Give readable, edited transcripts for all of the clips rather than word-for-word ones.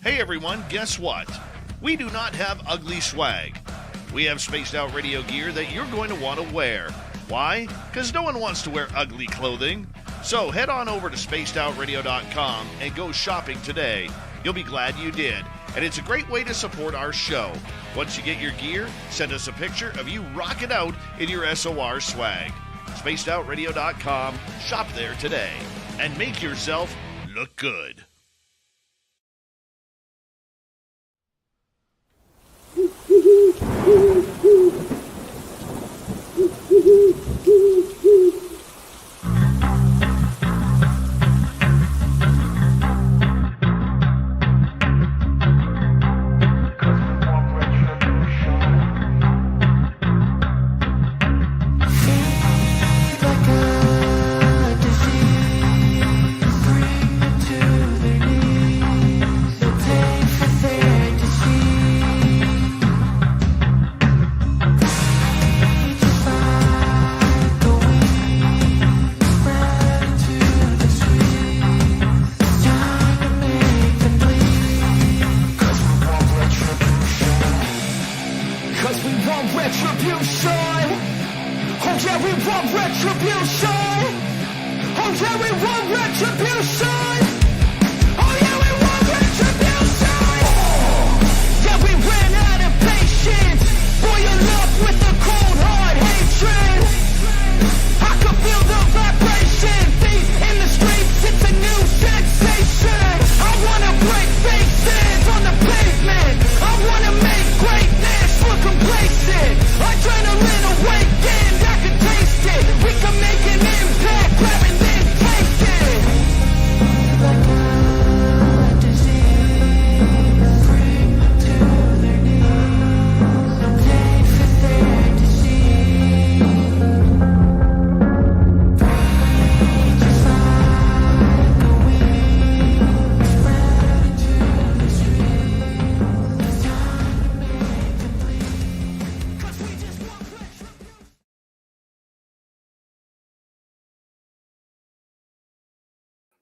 Hey everyone, guess what? We do not have ugly swag. We have spaced out radio gear that you're going to want to wear. Why? Because no one wants to wear ugly clothing. So head on over to spacedoutradio.com and go shopping today. You'll be glad you did. And it's a great way to support our show. Once you get your gear, send us a picture of you rocking out in your SOR swag. spacedoutradio.com, shop there today, and make yourself look good.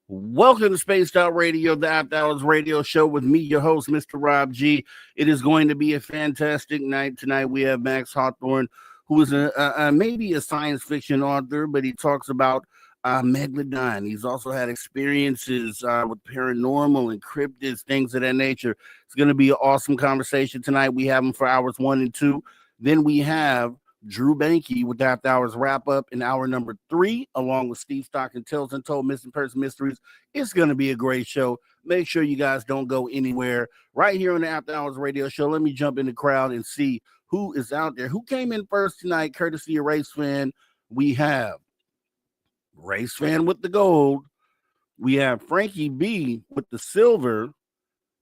Welcome to Spaced Out Radio, the After Hours radio show with me, your host, Mr. Rob G. It is going to be a fantastic night tonight. We have Max Hawthorne, who is maybe a science fiction author, but he talks about Megalodon. He's also had experiences with paranormal and cryptids, things of that nature. It's going to be an awesome conversation tonight. We have him for hours 1 and 2. Then we have Drew Banky with After Hours wrap up in hour number 3, along with Steve Stock and Tales Untold Missing Person Mysteries. It's going to be a great show. Make sure you guys don't go anywhere. Right here on the After Hours radio show, let me jump in the crowd and see who is out there. Who came in first tonight, courtesy of Race Fan? We have Race Fan with the gold. We have Frankie B with the silver.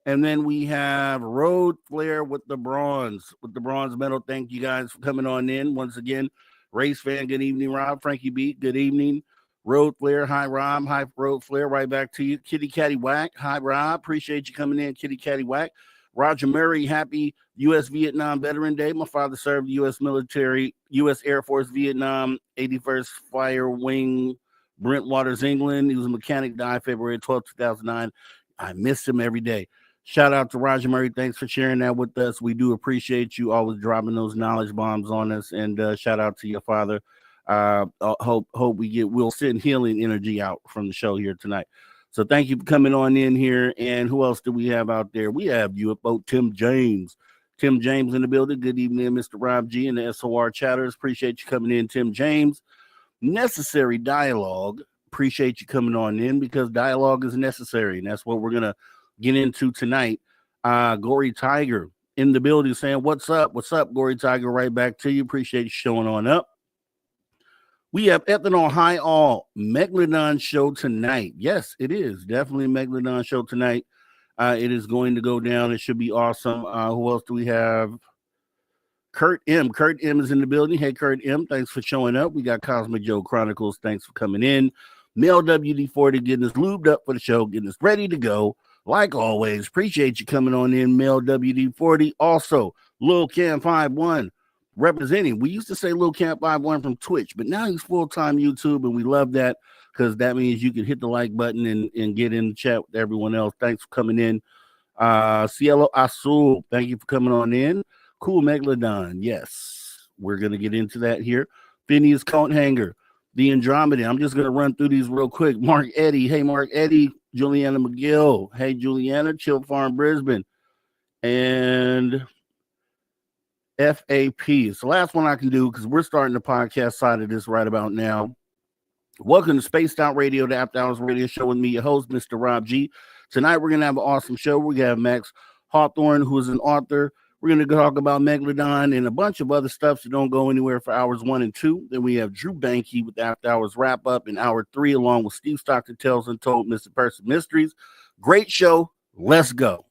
And then we have Road Flare with the bronze medal. Thank you guys for coming on in. Once again, Race Fan, good evening, Rob. Frankie B, good evening. Road Flare, hi, Rob. Hi, Road Flare, right back to you. Kitty Catty Whack, hi, Rob. Appreciate you coming in, Kitty Catty Whack. Roger Murray, happy U.S. Vietnam Veteran Day. My father served the U.S. military, U.S. Air Force Vietnam, 81st Fire Wing, Brent Waters, England. He was a mechanic, died February 12, 2009. I miss him every day. Shout out to Roger Murray. Thanks for sharing that with us. We do appreciate you always dropping those knowledge bombs on us. And shout out to your father. Hope we'll send healing energy out from the show here tonight. So thank you for coming on in here. And who else do we have out there? We have UFO Tim James. Tim James in the building. Good evening, Mr. Rob G and the SOR chatters. Appreciate you coming in, Tim James. Necessary dialogue. Appreciate you coming on in because dialogue is necessary. And that's what we're going to get into tonight. Gory Tiger in the building saying, what's up? What's up, Gory Tiger? Right back to you. Appreciate you showing on up. We have Ethanol High All Megalodon show tonight. Yes, it is definitely a Megalodon show tonight. It is going to go down. It should be awesome. Who else do we have? Kurt M. Kurt M is in the building. Hey, Kurt M, thanks for showing up. We got Cosmic Joe Chronicles. Thanks for coming in. Mel WD40 getting us lubed up for the show, getting us ready to go. Like always, appreciate you coming on in, Mel WD40. Also, Lil Cam 51 representing. We used to say Lil Cam 51 from Twitch, but now he's full-time YouTube, and we love that because that means you can hit the like button and get in the chat with everyone else. Thanks for coming in. Cielo Azul, thank you for coming on in. Cool Megalodon, yes, we're going to get into that here. Phineas Coathanger, the Andromeda. I'm just going to run through these real quick. Mark Eddy, hey, Mark Eddy. Juliana McGill, hey, Juliana. Chill Farm Brisbane. And FAP. It's the last one I can do because we're starting the podcast side of this right about now. Welcome to Spaced Out Radio, the After Hours Radio Show with me, your host, Mr. Rob G. Tonight, we're going to have an awesome show. We're going to have Max Hawthorne, who is an author. We're going to talk about Megalodon and a bunch of other stuff, so don't go anywhere for hours 1 and 2. Then we have Drew Banky with the After Hours Wrap Up in hour 3, along with Steve Stockton Tales Untold, Mr. Person Mysteries. Great show. Let's go.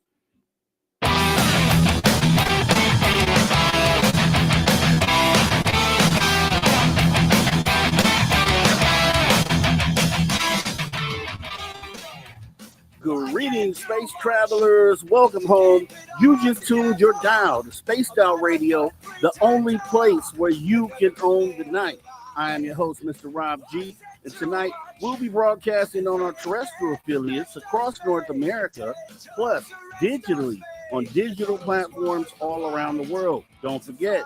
Greetings, space travelers. Welcome home. You just tuned your dial to Spaced Out Radio, the only place where you can own the night. I am your host, Mr. Rob G. And tonight, we'll be broadcasting on our terrestrial affiliates across North America, plus digitally on digital platforms all around the world. Don't forget,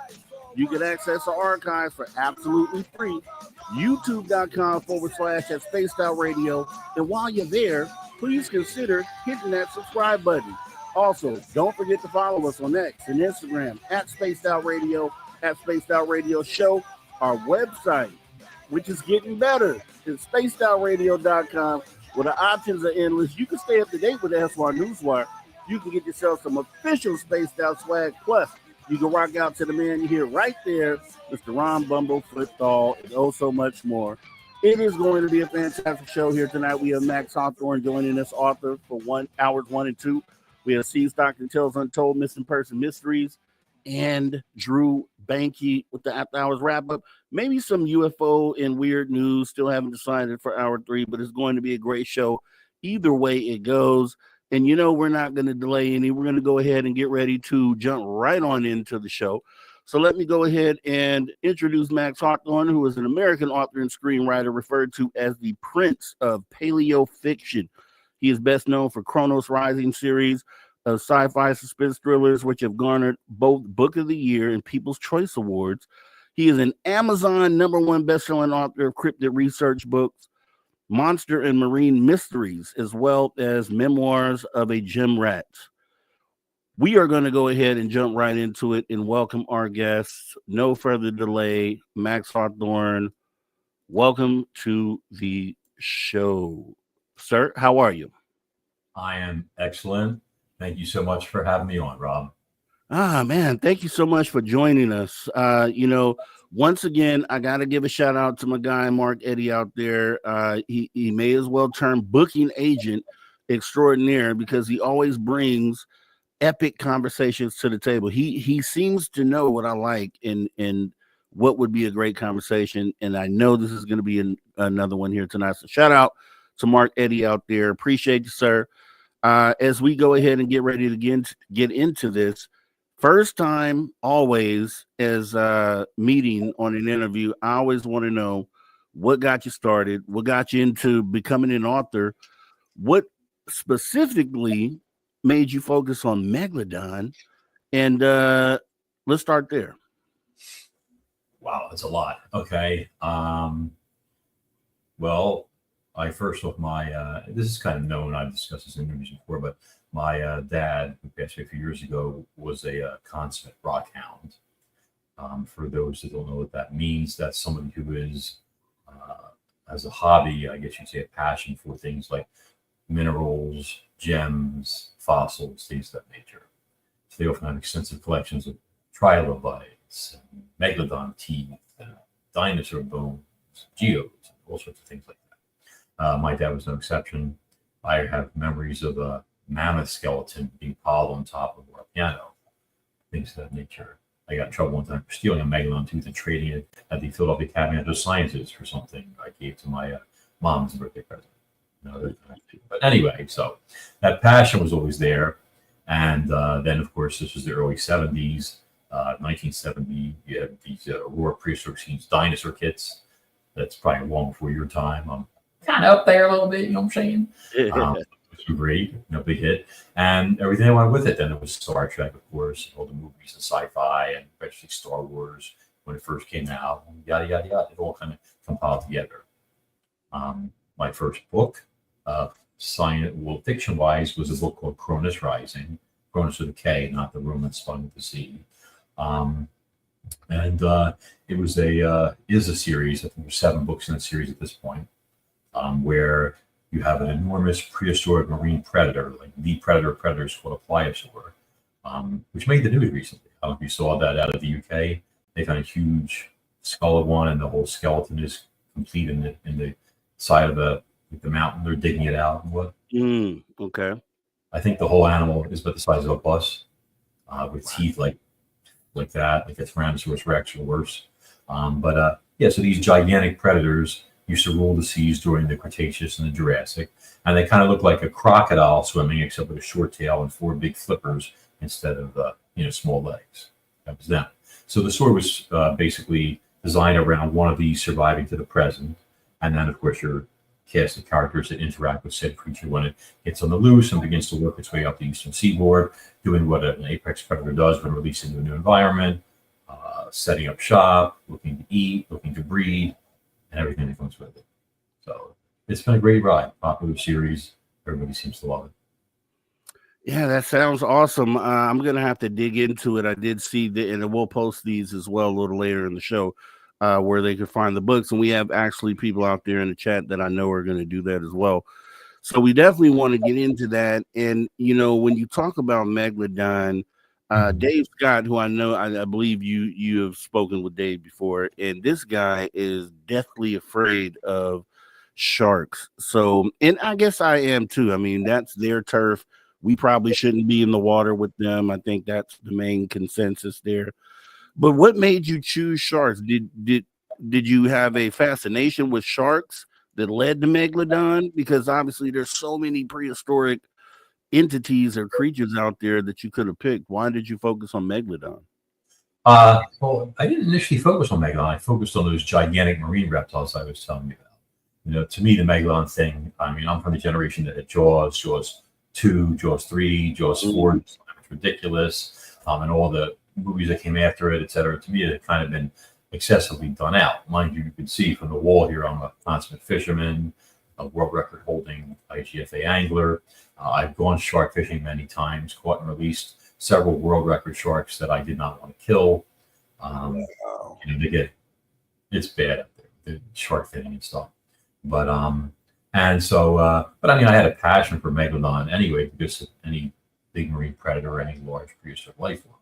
you can access our archives for absolutely free. YouTube.com/at Spaced Out Radio. And while you're there, please consider hitting that subscribe button. Also, don't forget to follow us on X and Instagram at Spaced Out Radio, at Spaced Out Radio Show. Our website, which is getting better, is spacedoutradio.com, where the options are endless. You can stay up to date with the SWR Newswire. You can get yourself some official Spaced Out swag. Plus, you can rock out to the man you hear right there, Mr. Ron Bumblefoot Thal, and oh so much more. It is going to be a fantastic show here tonight. We have Max Hawthorne joining us, author for hours 1 and 2. We have Steve Stockton Tales Untold, Missing Person Mysteries, and Drew Banky with the After Hours Wrap Up. Maybe some UFO and weird news. Still haven't decided for hour 3, but it's going to be a great show. Either way it goes. And you know, we're not going to delay any. We're going to go ahead and get ready to jump right on into the show. So let me go ahead and introduce Max Hawthorne, who is an American author and screenwriter referred to as the Prince of Paleo Fiction. He is best known for Chronos Rising series of sci-fi suspense thrillers, which have garnered both Book of the Year and People's Choice Awards. He is an Amazon #1 bestselling author of cryptid research books, monster and marine mysteries, as well as memoirs of a gym rat. We are going to go ahead and jump right into it and welcome our guests. No further delay. Max Hawthorne, welcome to the show. Sir, how are you? I am excellent. Thank you so much for having me on, Rob. Man, thank you so much for joining us. Once again, I got to give a shout out to my guy, Mark Eddy out there. He may as well turn booking agent extraordinaire because he always brings epic conversations to the table. He seems to know what I like and what would be a great conversation. And I know this is going to be another one here tonight. So shout out to Mark Eddy out there. Appreciate you, sir. As we go ahead and get ready to get into this, first time always as meeting on an interview, I always want to know what got you started, what got you into becoming an author, what specifically made you focus on Megalodon, and let's start there. Wow, that's a lot. Okay. Well, I first off, this is kind of known. I've discussed this in interviews before, but my dad, who passed away a few years ago, was a consummate rock hound. For those that don't know what that means, that's somebody who is, as a hobby, I guess you'd say a passion for things like minerals, gems, fossils, things of that nature. So they often have extensive collections of trilobites, and megalodon teeth, dinosaur bones, geodes, all sorts of things like that. My dad was no exception. I have memories of a mammoth skeleton being piled on top of our piano, things of that nature. I got in trouble one time for stealing a megalodon tooth and trading it at the Philadelphia Academy of Sciences for something I gave to my mom's birthday present. But anyway, so that passion was always there. And then, of course, this was the early 70s, 1970. You had these Aurora prehistoric scenes, dinosaur kits. That's probably long before your time. I'm kind of up there a little bit, you know what I'm saying? Great, big hit, and everything that went with it. Then there was Star Trek, of course, all the movies and sci-fi, and eventually Star Wars when it first came out, and yada yada yada. It all kind of compiled together. My first book, fiction-wise, was a book called Cronus Rising. Cronus with a K, not the Roman spelling with the C. And it was is a series. I think there's 7 books in that series at this point, where you have an enormous prehistoric marine predator, like the predator is called a pliosaur, which made the news recently. I don't know if you saw that out of the UK. They found a huge skull of one, and the whole skeleton is complete in the side of the mountain. They're digging it out. And what? Okay. I think the whole animal is about the size of a bus, with teeth like that, like a Tyrannosaurus Rex or worse. So these gigantic predators used to rule the seas during the Cretaceous and the Jurassic, and they kind of look like a crocodile swimming, except with a short tail and 4 big flippers instead of small legs. That was them. So the story was basically designed around one of these surviving to the present, and then of course your cast of characters that interact with said creature when it gets on the loose and begins to work its way up the eastern seaboard, doing what an apex predator does when released into a new environment, setting up shop, looking to eat, looking to breed, and everything that comes with it. So it's been a great ride, popular series. Everybody seems to love it. Yeah, that sounds awesome. I'm gonna have to dig into it. I did see and we'll post these as well a little later in the show, where they can find the books. And we have actually people out there in the chat that I know are going to do that as well. So we definitely want to get into that. And when you talk about Megalodon, Dave Scott, who I believe you have spoken with Dave before, and this guy is deathly afraid of sharks. So, and I guess I am too. I mean, that's their turf. We probably shouldn't be in the water with them. I think that's the main consensus there. But what made you choose sharks? Did you have a fascination with sharks that led to Megalodon? Because obviously there's so many prehistoric entities or creatures out there that you could have picked. Why did you focus on Megalodon? Well, I didn't initially focus on Megalodon. I focused on those gigantic marine reptiles I was telling you about. To me, the Megalodon thing, I mean, I'm from the generation that had Jaws 2, Jaws 3, Jaws 4, it's ridiculous, and all the movies that came after it, etc. To me, it had kind of been excessively done out. Mind you can see from the wall here, I'm a consummate fisherman, a world record holding IGFA angler. I've gone shark fishing many times, caught and released several world record sharks that I did not want to kill. It's bad up there, the shark fishing and stuff. But I mean, I had a passion for Megalodon anyway, because of any big marine predator or any large prehistoric life form.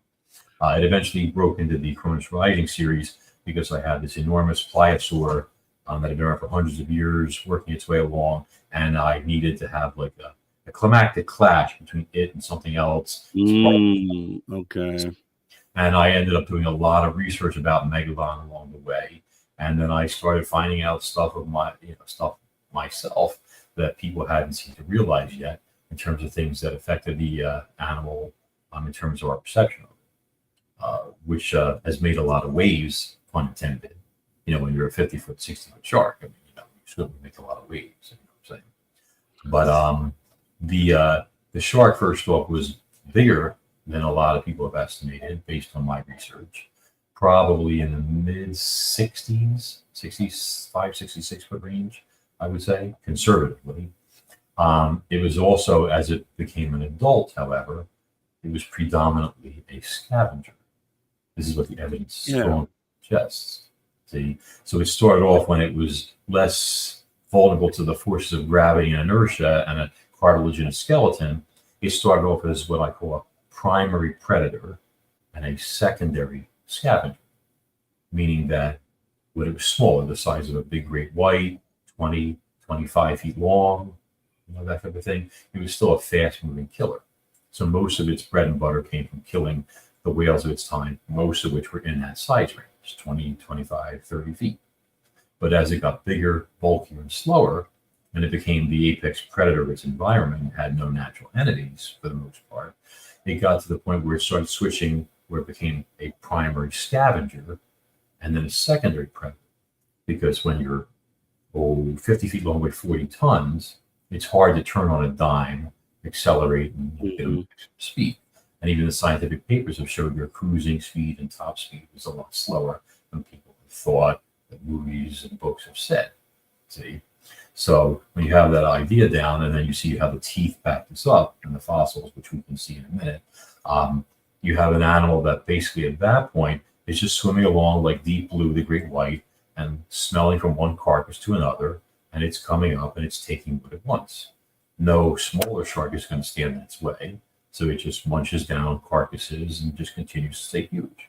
It eventually broke into the Cronus Rising series because I had this enormous pliosaur that had been around for hundreds of years, working its way along, and I needed to have like a climactic clash between it and something else. Okay. And I ended up doing a lot of research about Megalodon along the way, and then I started finding out stuff of stuff myself that people hadn't seemed to realize yet in terms of things that affected the animal in terms of our perception of it, which has made a lot of waves, pun intended. When you're a 50-foot, 60-foot shark, I mean, you certainly make a lot of waves. You know what I'm saying? But the shark, first off, was bigger than a lot of people have estimated based on my research. Probably in the mid 60s, 65, 66 foot range, I would say, conservatively. It was also, as it became an adult, however, it was predominantly a scavenger. This is what the evidence strongly suggests. See, so it started off when it was less vulnerable to the forces of gravity and inertia and a cartilaginous skeleton. It started off as what I call a primary predator and a secondary scavenger, meaning that when it was smaller, the size of a big great white, 20, 25 feet long, that type of thing, it was still a fast-moving killer. So most of its bread and butter came from killing the whales of its time, most of which were in that size range, 20, 25, 30 feet. But as it got bigger, bulkier, and slower, and it became the apex predator of its environment and had no natural enemies for the most part, it got to the point where it started switching, where it became a primary scavenger and then a secondary predator. Because when you're 50 feet long, weigh 40 tons, it's hard to turn on a dime, accelerate, and get a speed. And even the scientific papers have showed your cruising speed and top speed is a lot slower than people have thought, that movies and books have said. See? So when you have that idea down, and then you see how the teeth back this up in the fossils, which we can see in a minute, you have an animal that basically at that point is just swimming along like deep blue, the great white, and smelling from one carcass to another, and it's coming up and it's taking what it wants. No smaller shark is going to stand in its way, so it just munches down carcasses and just continues to stay huge.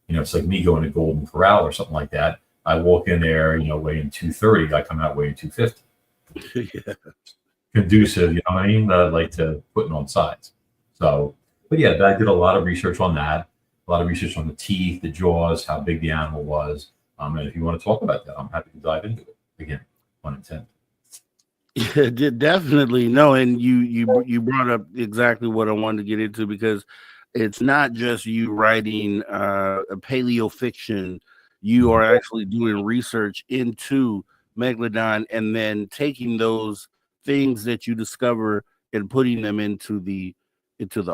It's like me going to Golden Corral or something like that. I walk in there, weighing 230, I come out weighing 250. Yeah. Conducive, you know what I mean? Like to putting on sides. So, but yeah, I did a lot of research on that, a lot of research on the teeth, the jaws, how big the animal was. And if you want to talk about that, I'm happy to dive into it. Again, pun intended. Yeah, definitely. No, and you brought up exactly what I wanted to get into, because it's not just you writing a paleo fiction. You are actually doing research into Megalodon and then taking those things that you discover and putting them into the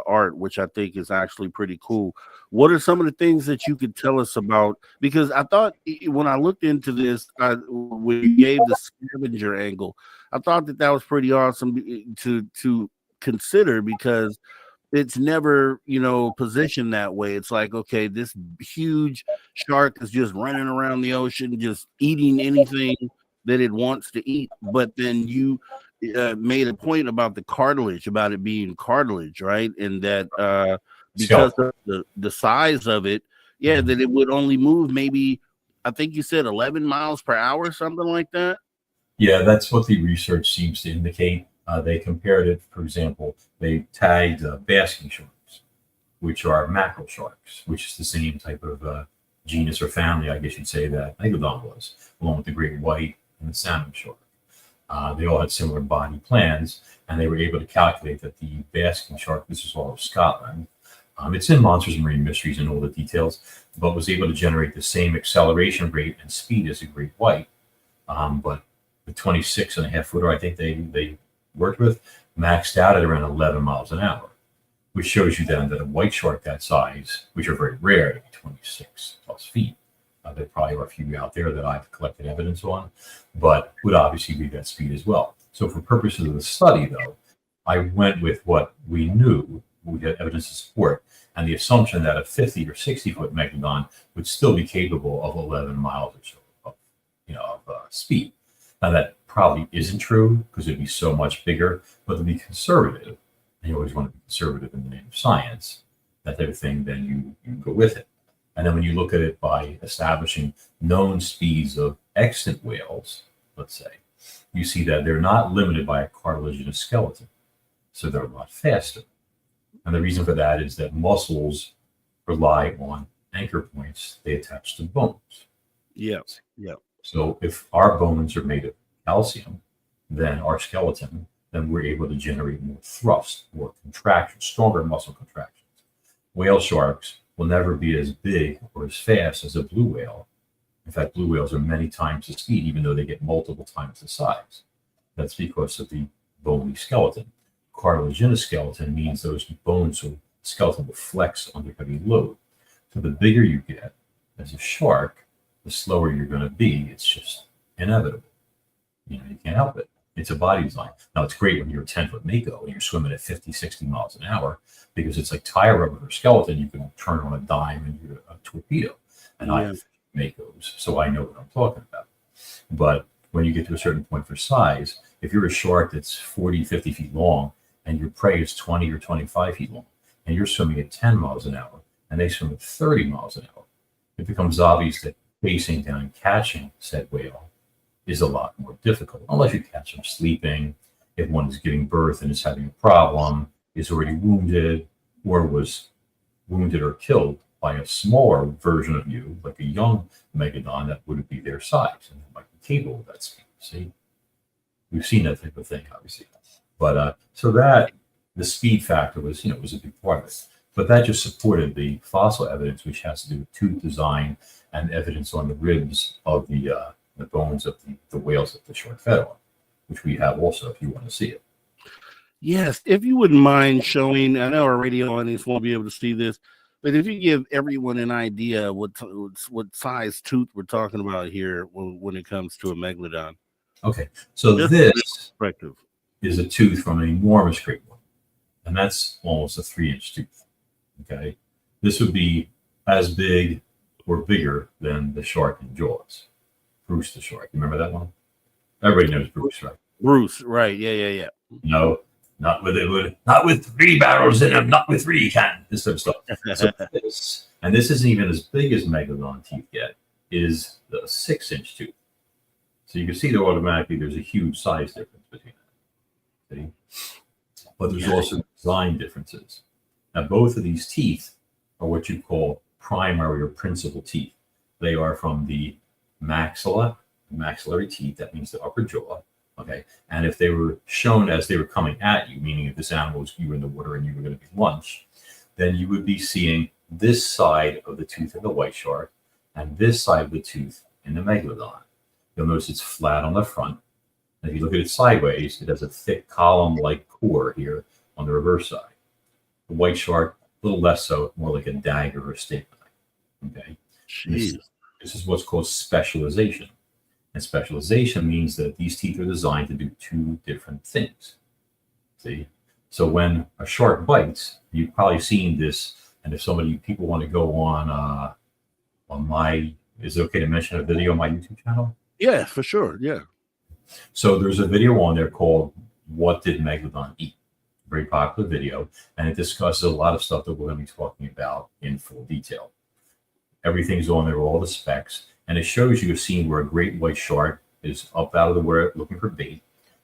art, which I think is actually pretty cool. What are some of the things that you could tell us about? Because I thought when I looked into this, when you gave the scavenger angle, I thought that was pretty awesome to consider, because it's never, positioned that way. It's like, okay, this huge shark is just running around the ocean, just eating anything that it wants to eat. But then you made a point about the cartilage, about it being cartilage, right? And that because of the size of it, that it would only move maybe, I think you said 11 miles per hour, something like that. Yeah, that's what the research seems to indicate. They compared it, for example, they tagged basking sharks, which are mackerel sharks, which is the same type of genus or family, I guess you'd say, that Megalodon was, along with the great white and the salmon shark. They all had similar body plans, and they were able to calculate that the basking shark, this is all of Scotland, it's in Monsters and Marine Mysteries and all the details, but was able to generate the same acceleration rate and speed as a great white. But the 26.5-footer, I think they worked with, maxed out at around 11 miles an hour, which shows you then that a white shark that size, which are very rare to be 26 plus feet, there probably are a few out there that I've collected evidence on, but would obviously be that speed as well. So for purposes of the study, though, I went with what we knew, we had evidence to support, and the assumption that a 50 or 60-foot Megalodon would still be capable of 11 miles or so of speed. Now, that probably isn't true, because it'd be so much bigger, but to be conservative, and you always want to be conservative in the name of science, that type of thing, then you go with it. And then when you look at it by establishing known speeds of extant whales, let's say, you see that they're not limited by a cartilaginous skeleton. So they're a lot faster. And the reason for that is that mussels rely on anchor points they attach to bones. Yes. Yeah. So if our bones are made of calcium, then our skeleton, then we're able to generate more thrust, more contraction, stronger muscle contractions. Whale sharks will never be as big or as fast as a blue whale. In fact, blue whales are many times the speed, even though they get multiple times the size. That's because of the bony skeleton. Cartilaginous skeleton means those bones or skeleton will flex under heavy load. So the bigger you get as a shark, the slower you're going to be. It's just inevitable. You can't help it. It's a body design. Now, it's great when you're a 10-foot mako and you're swimming at 50, 60 miles an hour, because it's like tire rubber or skeleton. You can turn on a dime and you're a torpedo. And I have makos, so I know what I'm talking about. But when you get to a certain point for size, if you're a shark that's 40, 50 feet long and your prey is 20 or 25 feet long, and you're swimming at 10 miles an hour and they swim at 30 miles an hour, it becomes obvious that chasing down and catching said whale is a lot more difficult, unless you catch them sleeping, if one is giving birth and is having a problem, is already wounded, or was wounded or killed by a smaller version of you, like a young Megalodon that would be their size and might be capable of that speed. See, we've seen that type of thing, obviously. But so that the speed factor was a big part of it. But that just supported the fossil evidence, which has to do with tooth design and evidence on the ribs of the bones of the whales that the shark fed on. which we have also if you want to see it. Yes, if you wouldn't mind showing, I know our radio audience won't be able to see this, but if you give everyone an idea what size tooth we're talking about here when it comes to a megalodon. Okay, so Just this perspective is a tooth from an enormous great one, and that's almost a 3-inch tooth. Okay, this would be as big or bigger than the shark in Jaws, Bruce the shark. You remember that one? Everybody knows Bruce, right? Bruce, right? Yeah. No, not with 3 barrels in them, not with 3 cannons. This sort of stuff. So this, and this isn't even as big as megalodon teeth yet, is the 6-inch tooth. So you can see that automatically there's a huge size difference between them. See? But there's also design differences. Now, both of these teeth are what you call primary or principal teeth. They are from the maxilla, maxillary teeth. That means the upper jaw. Okay. And if they were shown as they were coming at you, meaning if this animal was you were in the water and you were going to be lunch, then you would be seeing this side of the tooth in the white shark and this side of the tooth in the megalodon. You'll notice it's flat on the front. And if you look at it sideways, it has a thick column-like core here on the reverse side. The white shark, a little less so, more like a dagger or a steak knife. Okay. This is what's called specialization. And specialization means that these teeth are designed to do 2 different things. See? So when a shark bites, you've probably seen this, and if people want to go on my, is it okay to mention a video on my YouTube channel? Yeah, for sure. Yeah. So there's a video on there called What Did Megalodon Eat? Very popular video, and it discusses a lot of stuff that we're going to be talking about in full detail. Everything's on there, all the specs, and it shows you a scene where a great white shark is up out of the water looking for bait,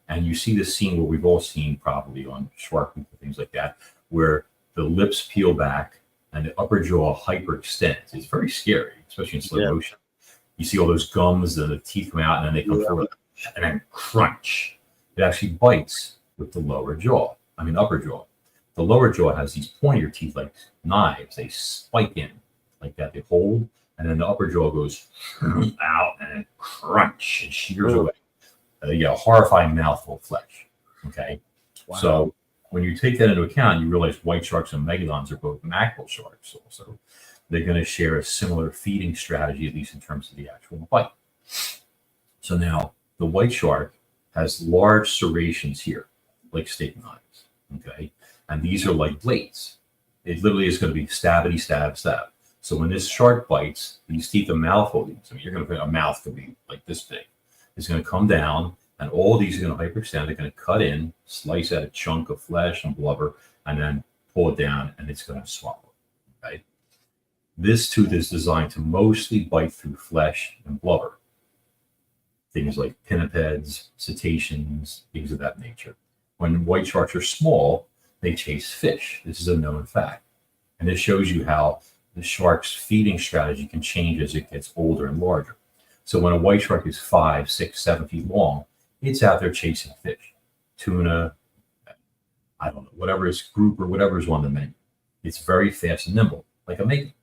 and you see this scene where we've all seen probably on Shark Week and things like that, where the lips peel back and the upper jaw hyperextends. It's very scary, especially in slow motion. You see all those gums and the teeth come out, and then they come through, and then crunch. It actually bites with the lower jaw. I mean, upper jaw. The lower jaw has these pointier teeth like knives. They spike in like that. They hold, and then the upper jaw goes out and crunch and shears away. A horrifying mouthful of flesh. Okay. Wow. So when you take that into account, you realize white sharks and megalodons are both mackerel sharks. Also, they're going to share a similar feeding strategy, at least in terms of the actual bite. So now the white shark has large serrations here, like steak knives. Okay. And these are like blades. It literally is going to be stabbity, stab, stab. So when this shark bites, these teeth are mouthful. I mean, you're going to put a mouth could be like this big. It's going to come down, and all these are going to hyperextend. They're going to cut in, slice out a chunk of flesh and blubber, and then pull it down, and it's going to swallow. Okay. This tooth is designed to mostly bite through flesh and blubber. Things like pinnipeds, cetaceans, things of that nature. When white sharks are small, they chase fish. This is a known fact. And this shows you how the shark's feeding strategy can change as it gets older and larger. So when a white shark is 5, 6, 7 feet long, it's out there chasing fish, tuna, I don't know, whatever is group or whatever is on the menu. It's very fast and nimble, like a mink.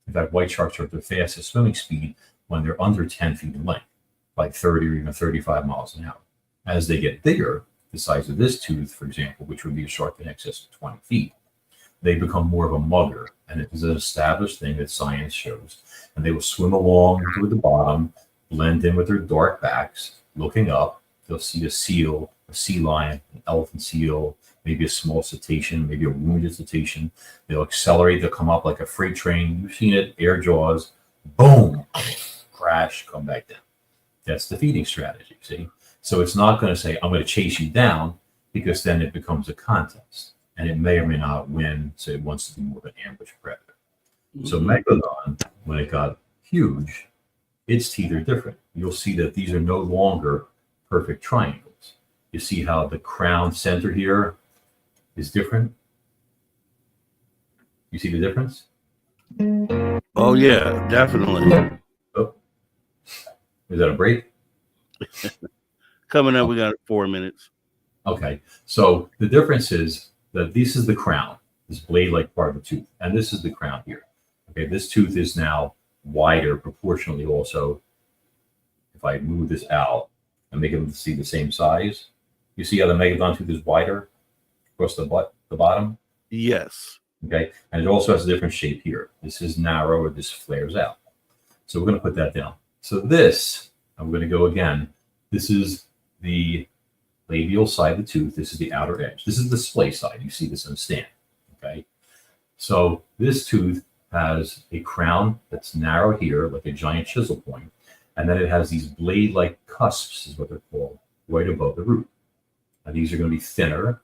In fact, white sharks are at their fastest swimming speed when they're under 10 feet in length, like 30 or even 35 miles an hour. As they get bigger, the size of this tooth, for example, which would be a shark in excess of 20 feet, they become more of a mugger. And it is an established thing that science shows. And they will swim along toward the bottom, blend in with their dark backs, looking up. They'll see a seal, a sea lion, an elephant seal, maybe a small cetacean, maybe a wounded cetacean. They'll accelerate. They'll come up like a freight train. You've seen it, air jaws, boom, crash, come back down. That's the feeding strategy, see? So it's not going to say, I'm going to chase you down, because then it becomes a contest. And it may or may not win, so it wants to be more of an ambush predator. So Megalodon, when it got huge, its teeth are different. You'll see that these are no longer perfect triangles. You see how the crown center here is different? You see the difference? Oh, yeah, definitely. Oh. Is that a break? Coming up, we got 4 minutes. Okay, so the difference is that this is the crown, this blade-like part of the tooth, and this is the crown here. Okay, this tooth is now wider proportionally also. If I move this out, and make them see the same size. You see how the Megalodon tooth is wider across the bottom? Yes. Okay, and it also has a different shape here. This is narrow, or this flares out. So we're going to put that down. So this, I'm going to go again. This is the labial side of the tooth. This is the outer edge. This is the display side. You see this in a stand. Okay, so this tooth has a crown that's narrow here, like a giant chisel point, and then it has these blade-like cusps, is what they're called, right above the root. Now these are going to be thinner.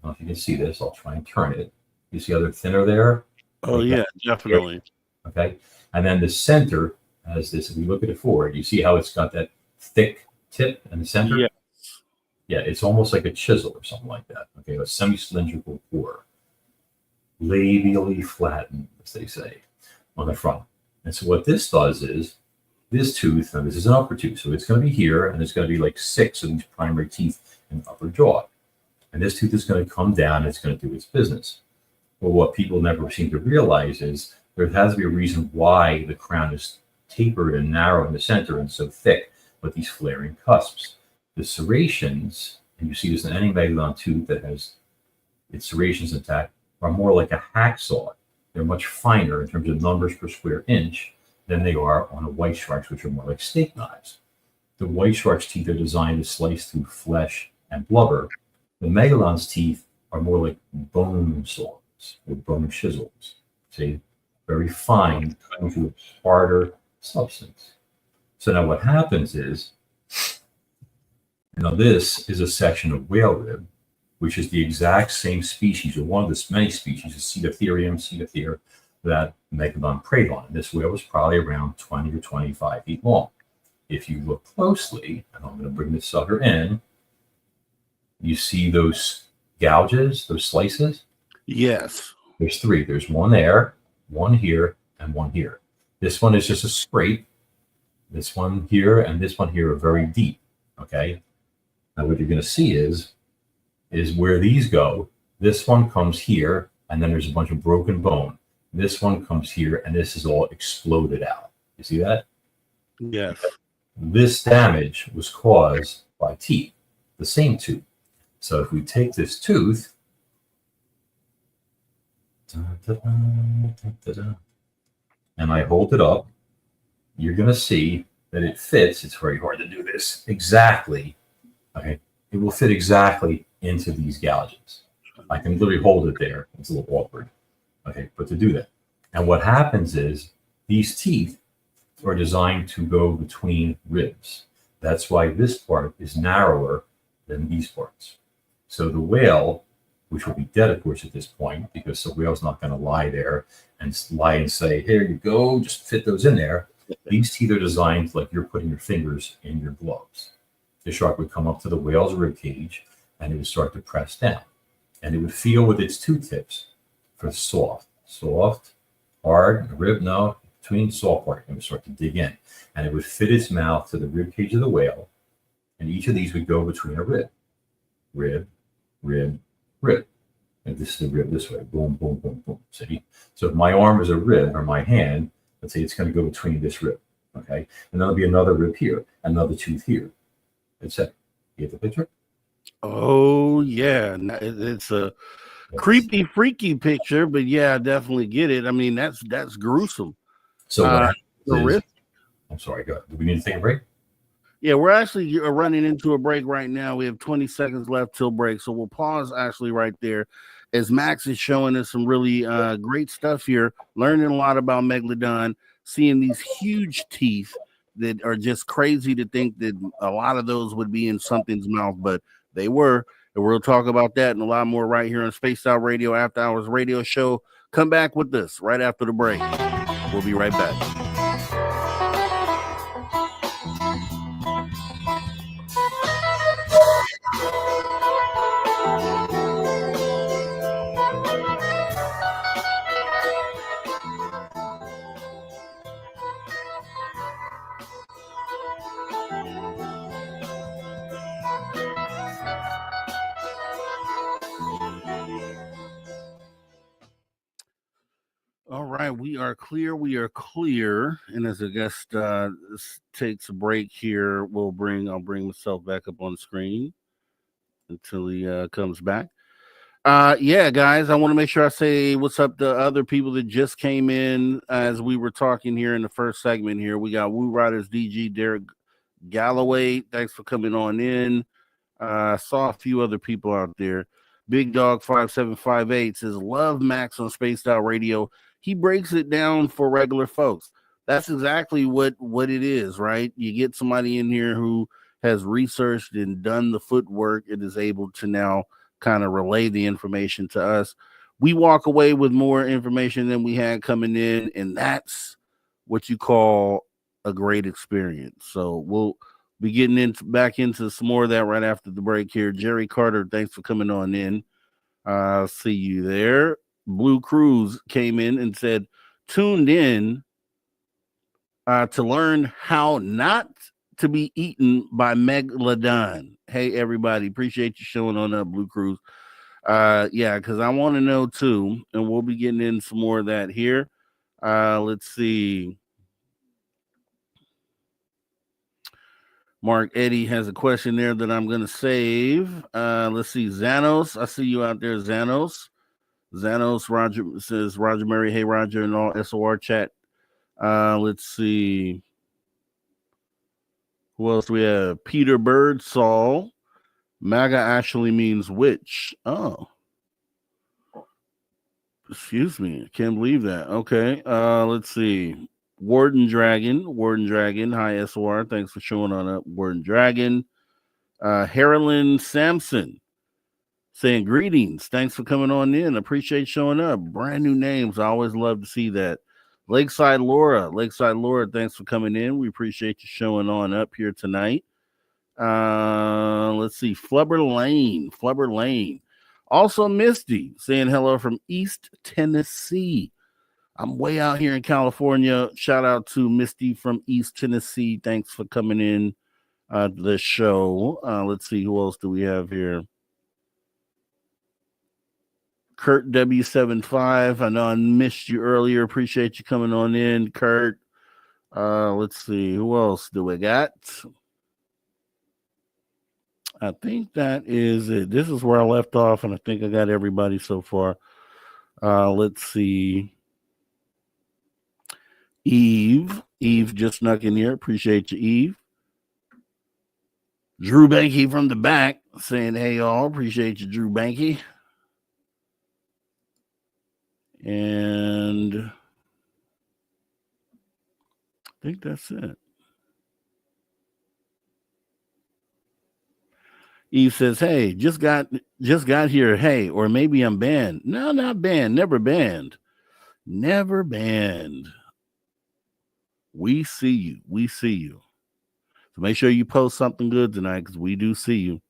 I don't know if you can see this. I'll try and turn it. You see how they're thinner there? Oh, like yeah, that. definitely. Okay, and then the center has this. If we look at it forward, you see how it's got that thick tip in the center? Yeah. Yeah, it's almost like a chisel or something like that. Okay, a semi-cylindrical core, labially flattened, as they say, on the front. And so what this does is, this tooth, and this is an upper tooth, so it's going to be here, and it's going to be like 6 of these primary teeth in the upper jaw. And this tooth is going to come down, and it's going to do its business. But what people never seem to realize is there has to be a reason why the crown is tapered and narrow in the center and so thick with these flaring cusps. The serrations, and you see this in any Megalodon tooth that has its serrations intact, are more like a hacksaw. They're much finer in terms of numbers per square inch than they are on a white shark's, which are more like steak knives. The white shark's teeth are designed to slice through flesh and blubber. The Megalodon's teeth are more like bone saws or bone chisels. See, very fine, cutting through a harder substance. So now what happens is, this is a section of whale rib, which is the exact same species, or one of the many species of Cetatherium, that Megalodon preyed on. And this whale was probably around 20 or 25 feet long. If you look closely, and I'm going to bring this sucker in, you see those gouges, those slices? Yes. There's 3. There's one there, one here, and one here. This one is just a scrape. This one here and this one here are very deep. Okay. Now what you're going to see is where these go. This one comes here, and then there's a bunch of broken bone. This one comes here, and this is all exploded out. You see that? Yes. This damage was caused by teeth, the same tooth. So if we take this tooth, and I hold it up, you're going to see that it fits. It's very hard to do this exactly. Okay, it will fit exactly into these gouges. I can literally hold it there. It's a little awkward. Okay, but to do that. And what happens is these teeth are designed to go between ribs. That's why this part is narrower than these parts. So the whale, which will be dead, of course, at this point, because the whale's not going to lie there and say, here you go, just fit those in there. These teeth are designed like you're putting your fingers in your gloves. The shark would come up to the whale's rib cage, and it would start to press down. And it would feel with its 2 tips for soft, hard, rib, no, between soft part, and it would start to dig in. And it would fit its mouth to the rib cage of the whale, and each of these would go between a rib. Rib, rib, rib. And this is the rib this way. Boom, boom, boom, boom. See? So if my arm is a rib, or my hand, let's say it's going to go between this rib. Okay? And there'll be another rib here, another tooth here, etc. You get the picture? Oh, yeah. It's a creepy, freaky picture, but yeah, I definitely get it. I mean, that's gruesome. So what happens is, I'm sorry, go ahead. Do we need to take a break? Yeah, we're actually running into a break right now. We have 20 seconds left till break, so we'll pause actually right there as Max is showing us some really great stuff here, learning a lot about Megalodon, seeing these huge teeth that are just crazy to think that a lot of those would be in something's mouth, but they were. And we'll talk about that and a lot more right here on Spaced Out Radio After Hours Radio Show. Come back with us right after the break. We'll be right back. All right, we are clear. We are clear. And as a guest takes a break here, I'll bring myself back up on the screen until he comes back. Yeah, guys, I want to make sure I say what's up to other people that just came in as we were talking here in the first segment here. We got Woo Riders DG, Derek Galloway. Thanks for coming on in. I saw a few other people out there. Big Dog 5758 says, love Max on Spaced Out Radio. He breaks it down for regular folks. That's exactly what it is, right? You get somebody in here who has researched and done the footwork and is able to now kind of relay the information to us. We walk away with more information than we had coming in, and that's what you call a great experience. So we'll be getting back into some more of that right after the break here. Jerry Carter, thanks for coming on in. See you there. Blue Cruz came in and said, tuned in to learn how not to be eaten by Megalodon. Hey, everybody, appreciate you showing on up, Blue Cruz. Yeah, because I want to know too, and we'll be getting in some more of that here. Let's see. Mark Eddie has a question there that I'm going to save. Let's see. Xanos, I see you out there, Xanos. Xanos, Roger says, Roger Murray, hey, Roger, and all SOR chat. Let's see. Who else do we have? Peter Birdsall. MAGA actually means witch. Oh. Excuse me. I can't believe that. Okay. Let's see. Warden Dragon. Hi, SOR. Thanks for showing on up. Warden Dragon. Harlan Sampson saying greetings. Thanks for coming on in. Appreciate showing up. Brand new names. I always love to see that. Lakeside Laura, thanks for coming in. We appreciate you showing on up here tonight. Let's see. Flubber Lane. Also Misty saying hello from East Tennessee. I'm way out here in California. Shout out to Misty from East Tennessee. Thanks for coming in the show. Let's see, who else do we have here? Kurt W75. I know I missed you earlier. Appreciate you coming on in, Kurt. Let's see, who else do we got? I think that is it. This is where I left off, and I think I got everybody so far. Let's see. Eve just snuck in here. Appreciate you, Eve. Drew Banky from the back saying, hey, y'all. Appreciate you, Drew Banky. And I think that's it. Eve says, hey, just got here. Hey, or maybe I'm banned. No, not banned. Never banned. We see you. So make sure you post something good tonight because we do see you.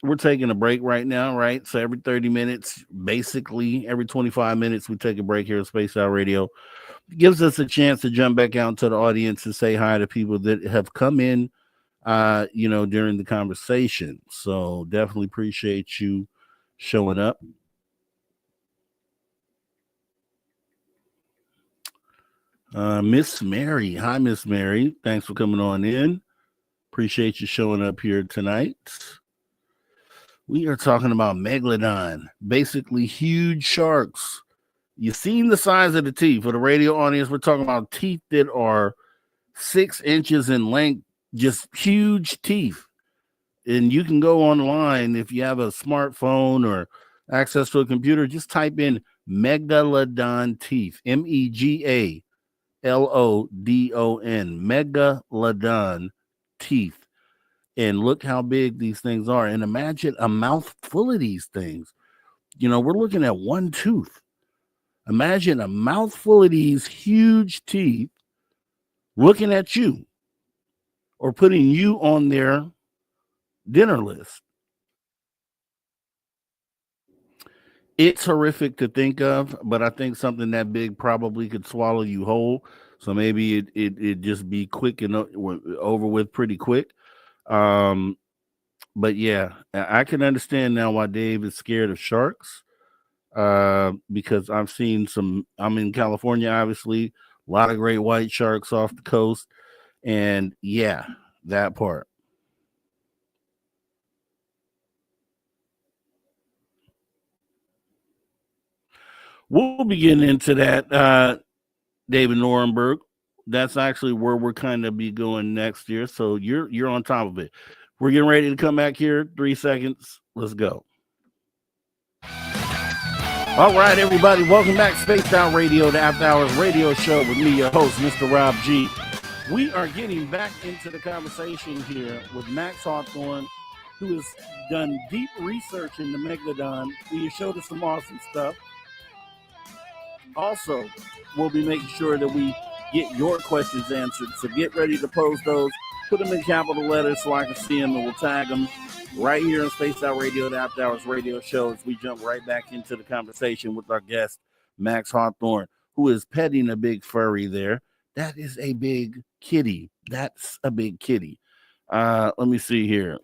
We're taking a break right now, right? So every 30 minutes, basically every 25 minutes, we take a break here at Space Out Radio. It gives us a chance to jump back out to the audience and say hi to people that have come in, during the conversation. So definitely appreciate you showing up. Miss Mary. Hi, Miss Mary. Thanks for coming on in. Appreciate you showing up here tonight. We are talking about Megalodon, basically huge sharks. You've seen the size of the teeth. For the radio audience, we're talking about teeth that are 6 inches in length, just huge teeth. And you can go online if you have a smartphone or access to a computer, just type in Megalodon teeth, Megalodon, Megalodon teeth. And look how big these things are. And imagine a mouthful of these things. We're looking at one tooth. Imagine a mouthful of these huge teeth looking at you or putting you on their dinner list. It's horrific to think of, but I think something that big probably could swallow you whole. So maybe it just be quick and over with pretty quick. But yeah, I can understand now why Dave is scared of sharks. Because I've seen some. I'm in California, obviously, a lot of great white sharks off the coast, and yeah, that part. We'll be getting into that, David Norenberg. That's actually where we're kind of be going next year. So you're on top of it. We're getting ready to come back here. 3 seconds. Let's go. All right, everybody. Welcome back to Spaced Out Radio, the After Hours radio show with me, your host, Mr. Rob G. We are getting back into the conversation here with Max Hawthorne, who has done deep research in the Megalodon. He showed us some awesome stuff. Also, we'll be making sure that we get your questions answered. So get ready to post those. Put them in capital letters so I can see them, and we'll tag them right here on Spaced Out Radio, the After Hours radio show, as we jump right back into the conversation with our guest, Max Hawthorne, who is petting a big furry there. That is a big kitty. That's a big kitty. Let me see here.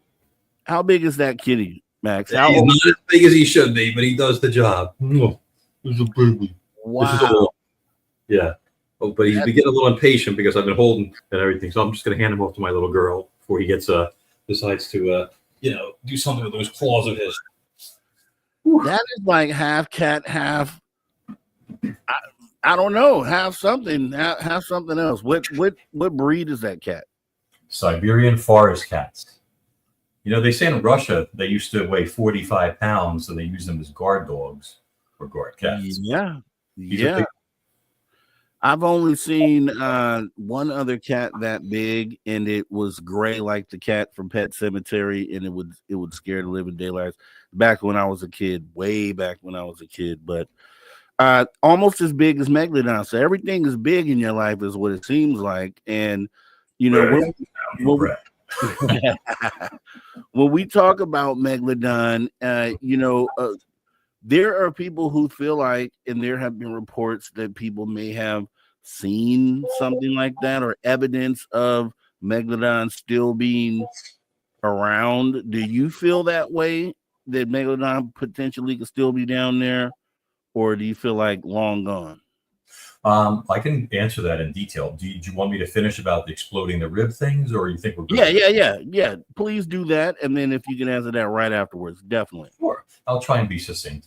How big is that kitty, Max? He's not as big as he should be, but he does the job. He's a baby. Wow. Yeah. Oh, but he's been getting a little impatient because I've been holding and everything. So I'm just going to hand him off to my little girl before he gets decides to do something with those claws of his. That is like half cat, half I don't know, half something else. What breed is that cat? Siberian Forest Cats. They say in Russia they used to weigh 45 pounds, and they use them as guard dogs or guard cats. Yeah. I've only seen one other cat that big, and it was gray like the cat from Pet Cemetery, and it would scare the living daylights back when I was a kid, way back when I was a kid, but almost as big as Megalodon. So everything is big in your life is what it seems like. And when we talk about Megalodon, there are people who feel like, and there have been reports that people may have seen something like that or evidence of Megalodon still being around. Do you feel that way, that Megalodon potentially could still be down there, or do you feel like long gone? I can answer that in detail. Do you want me to finish about the exploding the rib things, or you think we're good? Yeah. Please do that, and then if you can answer that right afterwards, definitely. Sure. I'll try and be succinct.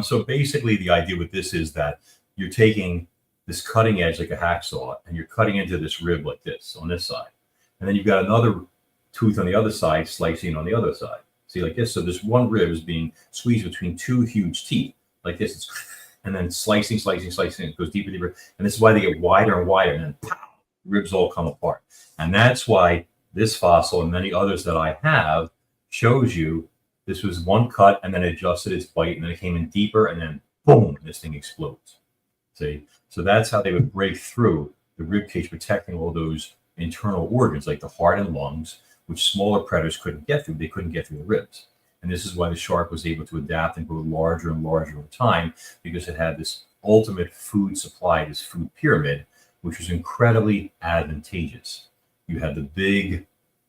So basically, the idea with this is that you're taking this cutting edge like a hacksaw, and you're cutting into this rib like this on this side, and then you've got another tooth on the other side slicing on the other side. See, like this. So this one rib is being squeezed between two huge teeth like this. And then slicing, it goes deeper, deeper. And this is why they get wider and wider, and then pow, ribs all come apart. And that's why this fossil and many others that I have shows you this was one cut, and then it adjusted its bite, and then it came in deeper, and then boom, this thing explodes. See? So that's how they would break through the rib cage, protecting all those internal organs like the heart and lungs, which smaller predators couldn't get through. They couldn't get through the ribs. And this is why the shark was able to adapt and grow larger and larger over time, because it had this ultimate food supply, this food pyramid, which was incredibly advantageous. You had the big,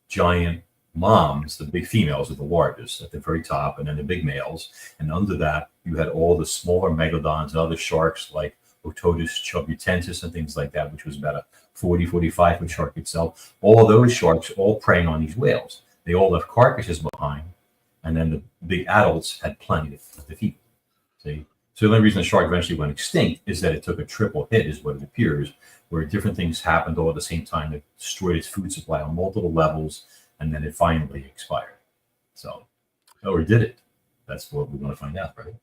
giant moms, the big females are the largest at the very top, and then the big males. And under that, you had all the smaller megalodons and other sharks like Otodus chubutensis and things like that, which was about a 40, 45-foot shark itself. All those sharks all preying on these whales. They all left carcasses behind. And then the big adults had plenty to feed. See? So the only reason the shark eventually went extinct is that it took a triple hit, is what it appears, where different things happened all at the same time that destroyed its food supply on multiple levels, and then it finally expired. So, or did it? That's what we're going to find out, right?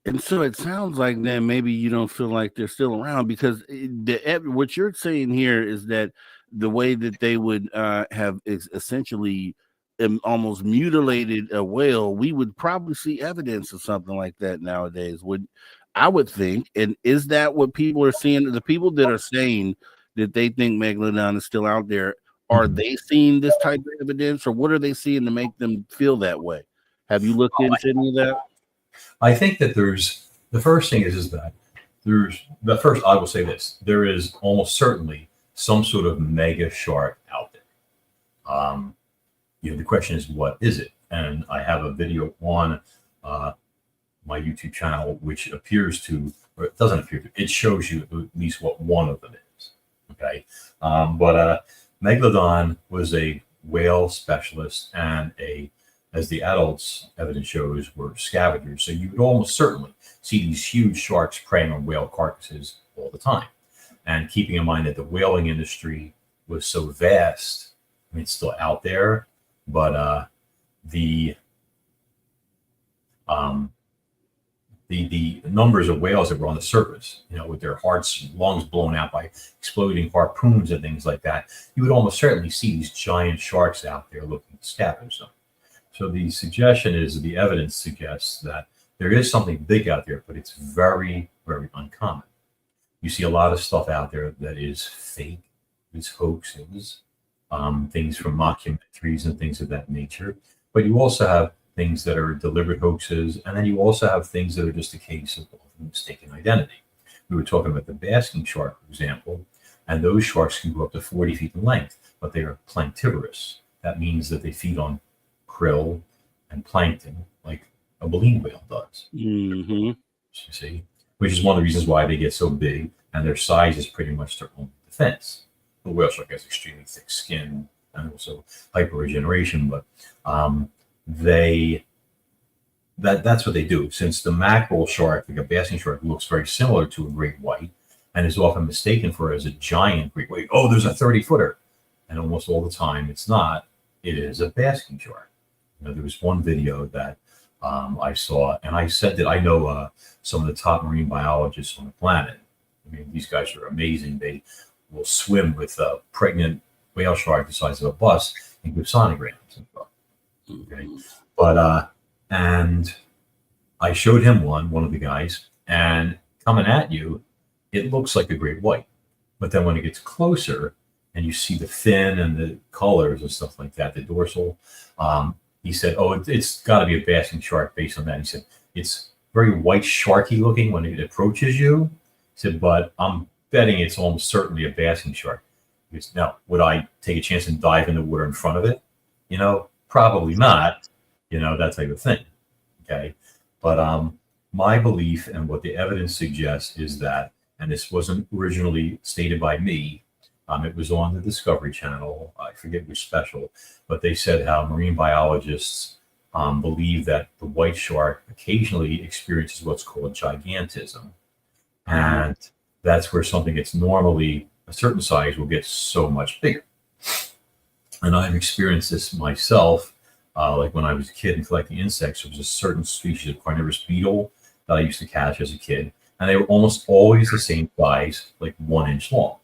And so it sounds like then maybe you don't feel like they're still around, because what you're saying here is that the way that they would have essentially almost mutilated a whale, we would probably see evidence of something like that nowadays. I would think. And is that what people are seeing? The people that are saying that they think Megalodon is still out there, are they seeing this type of evidence, or what are they seeing to make them feel that way? Have you looked into any of that? I think that the first thing is that I will say this: there is almost certainly some sort of mega shark out there. The question is, what is it? and I have a video on my YouTube channel, which appears to, or it doesn't appear to, it shows you at least what one of them is. Okay. But Megalodon was a whale specialist and as the adults evidence shows, were scavengers. So you would almost certainly see these huge sharks preying on whale carcasses all the time. And keeping in mind that the whaling industry was so vast, I mean, it's still out there, but the numbers of whales that were on the surface, with their hearts and lungs blown out by exploding harpoons and things like that, you would almost certainly see these giant sharks out there looking to scavenge them. So the suggestion is, the evidence suggests that there is something big out there, but it's very, very uncommon. You see a lot of stuff out there that is fake, is hoaxes, things from mockumentaries and things of that nature. But you also have things that are deliberate hoaxes, and then you also have things that are just a case of mistaken identity. We were talking about the basking shark, for example, and those sharks can go up to 40 feet in length, but they are planktivorous. That means that they feed on krill and plankton like a baleen whale does. Mm-hmm. You see, which is one of the reasons why they get so big, and their size is pretty much their own defense. The whale shark has extremely thick skin and also hyperregeneration, but that's what they do. Since the mackerel shark, like a basking shark, looks very similar to a great white and is often mistaken for as a giant great white. Oh, there's a 30-footer. And almost all the time it's not. It is a basking shark. There was one video that I saw, and I said that I know some of the top marine biologists on the planet. I mean, these guys are amazing. They will swim with a pregnant whale shark the size of a bus and give sonograms and stuff. Okay. But and I showed him one of the guys, and coming at you, it looks like a great white. But then when it gets closer and you see the fin and the colors and stuff like that, the dorsal, he said, oh, it's got to be a basking shark based on that. He said, it's very white sharky looking when it approaches you. He said, but I'm betting it's almost certainly a basking shark. He goes, now, would I take a chance and dive in the water in front of it? Probably not, that type of thing. Okay. But my belief and what the evidence suggests is that, and this wasn't originally stated by me, it was on the Discovery Channel, I forget which special, but they said how marine biologists believe that the white shark occasionally experiences what's called gigantism. And that's where something that's normally a certain size will get so much bigger. And I've experienced this myself, like when I was a kid and collecting insects. There was a certain species of carnivorous beetle that I used to catch as a kid, and they were almost always the same size, like 1 inch long.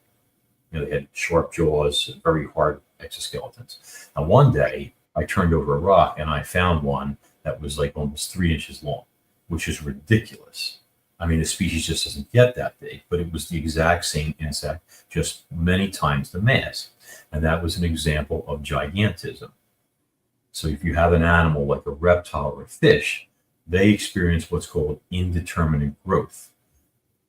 They had sharp jaws, very hard exoskeletons. And one day I turned over a rock and I found one that was like almost 3 inches long, which is ridiculous. I mean, the species just doesn't get that big, but it was the exact same insect, just many times the mass. And that was an example of gigantism. So if you have an animal like a reptile or a fish, they experience what's called indeterminate growth.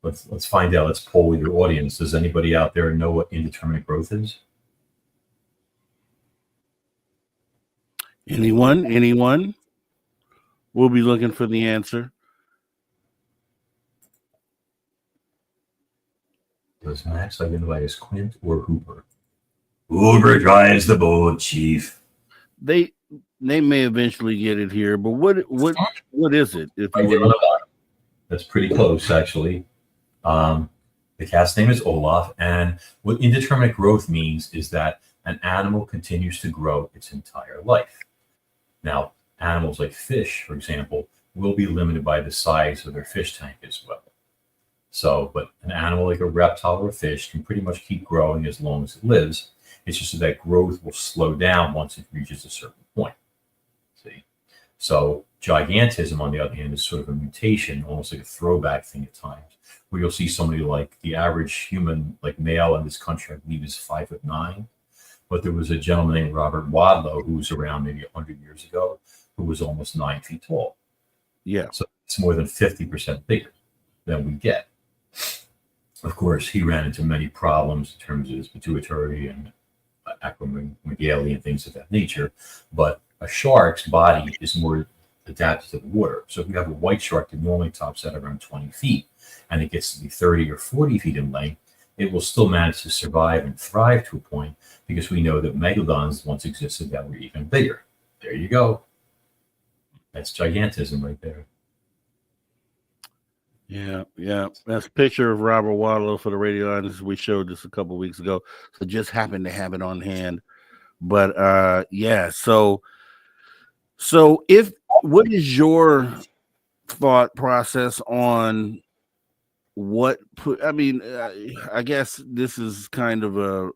Let's find out. Let's poll your audience. Does anybody out there know what indeterminate growth is? Anyone? We'll be looking for the answer. Does Max identify as Quint or Hooper? Hooper drives the boat, Chief. They may eventually get it here, but what is it? If right there on the bottom. That's pretty close, actually. The cat's name is Olaf, and what indeterminate growth means is that an animal continues to grow its entire life. Now, animals like fish, for example, will be limited by the size of their fish tank as well. So, but an animal like a reptile or a fish can pretty much keep growing as long as it lives. It's just that growth will slow down once it reaches a certain point. See? So gigantism, on the other hand, is sort of a mutation, almost like a throwback thing at times, where you'll see somebody like the average human, like male in this country, I believe is 5'9". But there was a gentleman named Robert Wadlow who was around maybe 100 years ago, who was almost 9 feet tall. Yeah. So it's more than 50% bigger than we get. Of course, he ran into many problems in terms of his pituitary and acromegaly and things of that nature. But a shark's body is more adapted to the water. So if you have a white shark that normally tops out around 20 feet and it gets to be 30 or 40 feet in length, it will still manage to survive and thrive to a point, because we know that megalodons once existed that were even bigger. There you go. That's gigantism right there. Yeah. That's a picture of Robert Wadlow for the radio audience. We showed this a couple of weeks ago, so just happened to have it on hand. But so what is your thought process on I guess this is kind of a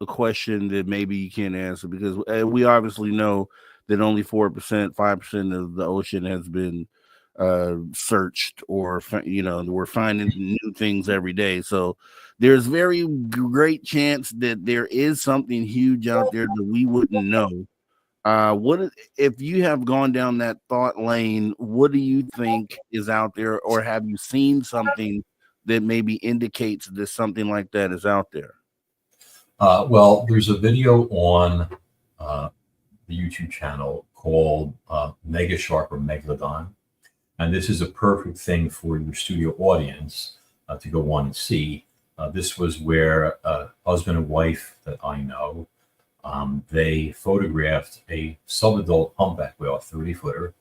question that maybe you can't answer, because we obviously know that only 4%, 5% of the ocean has been searched, or we're finding new things every day. So there's very great chance that there is something huge out there that we wouldn't know. If you have gone down that thought lane, what do you think is out there, or have you seen something that maybe indicates that something like that is out there? Well, there's a video on the YouTube channel called Mega Shark or Megalodon. And this is a perfect thing for your studio audience to go on and see. This was where a husband and wife that I know, they photographed a subadult humpback whale, a 30-footer,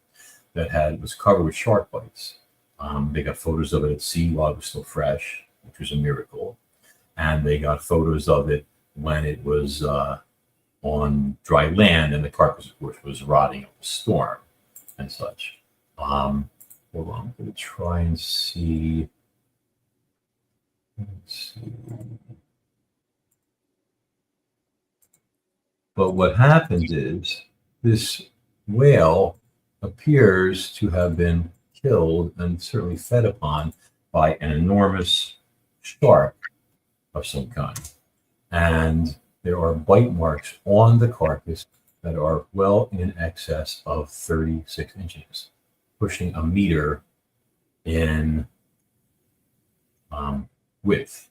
that was covered with shark bites. They got photos of it at sea while it was still fresh, which was a miracle. And they got photos of it when it was on dry land, and the carcass, of course, was rotting up a storm and such. Hold on, I'm going to try and see. Let's see. But what happens is this whale appears to have been killed and certainly fed upon by an enormous shark of some kind. And there are bite marks on the carcass that are well in excess of 36 inches, pushing a meter in width.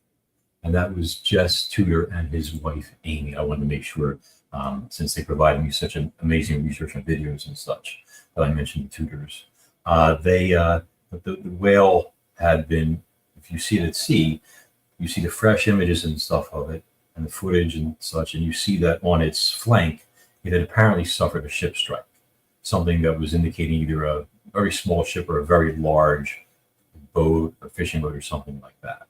And that was Jess Tudor and his wife, Amy. I wanted to make sure, since they provided me such an amazing research on videos and such, that I mentioned the Tudors. The whale had been, if you see it at sea, you see the fresh images and stuff of it and the footage and such, and you see that on its flank, it had apparently suffered a ship strike, something that was indicating either a very small ship or a very large boat or fishing boat or something like that.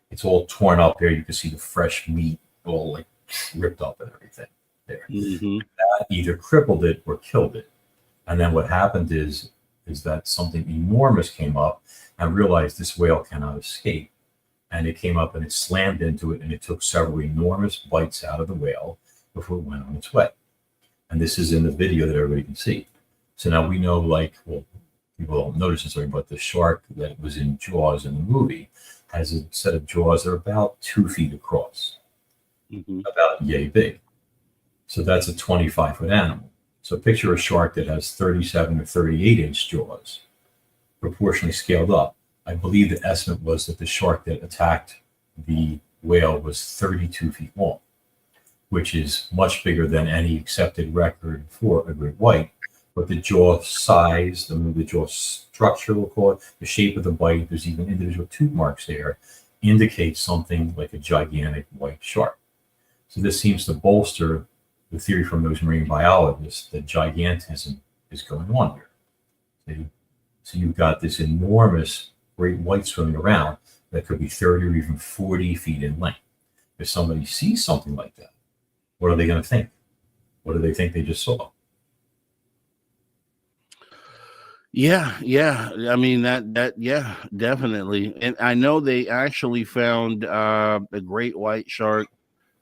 It's all torn up there. You can see the fresh meat all like ripped up and everything there. Mm-hmm. That either crippled it or killed it. And then what happened is that something enormous came up and realized this whale cannot escape. And it came up and it slammed into it, and it took several enormous bites out of the whale before it went on its way. And this is in the video that everybody can see. So now we know, people don't notice this, but the shark that was in Jaws in the movie has a set of jaws that are about 2 feet across, about yay big. So that's a 25-foot animal. So picture a shark that has 37 or 38-inch jaws, proportionally scaled up. I believe the estimate was that the shark that attacked the whale was 32 feet long, which is much bigger than any accepted record for a great white. But the jaw size, the jaw structure, we'll call it, the shape of the bite, there's even individual tooth marks there, indicates something like a gigantic white shark. So this seems to bolster the theory from those marine biologists that gigantism is going on here. See? So you've got this enormous great white swimming around that could be 30 or even 40 feet in length. If somebody sees something like that, what are they going to think? What do they think they just saw? Yeah. I mean, yeah, definitely. And I know they actually found a great white shark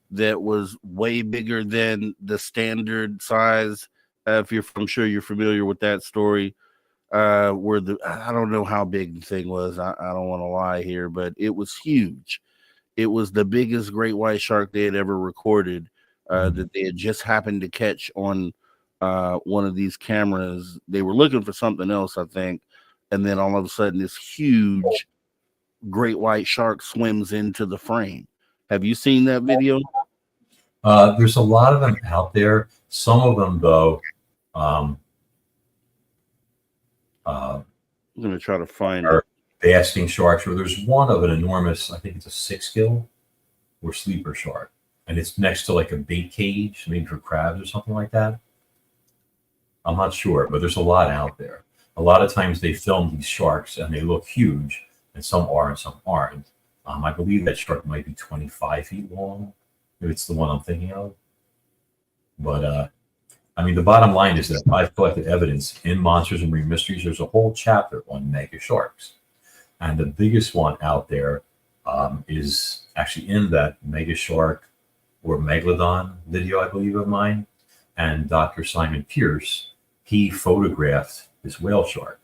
that was way bigger than the standard size. I'm sure you're familiar with that story, where I don't know how big the thing was. I don't want to lie here, but it was huge. It was the biggest great white shark they had ever recorded, that they had just happened to catch on one of these cameras. They were looking for something else, I think, and then all of a sudden this huge great white shark swims into the frame. Have you seen that video? There's a lot of them out there. Some of them, though, Um, I'm going to try to find it. are basking sharks, or there's one of an enormous, I think it's a 6-gill or sleeper shark, and it's next to like a bait cage, maybe for crabs or something like that. I'm not sure, but there's a lot out there. A lot of times they film these sharks and they look huge, and some are and some aren't. I believe that shark might be 25 feet long, if it's the one I'm thinking of. But I mean, the bottom line is that I've collected evidence in Monsters and Marine Mysteries. There's a whole chapter on mega sharks. And the biggest one out there is actually in that mega shark or Megalodon video, I believe, of mine. And Dr. Simon Pierce, he photographed this whale shark.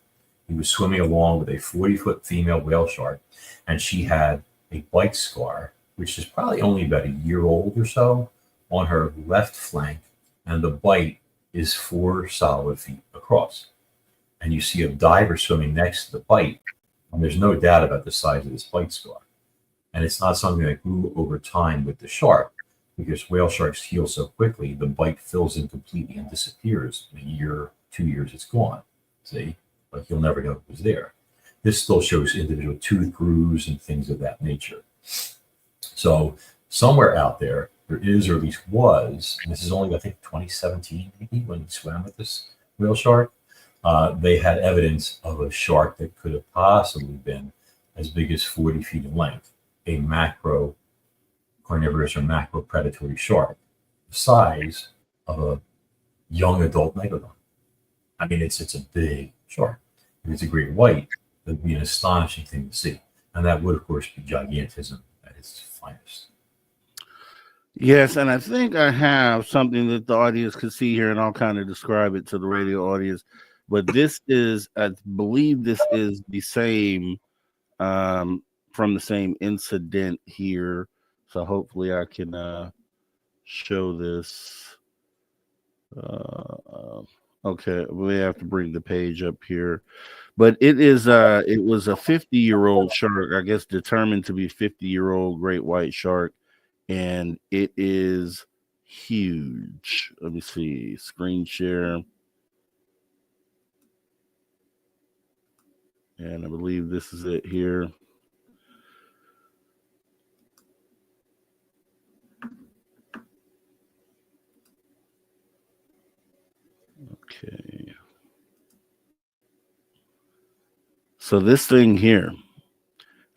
He was swimming along with a 40-foot female whale shark, and she had a bite scar, which is probably only about a year old or so, on her left flank, and the bite is 4 solid feet across. And you see a diver swimming next to the bite, and there's no doubt about the size of this bite scar. And it's not something that grew over time with the shark, because whale sharks heal so quickly, the bite fills in completely and disappears. In a year, 2 years, it's gone. See? Like you'll never know it was there. This still shows individual tooth grooves and things of that nature. So somewhere out there, there is, or at least was, and this is only, I think, 2017, maybe, when he swam with this whale shark, they had evidence of a shark that could have possibly been as big as 40 feet in length, a macro carnivorous or macro predatory shark, the size of a young adult megalodon. I mean, it's a big shark. If it's a great white, that would be an astonishing thing to see. And that would, of course, be gigantism at its finest. Yes, and I think I have something that the audience can see here, and I'll kind of describe it to the radio audience. But this is, I believe this is the same, from the same incident here. So hopefully I can show this. Okay, we have to bring the page up here. But it is it was a 50-year-old shark, I guess determined to be 50-year-old great white shark, and it is huge. Let me see, screen share. And I believe this is it here. Okay. So this thing here,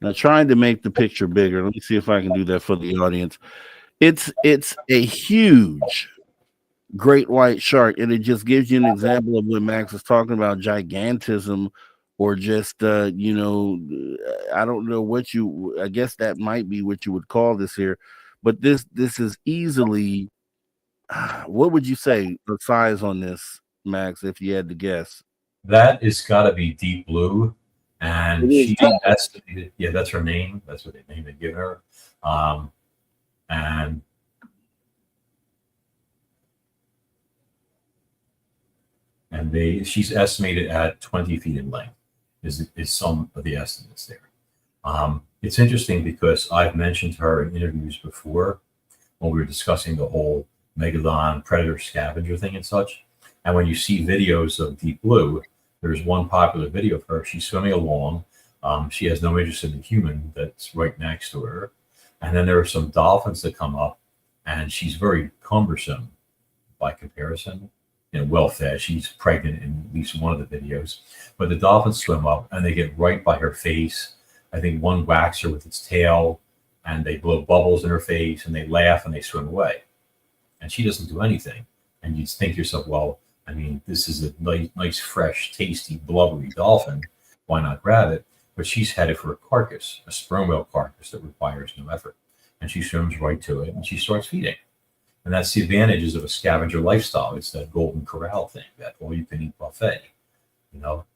now trying to make the picture bigger. Let me see if I can do that for the audience. It's a huge great white shark, and it just gives you an example of what Max was talking about, gigantism, or just I don't know what I guess that might be what you would call this here, but this is easily, what would you say the size on this, Max, if you had to guess? That is got to be Deep Blue, and she estimated, yeah, that's her name. That's what they named it, give her, and she's estimated at 20 feet in length. Is some of the estimates there. It's interesting because I've mentioned her in interviews before when we were discussing the whole Megalodon predator scavenger thing and such. And when you see videos of Deep Blue, there's one popular video of her. She's swimming along. She has no interest in the human that's right next to her. And then there are some dolphins that come up, and she's very cumbersome by comparison. Well fed. She's pregnant in at least one of the videos. But the dolphins swim up and they get right by her face. I think one whacks her with its tail, and they blow bubbles in her face, and they laugh and they swim away. And she doesn't do anything. And you'd think to yourself, well, I mean, this is a nice, fresh, tasty, blubbery dolphin. Why not grab it? But she's headed for a carcass, a sperm whale carcass that requires no effort. And she swims right to it and she starts feeding. And that's the advantages of a scavenger lifestyle. It's that golden corral thing, that all-you-can-eat buffet.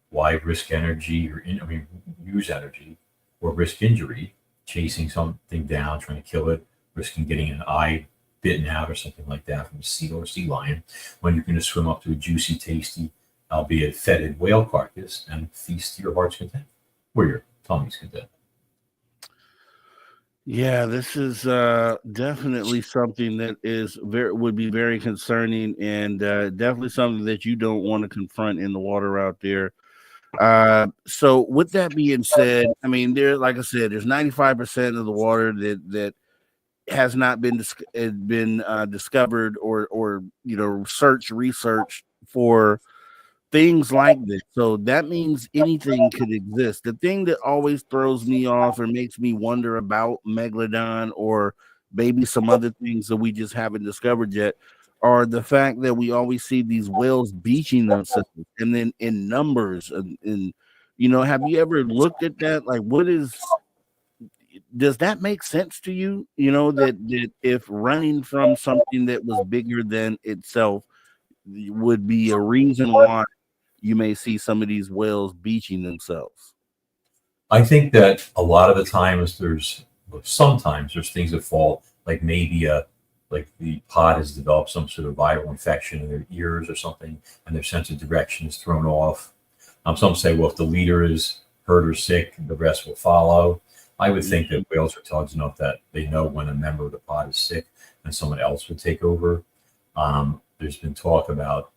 Why risk energy use energy or risk injury, chasing something down, trying to kill it, risking getting an eye bitten out or something like that from a seal or sea lion, when you're going to swim up to a juicy, tasty, albeit fetid whale carcass and feast to your heart's content or your tummy's content. Yeah, this is definitely something that is would be very concerning, and definitely something that you don't want to confront in the water out there. So with that being said, I mean, like I said, there's 95% of the water that has not been discovered or researched for things like this. So that means anything could exist. The thing that always throws me off or makes me wonder about Megalodon or maybe some other things that we just haven't discovered yet are the fact that we always see these whales beaching themselves and then in numbers. And have you ever looked at that? Like, does that make sense to you? That if running from something that was bigger than itself would be a reason why you may see some of these whales beaching themselves. I think that a lot of the times sometimes there's things that fall, like maybe like the pod has developed some sort of viral infection in their ears or something, and their sense of direction is thrown off. Some say, well, if the leader is hurt or sick, the rest will follow. I would think that whales are intelligent enough that they know when a member of the pod is sick and someone else would take over. There's been talk about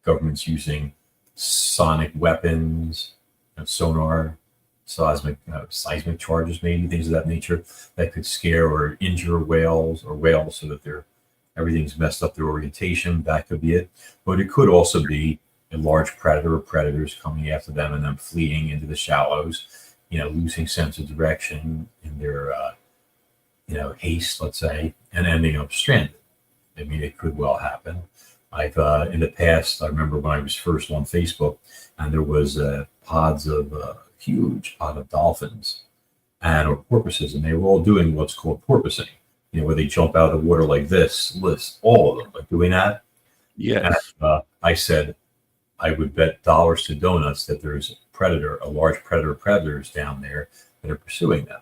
governments using sonic weapons, sonar, seismic charges, maybe things of that nature that could scare or injure whales so that everything's messed up their orientation. That could be it, but it could also be a large predator or predators coming after them and them fleeing into the shallows, losing sense of direction in their haste, let's say, and ending up stranded. I mean, it could well happen. I've in the past, I remember when I was first on Facebook, and there was huge pod of dolphins or porpoises, and they were all doing what's called porpoising. Where they jump out of the water like this, all of them, like doing that. Yes. And, I said I would bet dollars to donuts that there's a large predators down there that are pursuing them,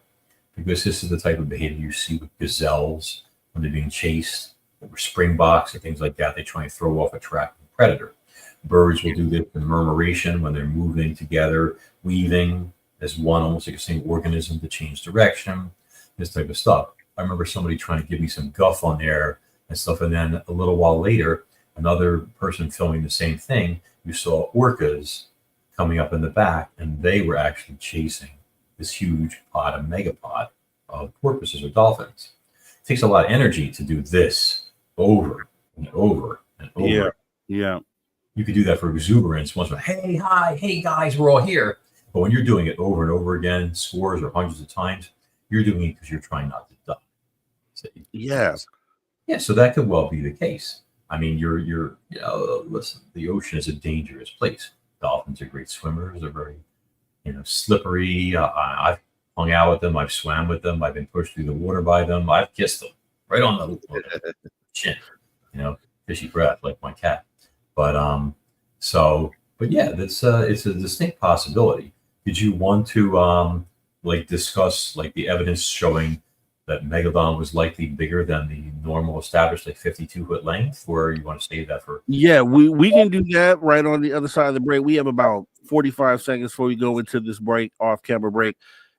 because this is the type of behavior you see with gazelles when they're being chased, or springboks and things like that. They try and throw off a tracking predator. Birds will do this in murmuration when they're moving together, weaving as one, almost like a single organism to change direction, this type of stuff. I remember somebody trying to give me some guff on there and stuff, and then a little while later, another person filming the same thing, you saw orcas coming up in the back, and they were actually chasing this huge megapod of porpoises or dolphins. It takes a lot of energy to do this over and over and over. Yeah. You could do that for exuberance once, hey, hi, hey guys, we're all here. But when you're doing it over and over again, scores or hundreds of times, you're doing it because you're trying not to die. So, yeah. So that could well be the case. I mean, listen, the ocean is a dangerous place. Dolphins are great swimmers. They're very, slippery. I've hung out with them. I've swam with them. I've been pushed through the water by them. I've kissed them right on the chin, fishy breath like my cat. But that's it's a distinct possibility. Did you want to discuss the evidence showing that Megalodon was likely bigger than the normal established 52-foot length, or you want to save that for? Yeah, we can do that right on the other side of the break. We have about 45 seconds before we go into this off-camera break.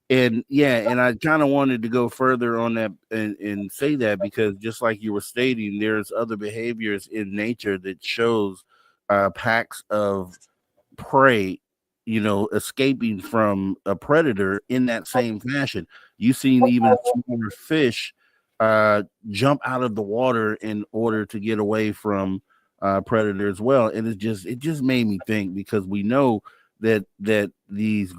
And I kind of wanted to go further on that and say that, because just like you were stating, there's other behaviors in nature that shows packs of prey, escaping from a predator in that same fashion. You've seen even smaller fish jump out of the water in order to get away from predator as well. And it just made me think, because we know that these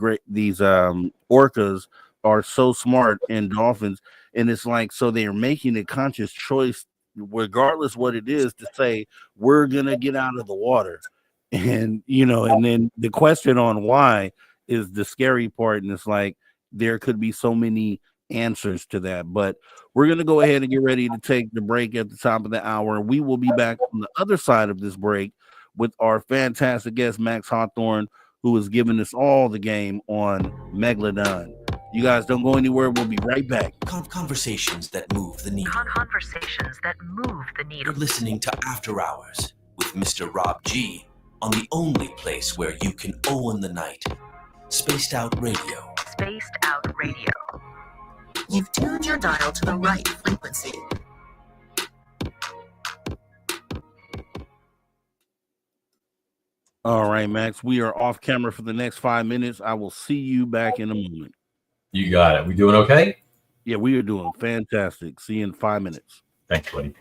orcas are so smart, and dolphins, and it's like, so they are making a conscious choice, regardless what it is, to say we're gonna get out of the water. And and then the question on why is the scary part, and it's like there could be so many answers to that. But we're going to go ahead and get ready to take the break at the top of the hour. We will be back on the other side of this break with our fantastic guest, Max Hawthorne, who is giving us all the game on Megalodon. You guys don't go anywhere. We'll be right back. Conversations that move the needle. Conversations that move the needle. You're listening to After Hours with Mr. Rob G on the only place where you can own the night. Spaced Out Radio. Spaced Out Radio. You've tuned your dial to the right frequency. All right, Max, we are off camera for the next 5 minutes. I will see you back in a moment. You got it. We doing okay? Yeah, we are doing fantastic. See you in 5 minutes. Thanks, buddy.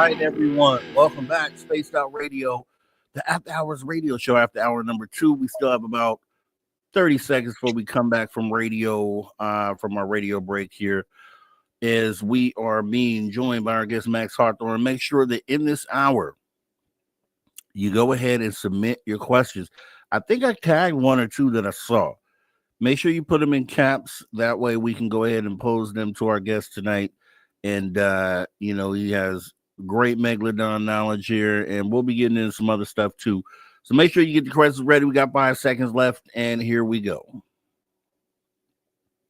right, everyone. Welcome back. Spaced Out Radio, the After Hours radio show. After hour number 2, we still have about 30 seconds before we come back from from our radio break here. As we are being joined by our guest Max Hawthorne. Make sure that in this hour, you go ahead and submit your questions. I think I tagged one or two that I saw. Make sure you put them in caps. That way we can go ahead and pose them to our guest tonight. And, he has great Megalodon knowledge here, and we'll be getting into some other stuff too. So make sure you get the questions ready. We got 5 seconds left, and here we go.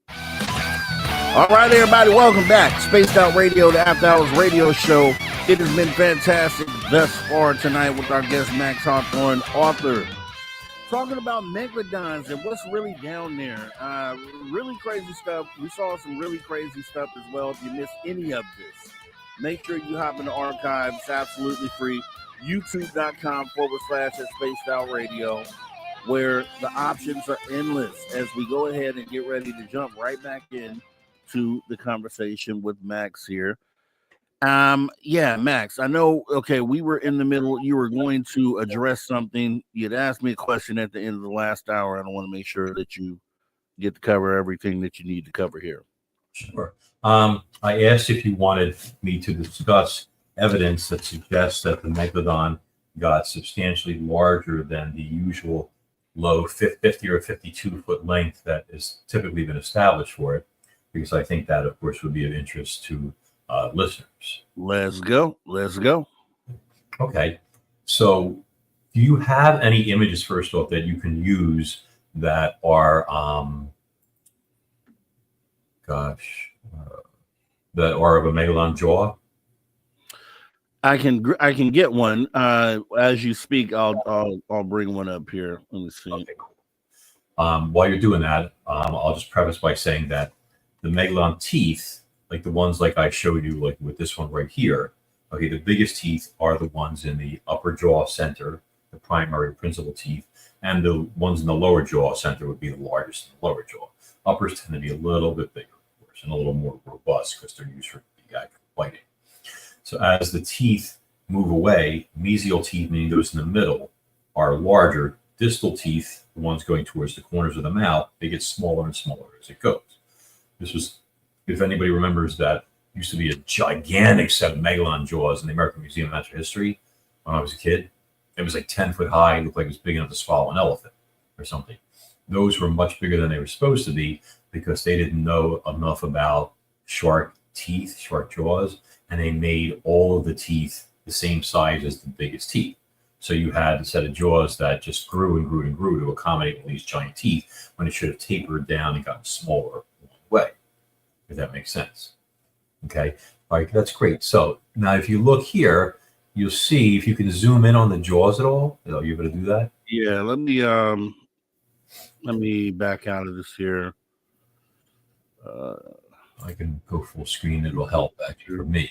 All right, everybody, welcome back. Spaced Out Radio, the After Hours radio show. It has been fantastic thus far tonight with our guest Max Hawthorne, author, talking about megalodons and what's really down there. Really crazy stuff. We saw some really crazy stuff as well. If you missed any of this, make sure you hop in the archives. It's absolutely free. YouTube.com/Spaced Out Radio, where the options are endless as we go ahead and get ready to jump right back in to the conversation with Max here. Max, I know, okay, we were in the middle. You were going to address something. You'd asked me a question at the end of the last hour, and I want to make sure that you get to cover everything that you need to cover here. Sure. I asked if you wanted me to discuss evidence that suggests that the megalodon got substantially larger than the usual low 50 or 52 foot length that is typically been established for it, because I think that, of course, would be of interest to listeners. Let's go. Okay. So do you have any images, first off, that you can use that are, that are of a megalodon jaw? I can get one. As you speak, I'll bring one up here. Let me see. Okay. While you're doing that, I'll just preface by saying that the megalodon teeth, like the ones like I showed you, like with this one right here, okay, the biggest teeth are the ones in the upper jaw center, the primary principal teeth, and the ones in the lower jaw center would be the largest in the lower jaw. Uppers tend to be a little bit bigger, of course, and a little more robust because they're used for the actual biting. So as the teeth move away, mesial teeth, meaning those in the middle, are larger. Distal teeth, the ones going towards the corners of the mouth, they get smaller and smaller as it goes. This was, if anybody remembers, that used to be a gigantic set of megalodon jaws in the American Museum of Natural History when I was a kid. It was like 10 foot high. It looked like it was big enough to swallow an elephant or something. Those were much bigger than they were supposed to be because they didn't know enough about shark teeth, shark jaws, and they made all of the teeth the same size as the biggest teeth. So you had a set of jaws that just grew and grew and grew to accommodate all these giant teeth when it should have tapered down and gotten smaller along the way, if that makes sense. Okay, all right, that's great. So now if you look here, you'll see, if you can zoom in on the jaws at all. Are you able to do that? Yeah, let me back out of this here. I can go full screen. It'll help actually for me.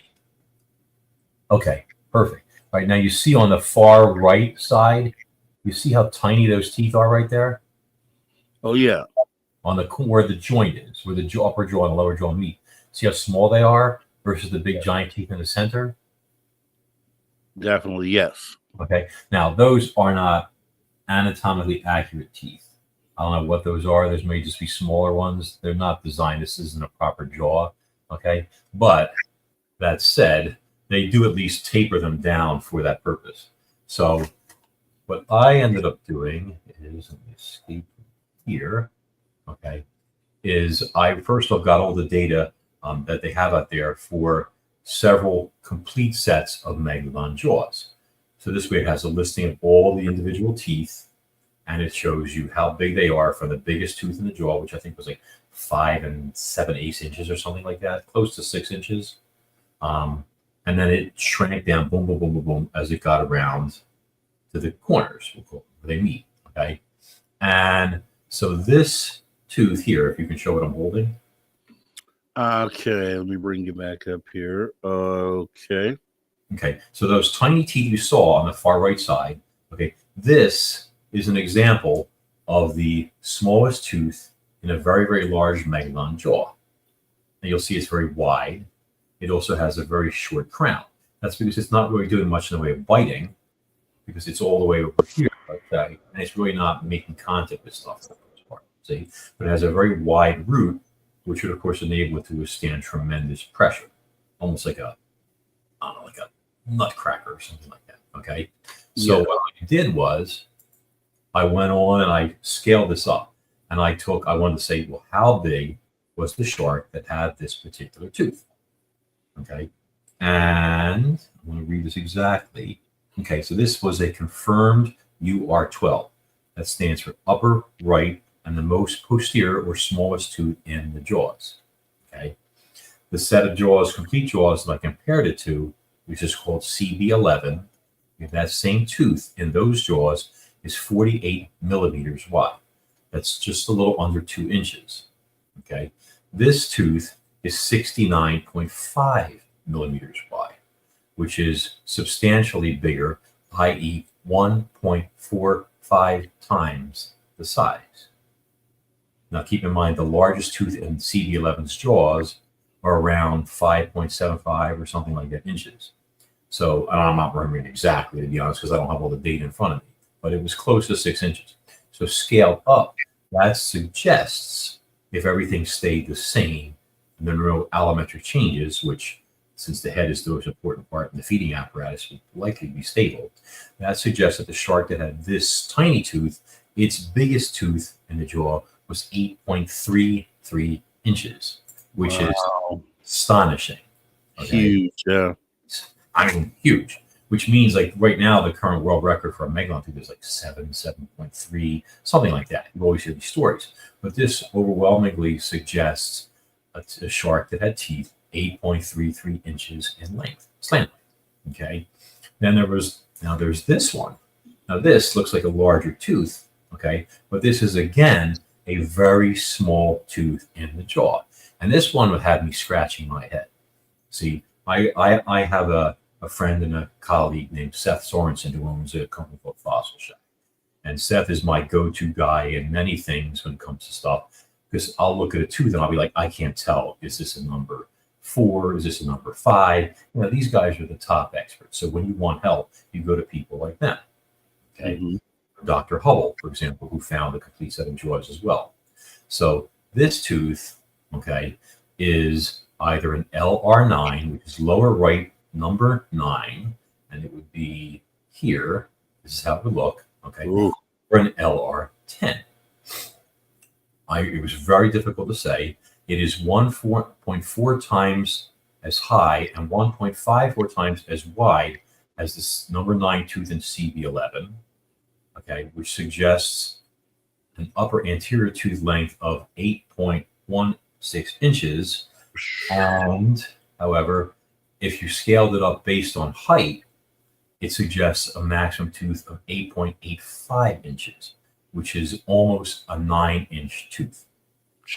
Okay, perfect. All right, now you see on the far right side, you see how tiny those teeth are right there? Oh, yeah. On the where the joint is, where the upper jaw and the lower jaw meet. See how small they are versus the big giant teeth in the center? Definitely, yes. Okay, now those are not anatomically accurate teeth. I don't know what those are. Those may just be smaller ones. They're not designed. This isn't a proper jaw. Okay, but that said, they do at least taper them down for that purpose. So what I ended up doing is, let me escape here, okay, is I first off got all the data that they have out there for several complete sets of megalodon jaws. So this way it has a listing of all the individual teeth, and it shows you how big they are from the biggest tooth in the jaw, which I think was like 5 7/8 inches or something like that, close to 6 inches. And then it shrank down, boom, boom, boom, boom, boom, as it got around to the corners, where they meet, okay? And so this tooth here, if you can show what I'm holding. Okay, let me bring you back up here. Okay. Okay, so those tiny teeth you saw on the far right side, okay, this is an example of the smallest tooth in a very, very large megalodon jaw. And you'll see it's very wide. It also has a very short crown. That's because it's not really doing much in the way of biting, because it's all the way over here, okay, and it's really not making contact with stuff for the most part. See, but it has a very wide root, which would of course enable it to withstand tremendous pressure, almost like a, I don't know, like a nutcracker or something like that. Okay, so what I did was I went on and I scaled this up, and I wanted to say, well, how big was the shark that had this particular tooth? Okay, and I'm going to read this exactly. Okay, so this was a confirmed UR12. That stands for upper right and the most posterior or smallest tooth in the jaws. Okay, the set of jaws, complete jaws that I compared it to, which is called CB11, that same tooth in those jaws is 48 millimeters wide. That's just a little under 2 inches. Okay, this tooth is 69.5 millimeters wide, which is substantially bigger, i.e. 1.45 times the size. Now keep in mind the largest tooth in CB11's jaws are around 5.75 or something like that inches. So I'm not remembering exactly, to be honest, because I don't have all the data in front of me, but it was close to 6 inches. So scaled up, that suggests if everything stayed the same and there were no allometric changes, which since the head is the most important part in the feeding apparatus would likely be stable, that suggests that the shark that had this tiny tooth, its biggest tooth in the jaw was 8.33 inches, which is astonishing. Okay? Huge, yeah. I mean, huge, which means like right now, the current world record for a megalodon tooth is like 7.3, something like that. You always hear these stories, but this overwhelmingly suggests a shark that had teeth 8.33 inches in length, slant length. Okay. Then there's this one. Now this looks like a larger tooth. Okay. But this is again a very small tooth in the jaw. And this one would have me scratching my head. See, I have a friend and a colleague named Seth Sorensen who owns a company called Fossil Shack. And Seth is my go-to guy in many things when it comes to stuff, because I'll look at a tooth and I'll be like, I can't tell. Is this a number 4? Is this a number 5? You know, these guys are the top experts. So when you want help, you go to people like them. Okay. Mm-hmm. Dr. Hubble, for example, who found the complete set of jaws as well. So this tooth, okay, is either an LR9, which is lower right number 9, and it would be here. This is how it would look, okay, or an LR10. It was very difficult to say. It is 1.4 times as high and 1.54 times as wide as this number 9 tooth in CB11, okay, which suggests an upper anterior tooth length of 8.16 inches. And, however, if you scaled it up based on height, it suggests a maximum tooth of 8.85 inches, which is almost a 9-inch tooth.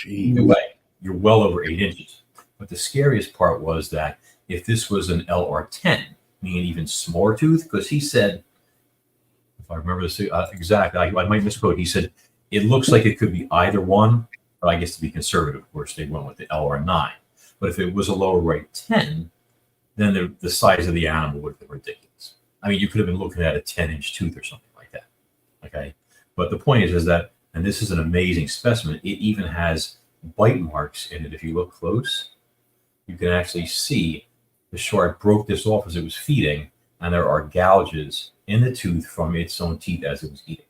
Either way, you're well over 8 inches. But the scariest part was that if this was an LR10, meaning an even smaller tooth, because he said, if I remember this exactly, I might misquote, he said, it looks like it could be either one, but I guess to be conservative, of course, they went with the LR9. But if it was a lower right 10, then the size of the animal would have been ridiculous. I mean, you could have been looking at a 10-inch tooth or something like that. Okay. But the point is that, and this is an amazing specimen, it even has bite marks in it. If you look close, you can actually see the shark broke this off as it was feeding, and there are gouges in the tooth from its own teeth as it was eating.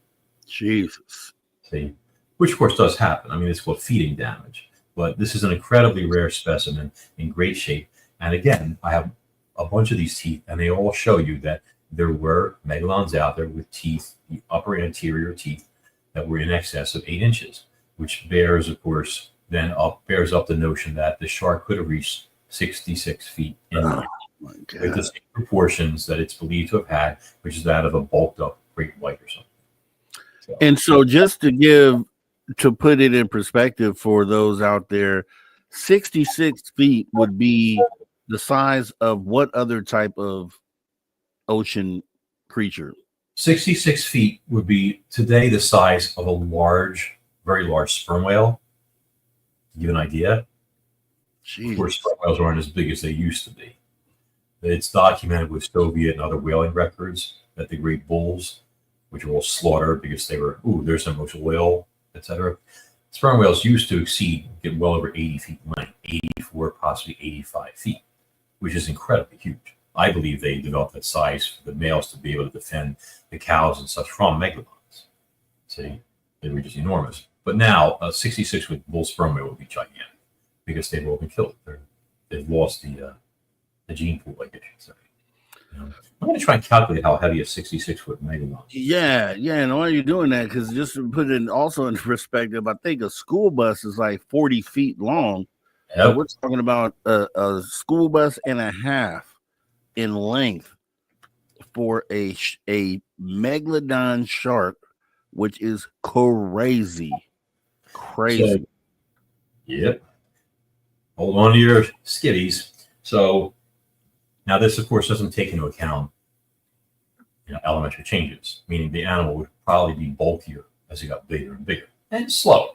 Jesus. See? Which, of course, does happen. I mean, it's called feeding damage. But this is an incredibly rare specimen in great shape. And again, I have a bunch of these teeth, and they all show you that there were megalodons out there with teeth, the upper anterior teeth, that were in excess of 8 inches, which bears, of course, bears up the notion that the shark could have reached 66 feet in length, with the same proportions that it's believed to have had, which is that of a bulked up great white or something. So, and so just to put it in perspective for those out there, 66 feet would be the size of what other type of ocean creature? 66 feet would be today the size of a large, very large sperm whale. To give you an idea. Jeez. Of course, sperm whales aren't as big as they used to be. It's documented with Soviet and other whaling records that the great bulls, which were all slaughtered because they were, there's so much oil, etc. Sperm whales used to get well over 80 feet in length, 84, possibly 85 feet, which is incredibly huge. I believe they developed that size for the males to be able to defend the cows and such from megalodons. See, they were just enormous. But now, a 66-foot bull sperm whale would be gigantic because they've all been killed. They've lost the gene pool, I guess you could say. You know? I'm going to try and calculate how heavy a 66-foot megalodon is. Yeah. And why are you doing that? Because just to put it also in perspective, I think a school bus is like 40 feet long. Yep. So we're talking about a school bus and a half in length for a megalodon shark, which is crazy. So, yep. Hold on to your skivvies. So now this, of course, doesn't take into account elementary changes, meaning the animal would probably be bulkier as it got bigger and bigger and slower.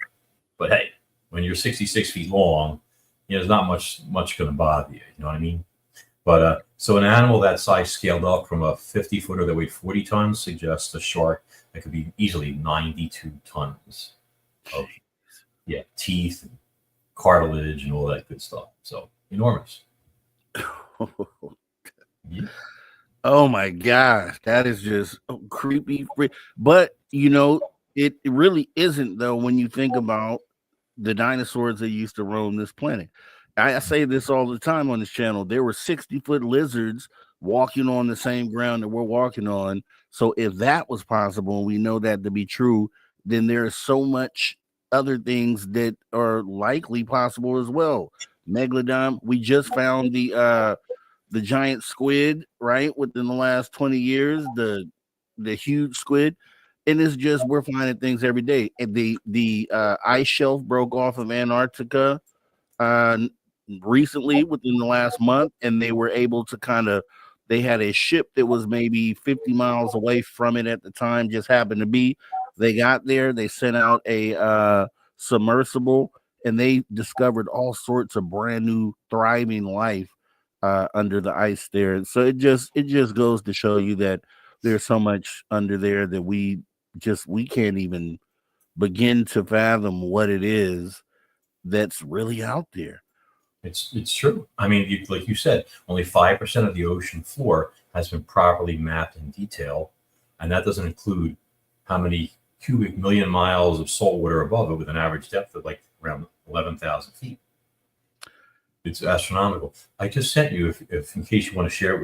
But hey, when you're 66 feet long, there's not much going to bother you. You know what I mean? But so an animal that size scaled up from a 50-footer that weighed 40 tons suggests a shark that could be easily 92 tons of teeth and cartilage and all that good stuff. So enormous. Yeah. Oh my gosh, that is just creepy. But it really isn't though when you think about the dinosaurs that used to roam this planet. I say this all the time on this channel. There were 60-foot lizards walking on the same ground that we're walking on. So if that was possible, and we know that to be true, then there's so much other things that are likely possible as well. Megalodon, we just found the giant squid, right? Within the last 20 years, the huge squid. And it's just, we're finding things every day. And the ice shelf broke off of Antarctica recently within the last month, and they were able to they had a ship that was maybe 50 miles away from it at the time, just happened to be. They got there, they sent out a submersible, and they discovered all sorts of brand new thriving life under the ice there. So it just goes to show you that there's so much under there that we can't even begin to fathom what it is that's really out there. It's true. I mean, like you said, only 5% of the ocean floor has been properly mapped in detail, and that doesn't include how many cubic million miles of salt water above it, with an average depth of like around 11,000 feet. It's astronomical. I just sent you, if in case you want to share it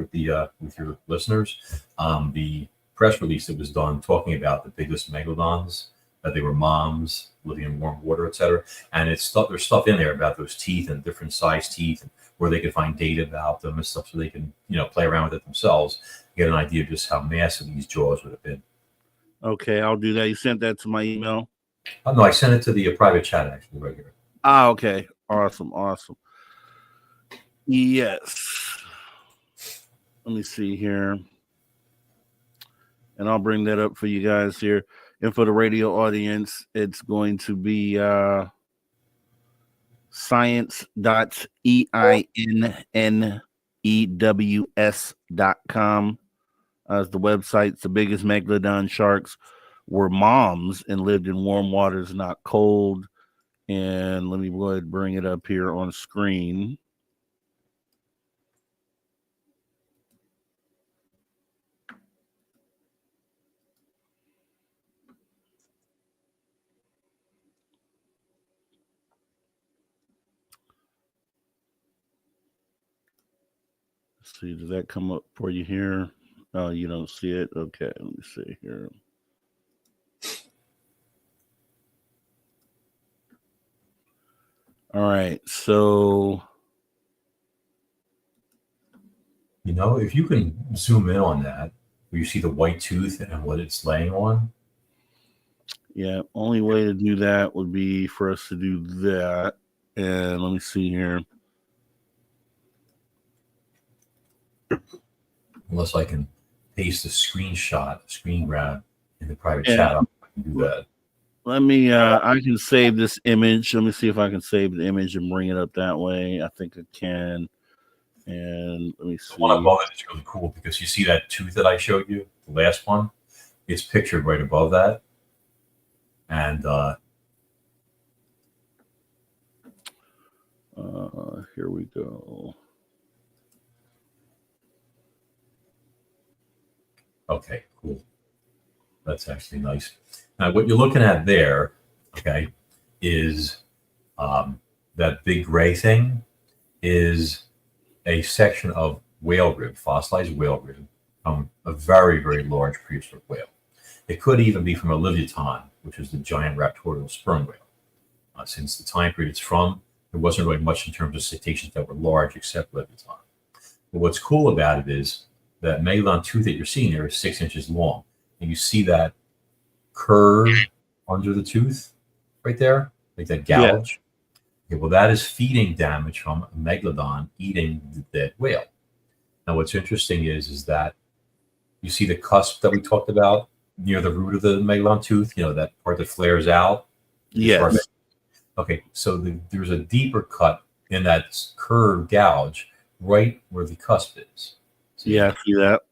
with your listeners, the press release that was done talking about the biggest megalodons, that they were moms living in warm water, etc. And there's stuff in there about those teeth and different size teeth, and where they can find data about them and stuff, so they can play around with it themselves, get an idea of just how massive these jaws would have been. Okay, I'll do that. You sent that to my email? No, I sent it to the private chat actually right here. Okay, awesome. Yes. Let me see here. And I'll bring that up for you guys here. And for the radio audience, it's going to be science.einnews.com as the website. The biggest megalodon sharks were moms and lived in warm waters, not cold. And let me go ahead and bring it up here on screen. Let's see, does that come up for you here? Oh, you don't see it? Okay, let me see here. All right, so if you can zoom in on that, where you see the white tooth and what it's laying on. Yeah, only way to do that would be for us to do that. And let me see here. Unless I can paste a screen grab in the private chat, I can do that. Let me, I can save this image. Let me see if I can save the image and bring it up that way. I think I can. And let me see. The one above it is really cool because you see that tooth that I showed you, the last one. It's pictured right above that, and here we go. Okay, cool. That's actually nice. Now, what you're looking at there, okay, is that big gray thing is a section of whale rib, fossilized whale rib, from a very, very large prehistoric whale. It could even be from a Leviathan, which is the giant raptorial sperm whale. Since the time period it's from, there wasn't really much in terms of cetaceans that were large except Leviathan. But what's cool about it is that Megalodon tooth that you're seeing there is 6 inches long. And you see that curve under the tooth right there, like that gouge. Yeah. Okay, well, that is feeding damage from a Megalodon eating the dead whale. Now, what's interesting is that you see the cusp that we talked about near the root of the Megalodon tooth, that part that flares out. Yes. Okay, so there's a deeper cut in that curved gouge right where the cusp is. Yeah, I see that.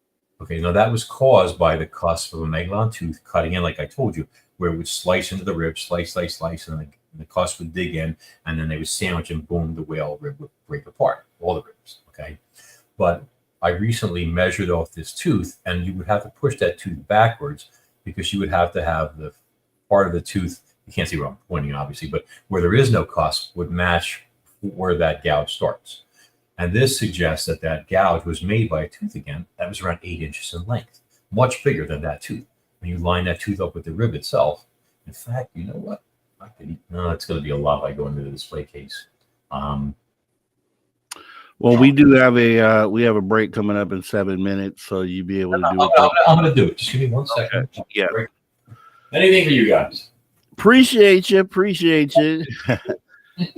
Okay, now that was caused by the cusp of a Megalodon tooth cutting in, like I told you, where it would slice into the rib, slice, and the cusp would dig in, and then they would sandwich, and boom, the whale rib would break apart, all the ribs, okay? But I recently measured off this tooth, and you would have to push that tooth backwards because you would have to have the part of the tooth, you can't see where I'm pointing, obviously, but where there is no cusp would match where that gouge starts. And this suggests that that gouge was made by a tooth again that was around 8 inches in length, much bigger than that tooth. When you line that tooth up with the rib itself, in fact, you know what? It's going to be a lot by going to the display case. Well, we do have a break coming up in 7 minutes, so you'll be able to do it. I'm going to do it. Just give me 1 second. Okay. Yeah. Anything for you guys. Appreciate you.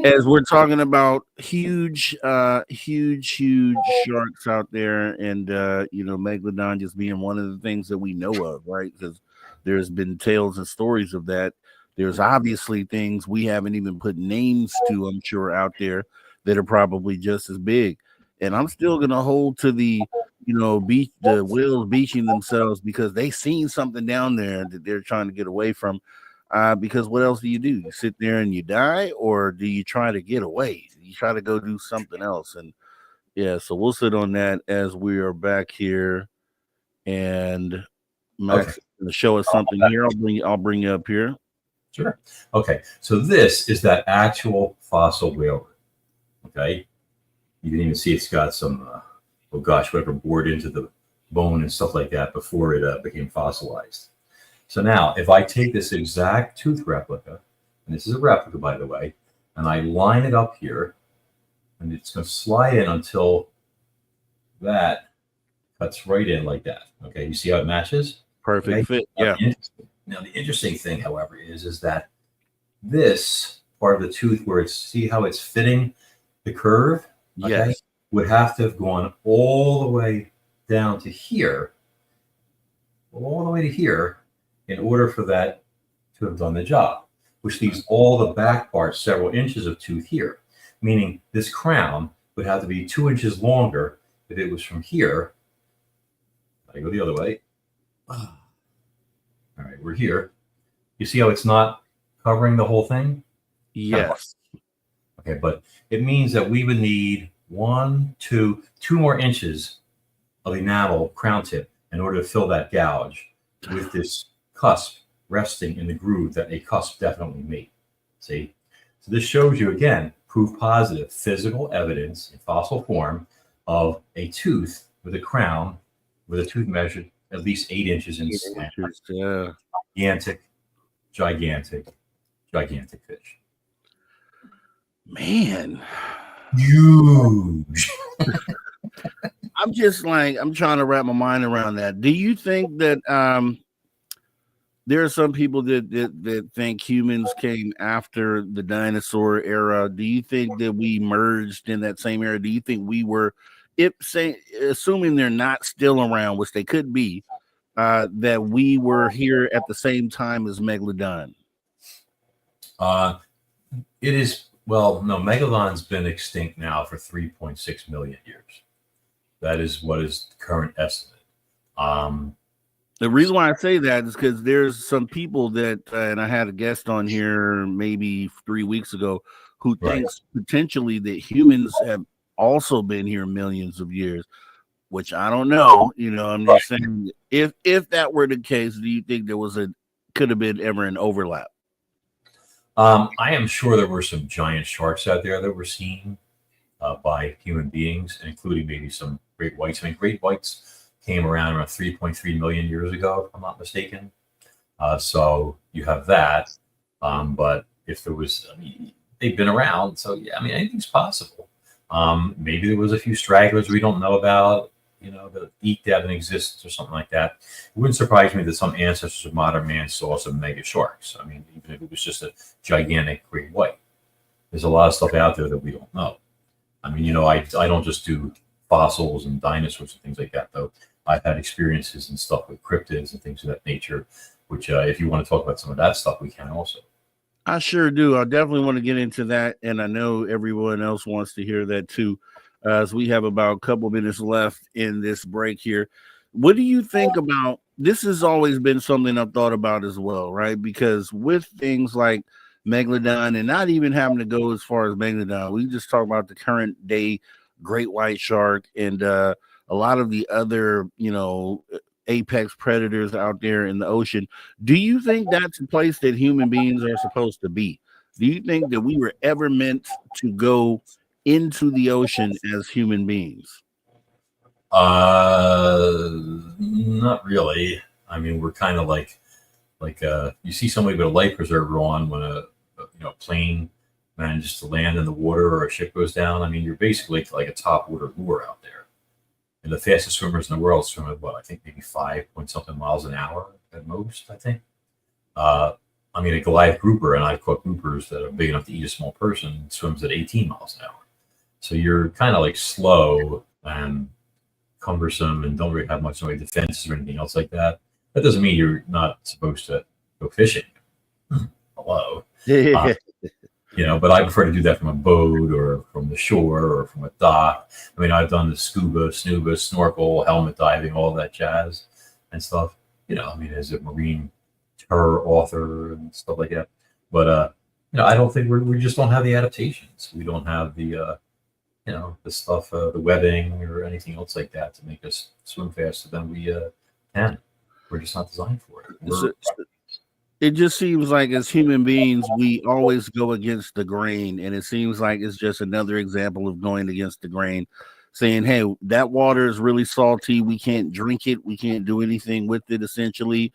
As we're talking about huge sharks out there, and Megalodon just being one of the things that we know of, right? Because there's been tales and stories of that. There's obviously things we haven't even put names to, I'm sure, out there that are probably just as big. And I'm still gonna hold to the whales beaching themselves because they seen something down there that they're trying to get away from. Because what else do? You sit there and you die, or do you try to get away? You try to go do something else. And yeah, so we'll sit on that as we are back here. And Max is going to show us something here. I'll bring you up here. Sure. Okay. So this is that actual fossil whale. Okay. You can even see it's got some, whatever bored into the bone and stuff like that before it became fossilized. So now, if I take this exact tooth replica, and this is a replica, by the way, and I line it up here, and it's going to slide in until that cuts right in like that. Okay, you see how it matches? Perfect fit. Now, Yeah. Now, the interesting thing, however, is that this part of the tooth, see how it's fitting the curve? Okay, Yes. would have to have gone all the way down to here, in order for that to have done the job, which leaves all the back part several inches of tooth here, meaning this crown would have to be 2 inches longer if it was from here. I go the other way. All right, we're here. You see how it's not covering the whole thing? Yes. Okay, but it means that we would need 2 more inches of enamel crown tip in order to fill that gouge with this cusp resting in the groove that a cusp definitely made. See? So this shows you, again, proof positive physical evidence in fossil form of a tooth with a crown with a tooth measured at least 8 inches in span. Gigantic fish. Man. Huge. I'm trying to wrap my mind around that. Do you think that there are some people that think humans came after the dinosaur era? Do you think that we merged in that same era? Do you think we were, assuming they're not still around, which they could be, that we were here at the same time as Megalodon? It is, well, no, Megalodon's been extinct now for 3.6 million years. That is what is the current estimate. The reason why I say that is because there's some people that, and I had a guest on here maybe 3 weeks ago, who thinks potentially that humans have also been here millions of years, which I don't know. I'm just saying, if that were the case, do you think there could have been ever an overlap? I am sure there were some giant sharks out there that were seen by human beings, including maybe some great whites. I mean, great whites came around 3.3 million years ago, if I'm not mistaken. So you have that. But if there was, they've been around. So, yeah, anything's possible. Maybe there was a few stragglers we don't know about, that eked out in existence or something like that. It wouldn't surprise me that some ancestors of modern man saw some mega sharks. Even if it was just a gigantic great white. There's a lot of stuff out there that we don't know. I don't just do fossils and dinosaurs and things like that, though. I've had experiences and stuff with cryptids and things of that nature, which if you want to talk about some of that stuff, we can also. I sure do. I definitely want to get into that, and I know everyone else wants to hear that too. As we have about a couple minutes left in this break here. What do you think about this? Has always been something I've thought about as well, right? Because with things like Megalodon, and not even having to go as far as Megalodon, we just talk about the current day great white shark and a lot of the other, apex predators out there in the ocean. Do you think that's a place that human beings are supposed to be? Do you think that we were ever meant to go into the ocean as human beings? Not really. We're kind of like you see somebody with a life preserver on when a plane manages to land in the water or a ship goes down. You're basically like a top water lure out there. And the fastest swimmers in the world swim at I think maybe 5 point something miles an hour at most, I think. A Goliath grouper, and I've caught groupers that are big enough to eat a small person, swims at 18 miles an hour. So you're kind of like slow and cumbersome and don't really have much defenses or anything else like that. That doesn't mean you're not supposed to go fishing. Hello. But I prefer to do that from a boat or from the shore or from a dock. I've done the scuba, snorkel, helmet diving, all that jazz and stuff. As a marine terror author and stuff like that. But, I don't think we just don't have the adaptations. We don't have the, the stuff, the webbing or anything else like that to make us swim faster than we can. We're just not designed for it. It just seems like as human beings, we always go against the grain. And it seems like it's just another example of going against the grain, saying, hey, that water is really salty. We can't drink it. We can't do anything with it, essentially.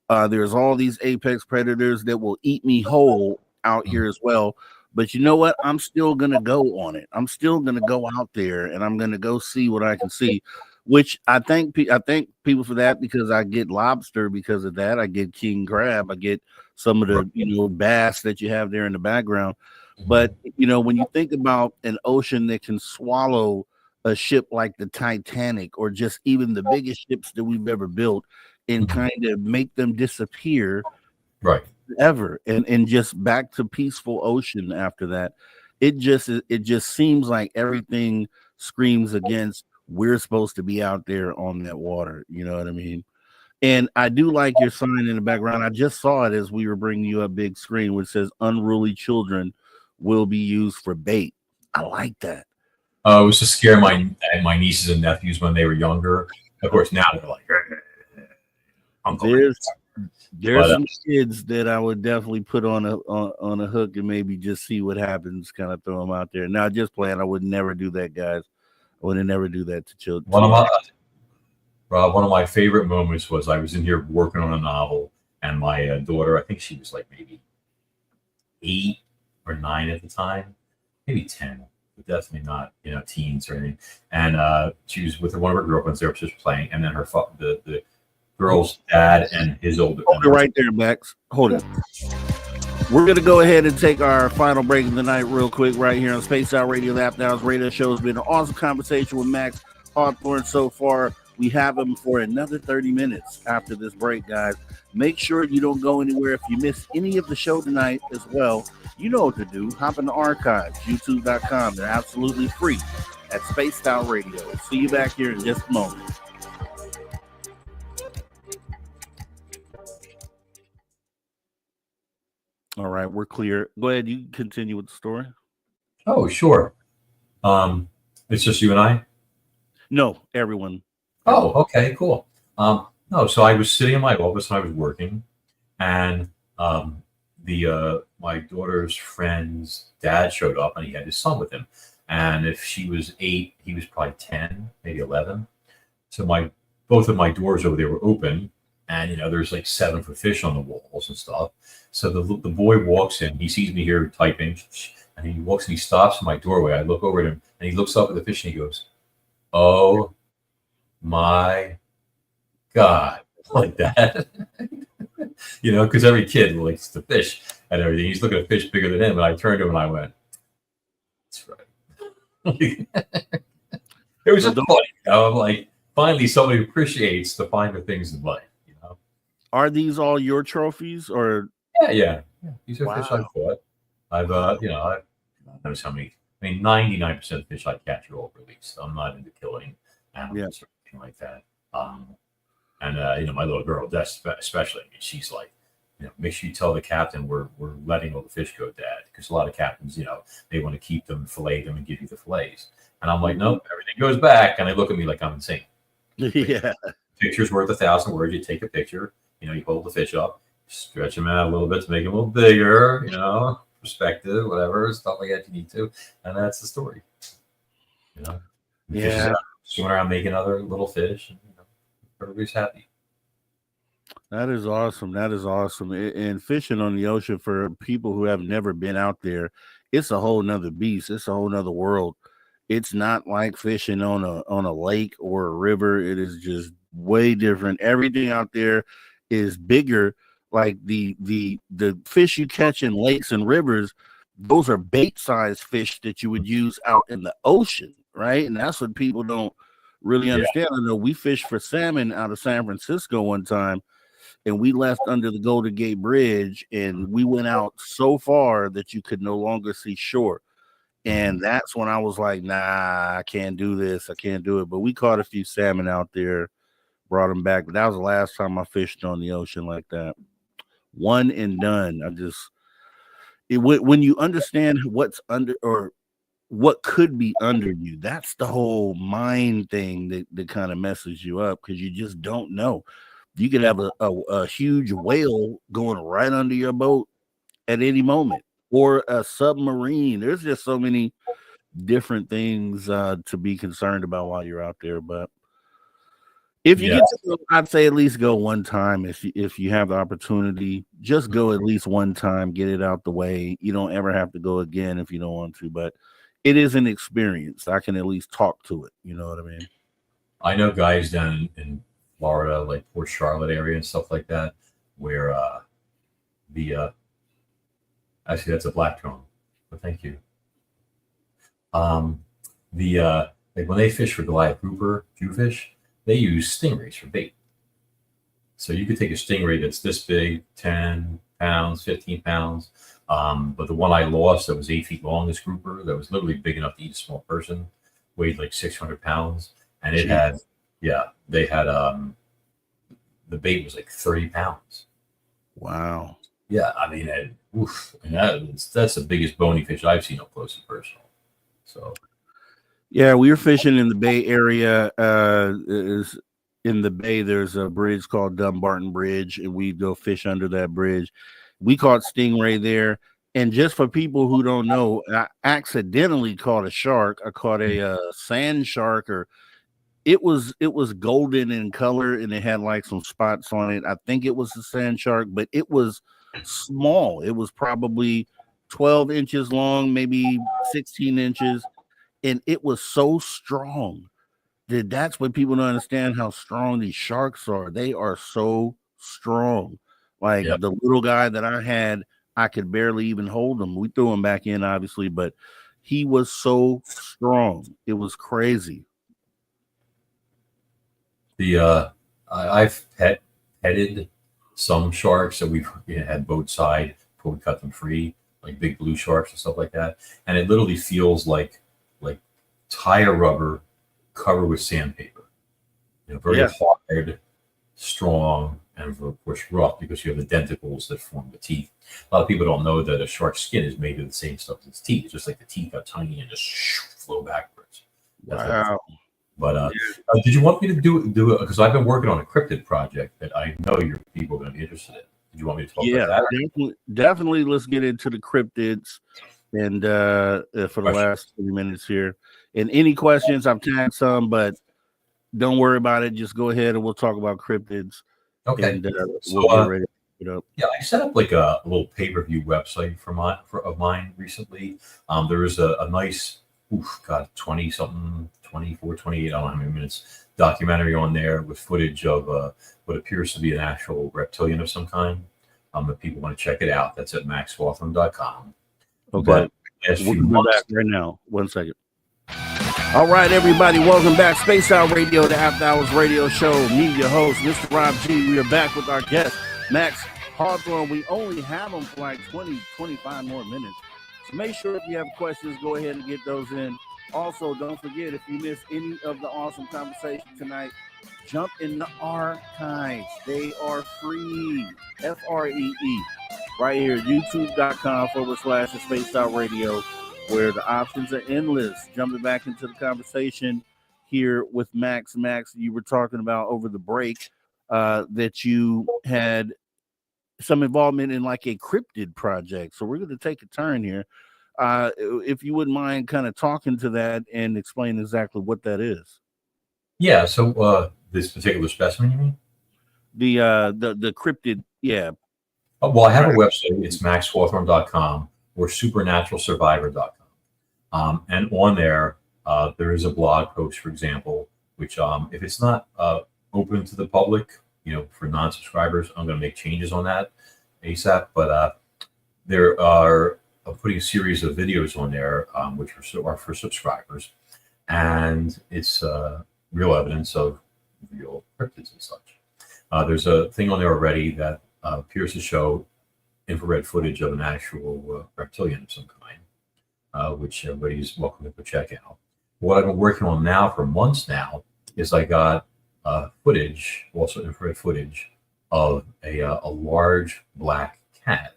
There's all these apex predators that will eat me whole out here as well. But you know what? I'm still going to go on it. I'm still going to go out there and I'm going to go see what I can see, which I thank people for that, because I get lobster because of that. I get king crab. I get some of the, bass that you have there in the background. But, when you think about an ocean that can swallow a ship like the Titanic or just even the biggest ships that we've ever built and kind of make them disappear. Right. Ever and just back to peaceful ocean after that. It just seems like everything screams against we're supposed to be out there on that water. You know what I mean? And I do like your sign in the background. I just saw it as we were bringing you up big screen, which says unruly children will be used for bait. I like that. It was to scare my nieces and nephews when they were younger. Of course, now they're like, There's some kids that I would definitely put on a hook and maybe just see what happens, kind of throw them out there. Now, just playing, I would never do that, guys. I would never do that to children. One of my favorite moments was I was in here working on a novel, and my daughter, I think she was like maybe 8 or 9 at the time, maybe 10, but definitely not teens or anything. And she was with one of her girlfriends. They were just playing, and then the girl's dad and his older. Hold it right there, Max. Hold it. We're going to go ahead and take our final break of the night real quick right here on Spaced Out Radio. The After Hours Radio Show has been an awesome conversation with Max Hawthorne so far. We have him for another 30 minutes after this break, guys. Make sure you don't go anywhere. If you miss any of the show tonight as well, you know what to do. Hop in the archives, youtube.com. They're absolutely free. at Spaced Out Radio. See you back here in just a moment. All right, we're clear. Go ahead. You can continue with the story. Oh, sure. It's just you and I? No, everyone. Oh, okay, cool. No, so I was sitting in my office and I was working, and my daughter's friend's dad showed up and he had his son with him. And if she was 8, he was probably 10, maybe 11. So both of my doors over there were open, and there's like 7-foot fish on the walls and stuff. So the boy walks in, he sees me here typing, and he walks and he stops in my doorway. I look over at him and he looks up at the fish and he goes, "Oh my God," like that. Because every kid likes to fish and everything. He's looking at a fish bigger than him, and I turned to him and I went, "That's right." It was just funny. I'm like, finally somebody appreciates the finer things in life. Are these all your trophies, or? Yeah. These are fish I've caught. I've I've noticed how many. 99% of fish I catch are all released. I'm not into killing animals or anything like that. And my little girl, especially, she's like, make sure you tell the captain we're letting all the fish go, Dad, because a lot of captains, they want to keep them, fillet them, and give you the fillets. And I'm like, nope, everything goes back. And they look at me like I'm insane. Yeah. Picture's worth 1,000 words. You take a picture, you hold the fish up, stretch them out a little bit to make them a little bigger, perspective, whatever, stuff like that you need to. And that's the story. Yeah. Swimming around making other little fish, and everybody's happy. That is awesome. That is awesome. And fishing on the ocean, for people who have never been out there, it's a whole nother beast. It's a whole nother world. It's not like fishing on a lake or a river. It is just way different. Everything out there is bigger. Like the fish you catch in lakes and rivers, those are bait-sized fish that you would use out in the ocean, right? And that's what people don't really understand. I know we fished for salmon out of San Francisco one time, and we left under the Golden Gate Bridge, and we went out so far that you could no longer see shore. And that's when I was like, nah, I can't do this. I can't do it. But we caught a few salmon out there, brought them back. But that was the last time I fished on the ocean like that. One and done. When you understand what's under, or what could be under you, that's the whole mind thing that kind of messes you up, because you just don't know. You could have a huge whale going right under your boat at any moment, or a submarine. There's just so many different things to be concerned about while you're out there. But if you get to go, I'd say at least go one time. If you have the opportunity, just go at least one time, get it out the way. You don't ever have to go again if you don't want to, but it is an experience. I can at least talk to it. You know what I mean? I know guys down in Florida, like Port Charlotte area and stuff like that, where actually that's a black tone, but thank you. Like when they fish for Goliath grouper, Jewfish, they use stingrays for bait. So you could take a stingray that's this big, 10 pounds, 15 pounds. But the one I lost that was 8 feet long, this grouper, that was literally big enough to eat a small person, weighed like 600 pounds. And it had, they had, the bait was like 30 pounds. Wow. Yeah, I mean, and that's the biggest bony fish I've seen up close and personal. So, yeah, we were fishing in the Bay Area. Is in the Bay, there's a bridge called Dumbarton Bridge, and we go fish under that bridge. We caught stingray there, and just for people who don't know, I accidentally caught a shark. I caught a sand shark, or it was golden in color, and it had like some spots on it. I think it was a sand shark, but it was small. It was probably 12 inches long, maybe 16 inches, and it was so strong. That's what people don't understand, how strong these sharks are. They are so strong. Like the little guy that I had, I could barely even hold him. We threw him back in, obviously, but he was so strong. It was crazy. I've petted some sharks that we've had boat side before we cut them free, like big blue sharks and stuff like that. And it literally feels like tire rubber covered with sandpaper. Very hard, strong, and of course rough because you have the denticles that form the teeth. A lot of people don't know that a shark's skin is made of the same stuff as its teeth. It's just like the teeth got tiny and just flow backwards. Wow. But did you want me to do it? Because I've been working on a cryptid project that I know your people are going to be interested in. Did you want me to talk about that? Definitely. Let's get into the cryptids. And for the last 30 minutes here, and any questions, I've tagged some, but don't worry about it. Just go ahead and we'll talk about cryptids. Okay. And we'll get ready to pick it up. Yeah, I set up like a little pay-per-view website of mine recently. There was a nice, 20-something, 24, 28, I don't know how many minutes, documentary on there with footage of what appears to be an actual reptilian of some kind. If people want to check it out, that's at maxhawthorne.com. Okay. We'll be back right now. 1 second. All right, everybody, welcome back. Space Out Radio, the After Hours radio show. Me, your host, Mr. Rob G. We are back with our guest, Max Hawthorne. We only have him for like 20, 25 more minutes. So make sure if you have questions, go ahead and get those in. Also, don't forget, if you missed any of the awesome conversation tonight, jump in the archives. They are free. FREE. Right here, youtube.com/The Spaced Out Radio, where the options are endless. Jumping back into the conversation here with Max. Max, you were talking about over the break that you had some involvement in like a cryptid project. So we're going to take a turn here. If you wouldn't mind kind of talking to that and explain exactly what that is. Yeah, so this particular specimen, you mean? The cryptid, yeah. Oh, well, I have a website. It's maxhawthorne.com or supernaturalsurvivor.com. And on there, there is a blog post, for example, which if it's not open to the public, for non-subscribers, I'm going to make changes on that ASAP. But I'm putting a series of videos on there, which are for subscribers. And it's real evidence of real cryptids and such. There's a thing on there already that appears to show infrared footage of an actual reptilian of some kind, which everybody's welcome to go check out. What I've been working on now for months now is I got footage, also infrared footage, of a large black cat.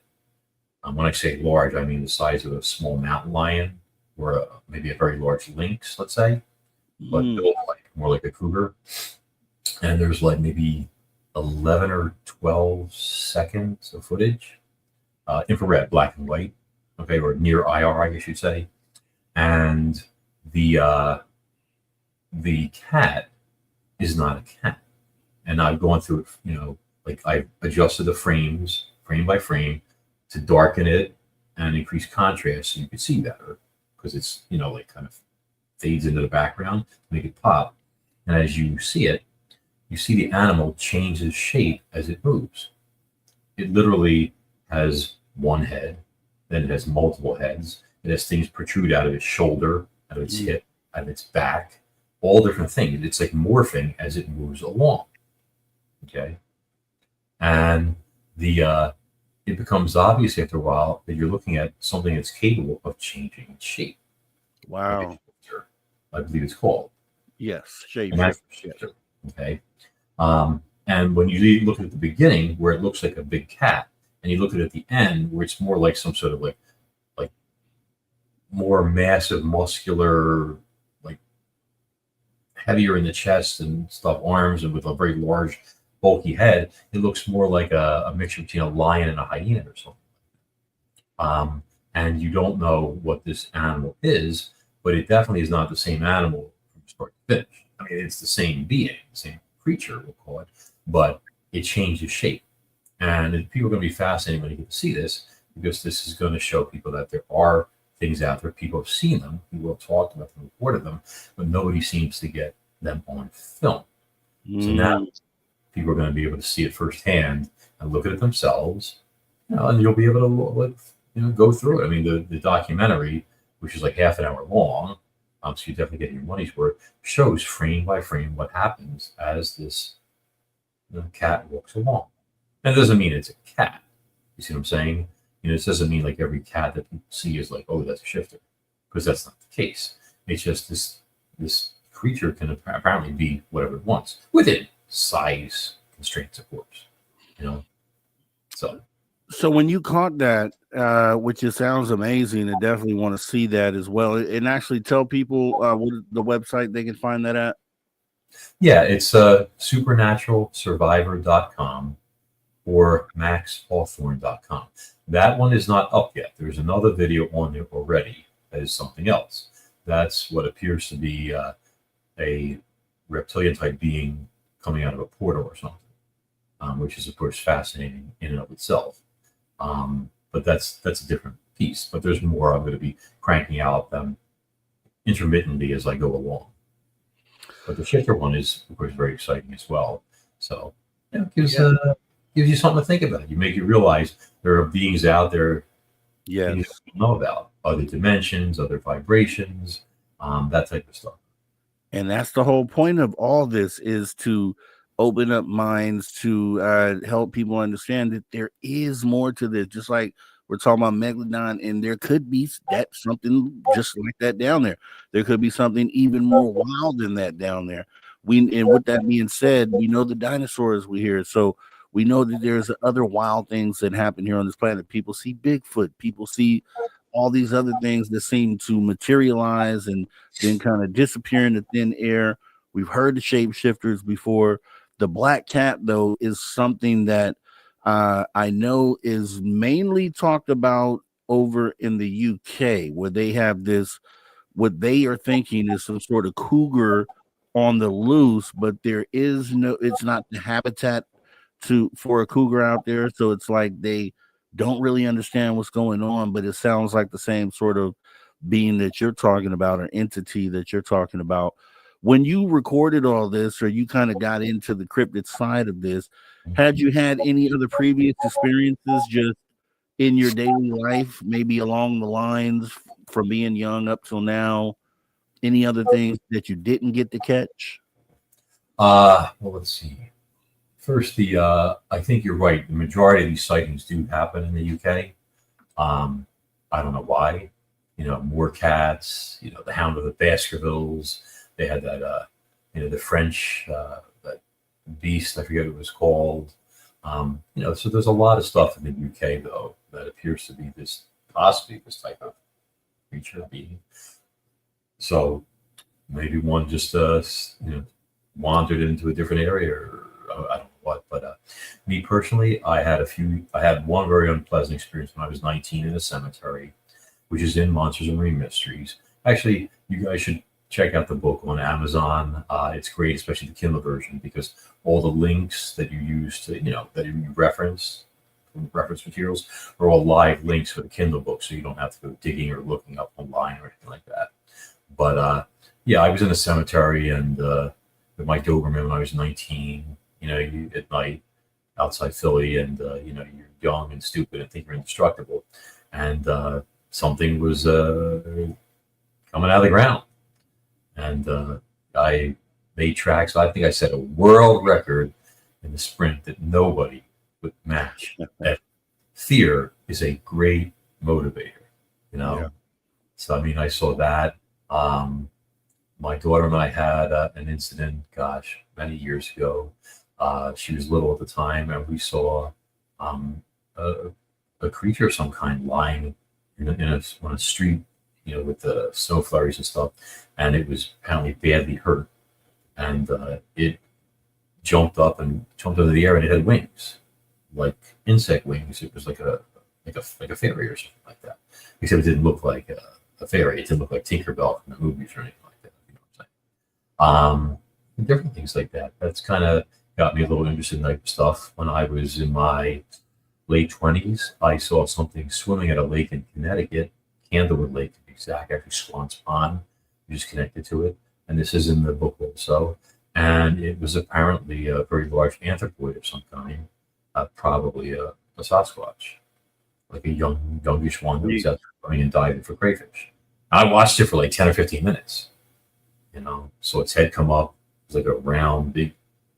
When I say large, I mean the size of a small mountain lion or maybe a very large lynx, let's say, but built more like a cougar. And there's like maybe 11 or 12 seconds of footage, infrared, black and white, okay, or near IR, I guess you'd say. And the cat is not a cat. And I've gone through it, like I've adjusted the frames, frame by frame, to darken it and increase contrast so you can see better, because it's, like kind of fades into the background to make it pop. And as you see it, you see the animal changes shape as it moves. It literally has one head, then it has multiple heads. It has things protrude out of its shoulder, out of its hip, out of its back, all different things. It's like morphing as it moves along. Okay. And it becomes obvious after a while that you're looking at something that's capable of changing its shape. Wow. I believe it's called. Yes, Shapeshifter. Okay. And when you look at the beginning where it looks like a big cat, and you look at it at the end where it's more like some sort of like more massive, muscular, like heavier in the chest and stuff, arms, and with a very large, bulky head, it looks more like a mixture between a lion and a hyena or something. And you don't know what this animal is, but it definitely is not the same animal from start to finish. I mean, it's the same being, the same creature, we'll call it, but it changes shape. And people are going to be fascinated when you get to see this, because this is going to show people that there are things out there. People have seen them, people have talked about them, reported them, but nobody seems to get them on film. So now people are going to be able to see it firsthand and look at it themselves, and you'll be able to go through it. I mean, the documentary, which is like half an hour long, so you definitely get your money's worth, shows frame by frame what happens as this cat walks along. And it doesn't mean it's a cat. You see what I'm saying? It doesn't mean like every cat that people see is like, oh, that's a shifter, because that's not the case. It's just this creature can apparently be whatever it wants within size constraints, of course. So when you caught that, which it sounds amazing, I definitely want to see that as well. And actually tell people what the website they can find that at. Yeah, it's supernaturalsurvivor.com or maxhawthorne.com. That one is not up yet. There's another video on there already that is something else. That's what appears to be a reptilian type being coming out of a portal or something, which is of course fascinating in and of itself. But that's a different piece. But there's more I'm going to be cranking out them intermittently as I go along. But the shifter one is, of course, very exciting as well. So it gives you something to think about. You make you realize there are beings out there you don't know about, other dimensions, other vibrations, that type of stuff. And that's the whole point of all this, is to open up minds, to help people understand that there is more to this. Just like we're talking about Megalodon, and there could be something just like that down there. There could be something even more wild than that down there. And with that being said, we know the dinosaurs were here, so we know that there's other wild things that happen here on this planet. People see Bigfoot, people see all these other things that seem to materialize and then kind of disappear in the thin air. We've heard the shapeshifters before. The black cat, though, is something that I know is mainly talked about over in the UK, where they have this, what they are thinking is some sort of cougar on the loose, but there is no, it's not the habitat for a cougar out there. So it's like they don't really understand what's going on, but it sounds like the same sort of being that you're talking about, or entity that you're talking about. When you recorded all this, or you kind of got into the cryptid side of this, had you had any other previous experiences just in your daily life, maybe along the lines from being young up till now? Any other things that you didn't get to catch? Well, let's see. First, I think you're right. The majority of these sightings do happen in the UK. I don't know why. More cats. The Hound of the Baskervilles. They had that. The French that beast. I forget what it was called. So there's a lot of stuff in the UK though that appears to be possibly this type of creature being. So maybe one just wandered into a different area, or I don't know what. But me personally, I had one very unpleasant experience when I was 19 in a cemetery, which is in Monsters and Marine Mysteries. Actually, you guys should check out the book on Amazon. It's great, especially the Kindle version, because all the links that you use to that you reference materials are all live links for the Kindle book, so you don't have to go digging or looking up online or anything like that. But I was in a cemetery and with my Doberman when I was 19. At night outside Philly, and you're young and stupid and think you're indestructible, and something was coming out of the ground, and I made tracks. I think I set a world record in the sprint that nobody would match. That fear is a great motivator, Yeah. So I saw that. My daughter and I had an incident, many years ago. She was little at the time, and we saw a creature of some kind lying on a street, with the snow flurries and stuff, and it was apparently badly hurt, and it jumped up and jumped into the air, and it had wings, like insect wings. It was like a fairy or something like that, except it didn't look like a fairy. It didn't look like Tinkerbell from the movies or anything like that. What I'm saying? Different things like that. That's kind of got me a little interested in type of stuff. When I was in my late 20s, I saw something swimming at a lake in Connecticut, Candlewood Lake to be exact, actually Swan's Pond, which is connected to it. And this is in the book also. And it was apparently a very large anthropoid of some kind, probably a Sasquatch, like a youngish one that was out coming and diving for crayfish. I watched it for like 10 or 15 minutes, so its head come up. It was like a round, big.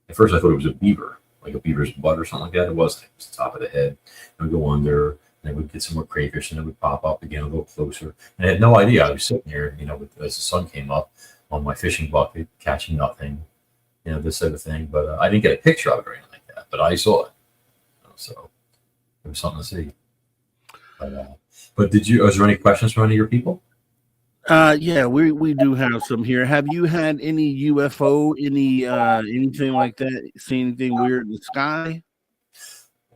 At first, I thought it was a beaver, like a beaver's butt or something like that. It wasn't. It was the top of the head. It would go under, and it would get some more crayfish, and it would pop up again a little closer. And I had no idea. I was sitting here, as the sun came up, on my fishing bucket, catching nothing, this sort of thing. But I didn't get a picture of it or anything like that, but I saw it. So it was something to see. But is there any questions from any of your people? Yeah, we do have some here. Have you had any UFO, anything like that? Seen anything weird in the sky?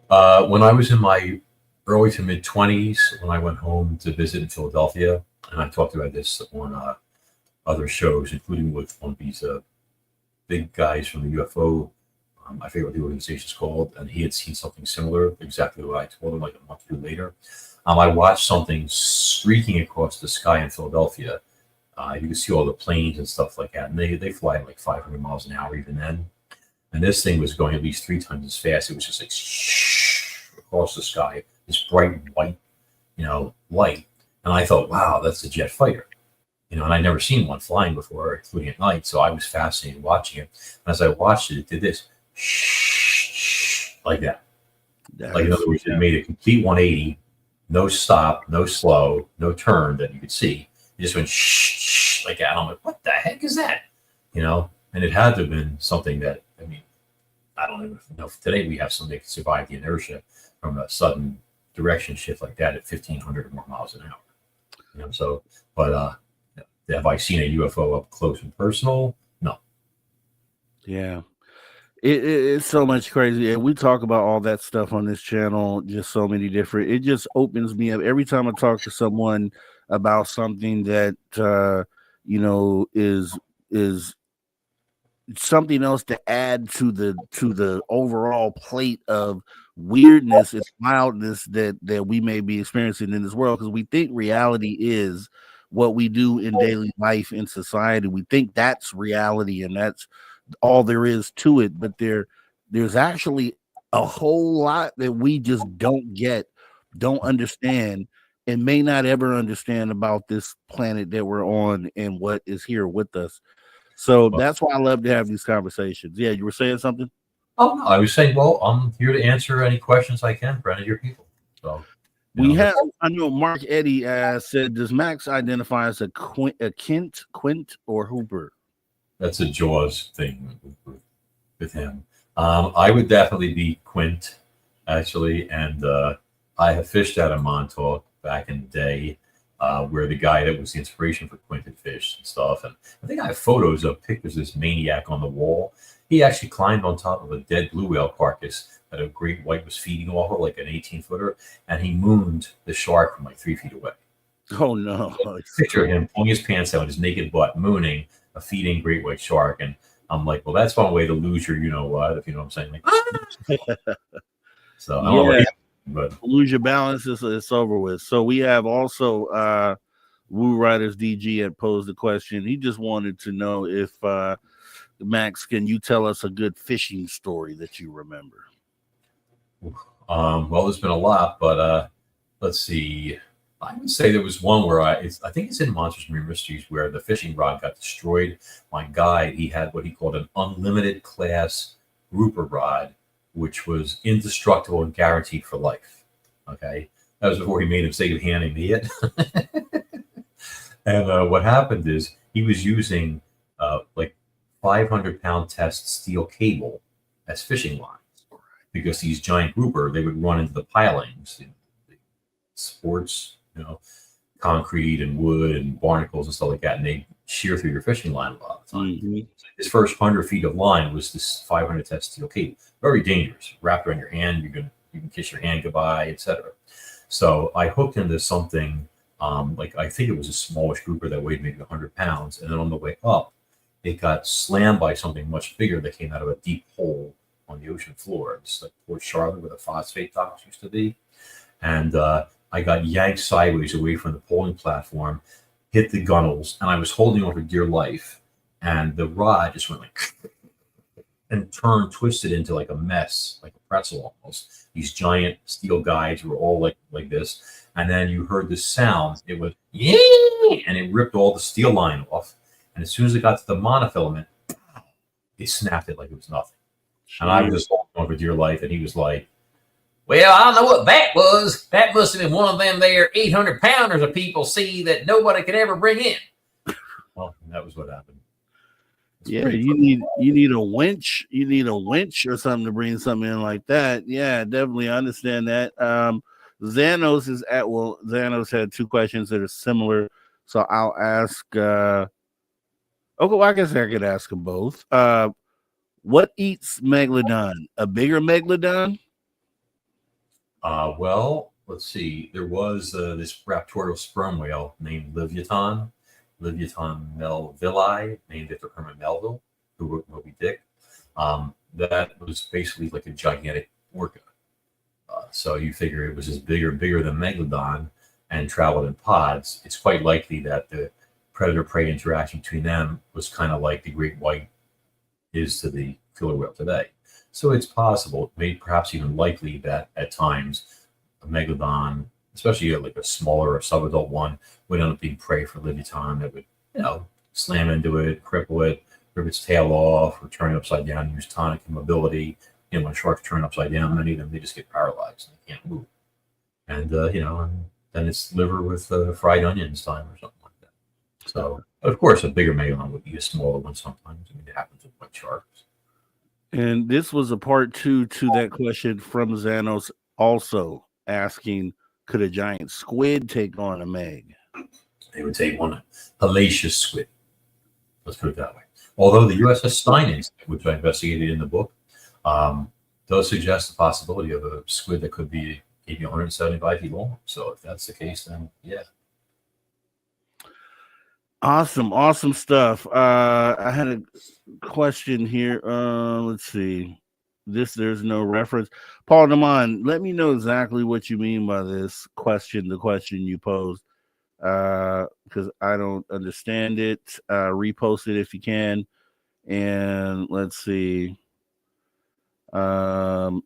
When I was in my early to mid 20s, when I went home to visit in Philadelphia, and I talked about this on other shows, including with one of these big guys from the UFO. I forget what the organization's called, and he had seen something similar, exactly what I told him, like a month or two later. I watched something streaking across the sky in Philadelphia. You can see all the planes and stuff like that, and they fly at like 500 miles an hour even then. And this thing was going at least 3 times as fast. It was just like across the sky, this bright white, light. And I thought, wow, that's a jet fighter. And I'd never seen one flying before, including at night. So I was fascinated watching it. And as I watched it, it did this like that. Like, in other words, it made a complete 180. No stop, no slow, no turn that you could see. It just went shh like that. I'm like, what the heck is that? And it had to have been something that, I don't even know if today we have something that can survive the inertia from a sudden direction shift like that at 1,500 or more miles an hour. But have I seen a UFO up close and personal? No. Yeah. It's so much crazy, and we talk about all that stuff on this channel. Just so many different. It just opens me up every time I talk to someone about something that is something else to add to the overall plate of weirdness and wildness that we may be experiencing in this world, because we think reality is what we do in daily life in society. We think that's reality and that's all there is to it, but there's actually a whole lot that we just don't understand, and may not ever understand about this planet that we're on and what is here with us. So that's why I love to have these conversations. Yeah, you were saying something? Oh, no, I was saying, well, I'm here to answer any questions I can for any of your people. So I know Mark Eddy said, does Max identify as a Quint, or Hooper? That's a Jaws thing with him. I would definitely be Quint, actually. And I have fished out of Montauk back in the day, where the guy that was the inspiration for Quint had fished and stuff. And I think I have photos of pictures of this maniac on the wall. He actually climbed on top of a dead blue whale carcass that a great white was feeding off of, like an 18-footer. And he mooned the shark from like 3 feet away. Oh, no. Picture him pulling his pants down with his naked butt, mooning a feeding great white shark. And I'm like, well, that's one way to lose your what, if you know what I'm saying. So I don't know, but lose your balance, it's over with. So we have also Woo Riders DG had posed a question. He just wanted to know if Max, can you tell us a good fishing story that you remember? Well, there's been a lot, but let's see. I would say there was one where I think it's in Monsters Marine Mysteries, where the fishing rod got destroyed. My guide, he had what he called an unlimited class grouper rod, which was indestructible and guaranteed for life. Okay, that was before he made a mistake of handing me it. And what happened is he was using like 500-pound test steel cable as fishing lines, because these giant grouper, they would run into the pilings, the sports, concrete and wood and barnacles and stuff like that, and they shear through your fishing line a lot of the time. Mm-hmm. His first 100 feet of line was this 500 test steel cable, very dangerous. Wrapped around your hand, you can kiss your hand goodbye, etc. So I hooked into something like, I think it was a smallish grouper that weighed maybe 100 pounds, and then on the way up, it got slammed by something much bigger that came out of a deep hole on the ocean floor. It's like Port Charlotte, where the phosphate docks used to be, and I got yanked sideways away from the polling platform, hit the gunnels, and I was holding on for dear life. And the rod just went like, and twisted into like a mess, like a pretzel almost. These giant steel guides were all like this. And then you heard this sound. It was, yeah, and it ripped all the steel line off. And as soon as it got to the monofilament, it snapped it like it was nothing. And I was just holding on for dear life. And he was like, well, I don't know what that was. That must have been one of them there 800-pounders of people see that nobody could ever bring in. Well, that was what happened. Yeah, you need a winch. You need a winch or something to bring something in like that. Yeah, definitely understand that. Xanos had two questions that are similar, so I'll ask. Okay, well, I guess I could ask them both. What eats Megalodon? A bigger Megalodon? Well, let's see. There was this raptorial sperm whale named Leviathan melvillei, named after Herman Melville, who wrote Moby Dick. That was basically like a gigantic orca. So you figure it was just bigger than Megalodon and traveled in pods. It's quite likely that the predator-prey interaction between them was kind of like the great white is to the killer whale today. So it's possible, maybe perhaps even likely, that at times a Megalodon, especially like a smaller or subadult one, would end up being prey for Leviathan that would, slam into it, cripple it, rip its tail off, or turn it upside down, use tonic and mobility. When sharks turn upside down, many of them, they just get paralyzed and they can't move. And, and then it's liver with fried onions time or something like that. So, of course, a bigger Megalodon would be a smaller one sometimes. I mean, it happens with white sharks. And this was a part 2 to that question from Xanos, also asking, could a giant squid take on a Meg? They would take one hellacious squid. Let's put it that way. Although the USS Stein, which I investigated in the book, does suggest the possibility of a squid that could be maybe 175 feet long. So if that's the case, then yeah. Awesome stuff. I had a question here. Let's see. There's no reference. Paul Damon, let me know exactly what you mean by this question, the question you posed. Because I don't understand it. Repost it if you can. And let's see. Okay,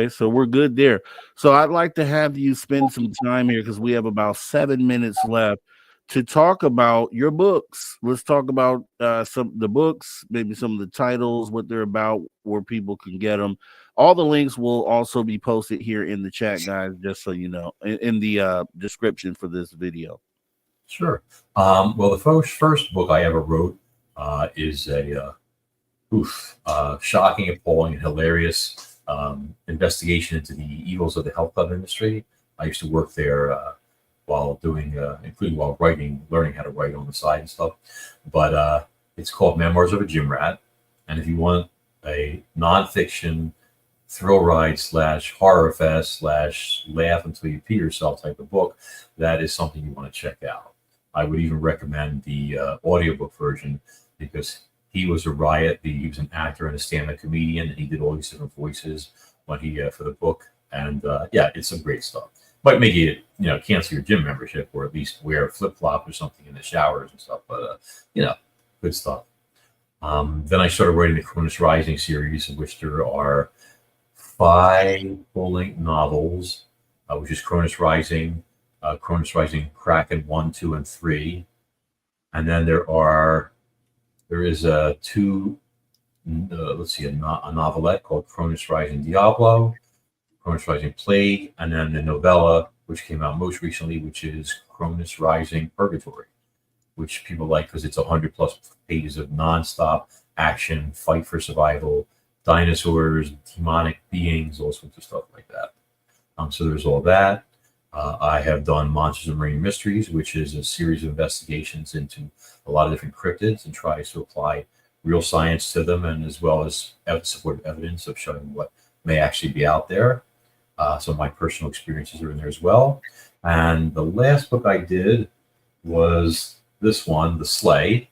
so we're good there. So I'd like to have you spend some time here because we have about 7 minutes left to talk about your books. Let's talk about some of the books, maybe some of the titles, what they're about, where people can get them. All the links will also be posted here in the chat, guys, just so you know, in the description for this video. Sure. Well, the first book I ever wrote is a shocking, appalling, and hilarious investigation into the evils of the health club industry. I used to work there while doing, including while writing, learning how to write on the side and stuff. But it's called Memoirs of a Gym Rat. And if you want a nonfiction thrill ride / horror fest / laugh until you pee yourself type of book, that is something you want to check out. I would even recommend the audiobook version because he was a riot. He was an actor and a stand-up comedian, and he did all these different voices when he for the book. And it's some great stuff. Might make you cancel your gym membership or at least wear a flip-flop or something in the showers and stuff. But good stuff. Then I started writing the Cronus Rising series, in which there are 5 full-length novels, which is Cronus Rising, Kraken 1, 2, and 3, and then there is a novelette called Cronus Rising Diablo, Cronus Rising Plague, and then the novella, which came out most recently, which is Cronus Rising Purgatory, which people like because it's 100+ pages of nonstop action, fight for survival, dinosaurs, demonic beings, all sorts of stuff like that. So there's all that. I have done Monsters and Marine Mysteries, which is a series of investigations into a lot of different cryptids and tries to apply real science to them, and as well as supportive evidence of showing what may actually be out there. So my personal experiences are in there as well. And the last book I did was this one, The Sleigh.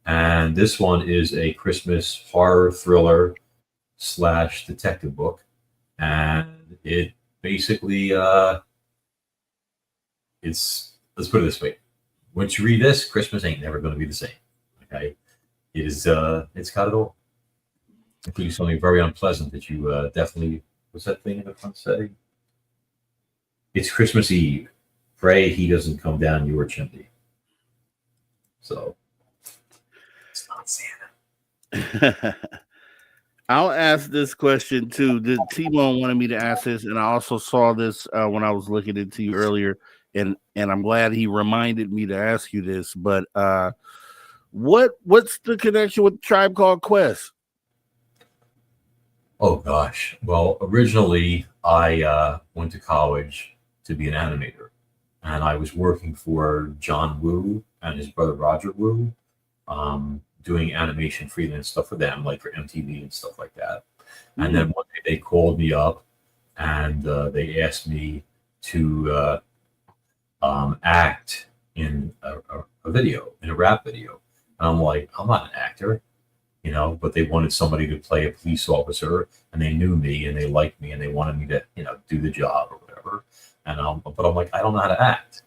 And this one is a Christmas horror thriller / detective book. And it basically, let's put it this way. Once you read this, Christmas ain't never going to be the same. Okay. It's got it all. Including something very unpleasant that you definitely, what's that thing in the front say? It's Christmas Eve. Pray he doesn't come down your chimney. So, it's not Santa. I'll ask this question too. T-Bone wanted me to ask this, and I also saw this when I was looking into you earlier, and I'm glad he reminded me to ask you this. But What's the connection with Tribe Called Quest? Oh gosh. Well, originally I went to college to be an animator, and I was working for John Woo and his brother Roger Woo, doing animation freelance stuff for them, like for MTV and stuff like that. And then one day they called me up and they asked me to act in a video, in a rap video. And I'm like, I'm not an actor, but they wanted somebody to play a police officer, and they knew me and they liked me and they wanted me to, do the job or whatever. And but I'm like, I don't know how to act.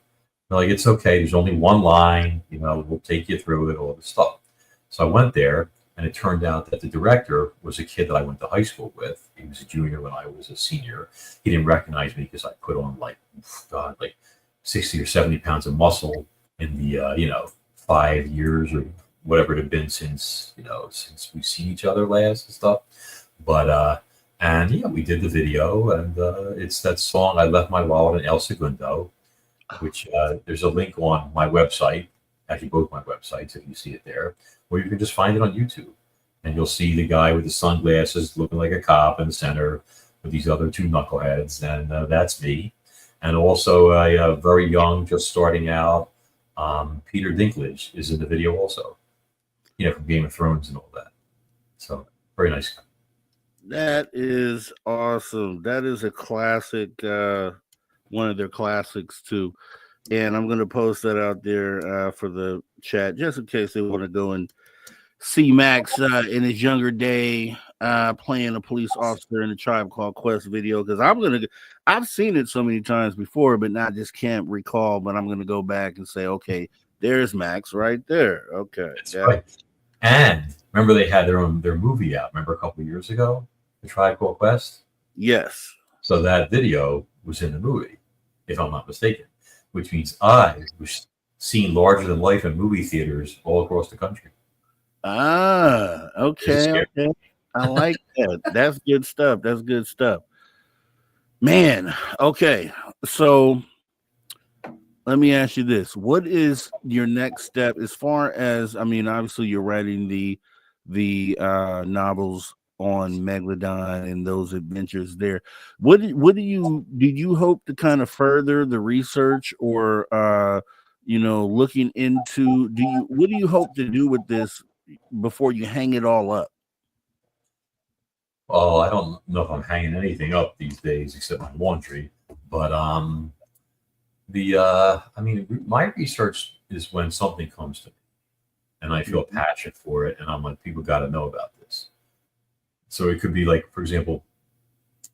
They're like, it's okay. There's only one line, we'll take you through it, all this stuff. So I went there, and it turned out that the director was a kid that I went to high school with. He was a junior when I was a senior. He didn't recognize me because I put on like 60 or 70 pounds of muscle in the, 5 years or whatever it had been since we've seen each other last and stuff. But, and yeah, we did the video, and it's that song, I Left My Wallet in El Segundo, which there's a link on my website, actually both my websites, if you see it there, or you can just find it on YouTube. And you'll see the guy with the sunglasses looking like a cop in the center with these other two knuckleheads, and that's me. And also a very young, just starting out, Peter Dinklage is in the video also, from Game of Thrones and all that. So very nice guy. That is awesome. That is a classic, one of their classics too. And I'm going to post that out there for the chat, just in case they want to go and see Max in his younger day playing a police officer in the Tribe Called Quest video. Because I've seen it so many times before, but now I just can't recall. But I'm going to go back and say, okay, there's Max right there. Okay, that's right. And remember, they had their movie out. Remember a couple of years ago, the Tribe Called Quest. Yes. So that video was in the movie, if I'm not mistaken, which means I was seen larger than life in movie theaters all across the country. Ah, okay. I like that. That's good stuff. That's good stuff. Man, okay. So let me ask you this. What is your next step as far as, obviously you're writing the novels on Megalodon and those adventures there. What do you hope to kind of further the research or looking into, what do you hope to do with this before you hang it all up? Well, I don't know if I'm hanging anything up these days except my laundry, but my research is when something comes to me and I feel passion for it, and I'm like, people got to know about this. So it could be like, for example,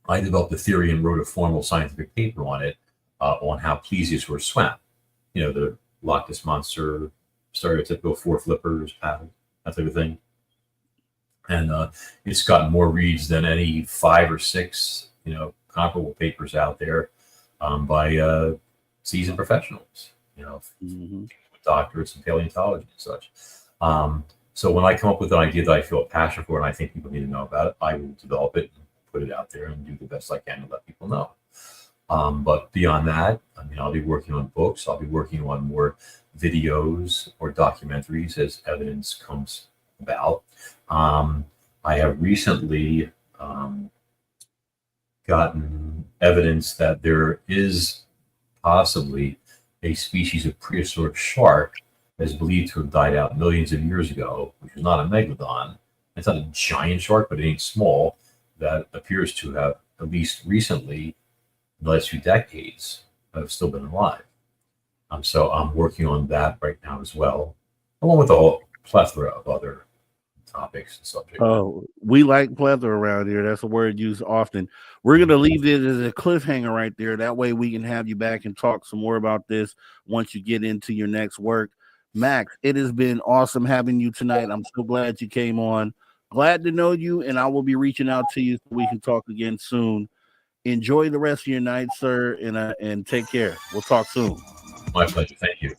I developed a theory and wrote a formal scientific paper on it, on how plesiosaurs swam. The Loch Ness Monster, stereotypical four flippers, paddle, that type of thing. And it's gotten more reads than any 5 or 6, comparable papers out there by seasoned professionals, with doctorates and paleontologists and such. So when I come up with an idea that I feel a passion for and I think people need to know about it, I will develop it and put it out there and do the best I can to let people know. But beyond that, I'll be working on books. I'll be working on more videos or documentaries as evidence comes about. I have recently gotten evidence that there is possibly a species of prehistoric shark that is believed to have died out millions of years ago, which is not a megalodon. It's not a giant shark, but it ain't small, that appears to have, at least recently, in the last few decades, have still been alive. So I'm working on that right now as well, along with a whole plethora of other topics and subjects. Oh, we like plethora around here. That's a word used often. We're going to leave it as a cliffhanger right there. That way we can have you back and talk some more about this once you get into your next work. Max, it has been awesome having you tonight. I'm so glad you came on. Glad to know you, and I will be reaching out to you so we can talk again soon. Enjoy the rest of your night, sir, and take care. We'll talk soon. My pleasure. Thank you.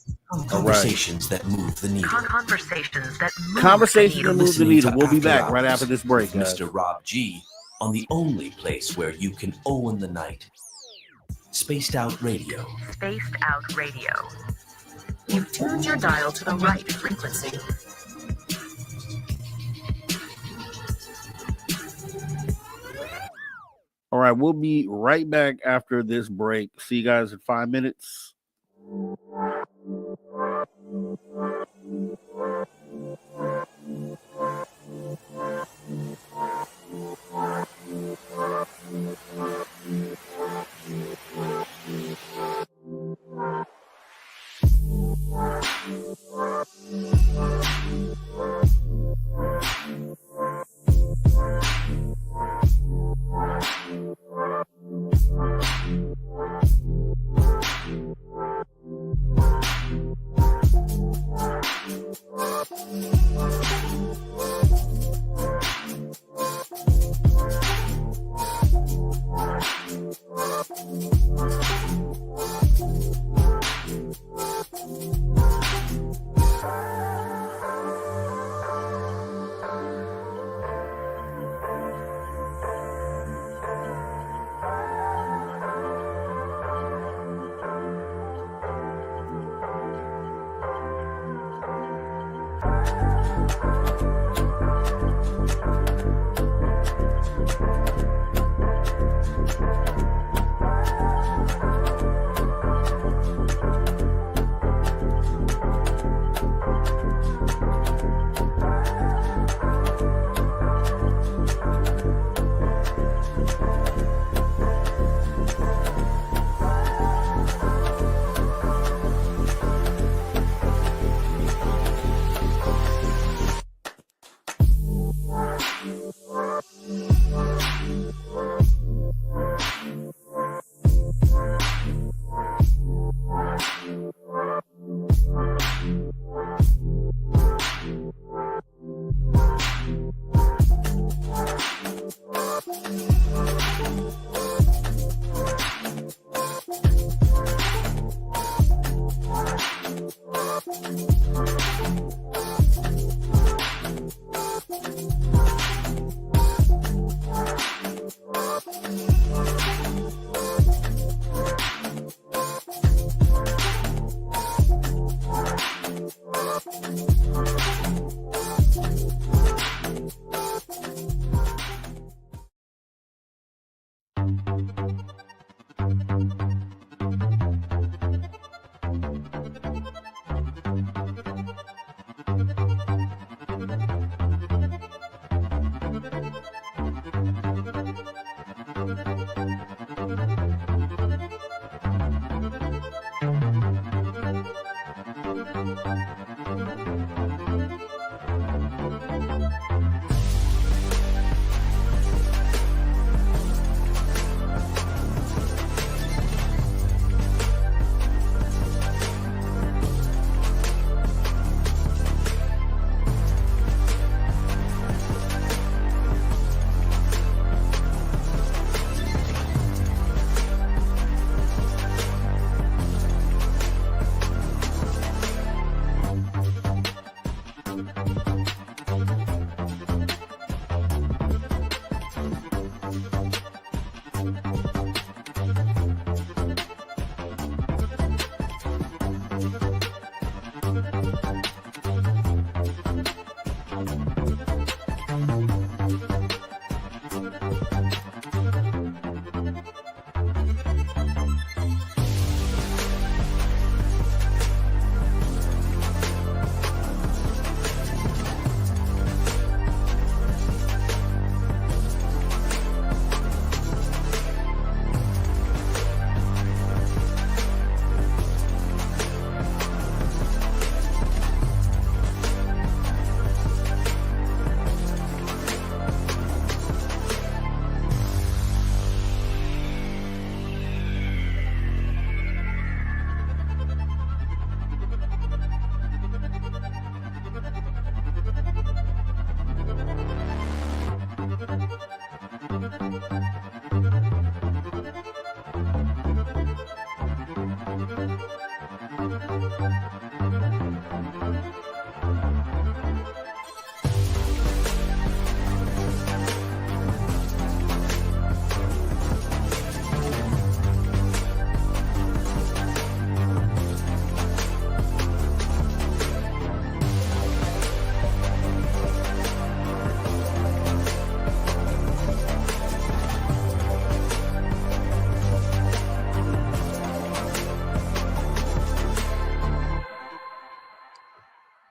Conversations that move the needle. Conversations that move the needle. We'll be back right after this break, guys. Mr. Rob G on the only place where you can own the night. Spaced Out Radio. Spaced Out Radio. You've tuned your dial to the right frequency. All right, we'll be right back after this break. See you guys in 5 minutes.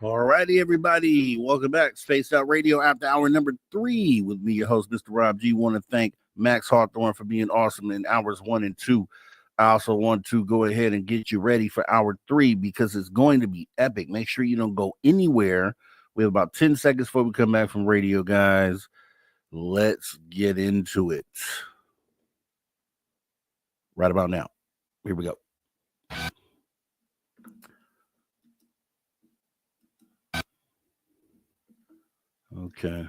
All righty, everybody. Welcome back. Spaced Out Radio after hour number 3 with me, your host, Mr. Rob G. Want to thank Max Hawthorne for being awesome in hours 1 and 2. I also want to go ahead and get you ready for hour 3 because it's going to be epic. Make sure you don't go anywhere. We have about 10 seconds before we come back from radio, guys. Let's get into it. Right about now. Here we go. Okay.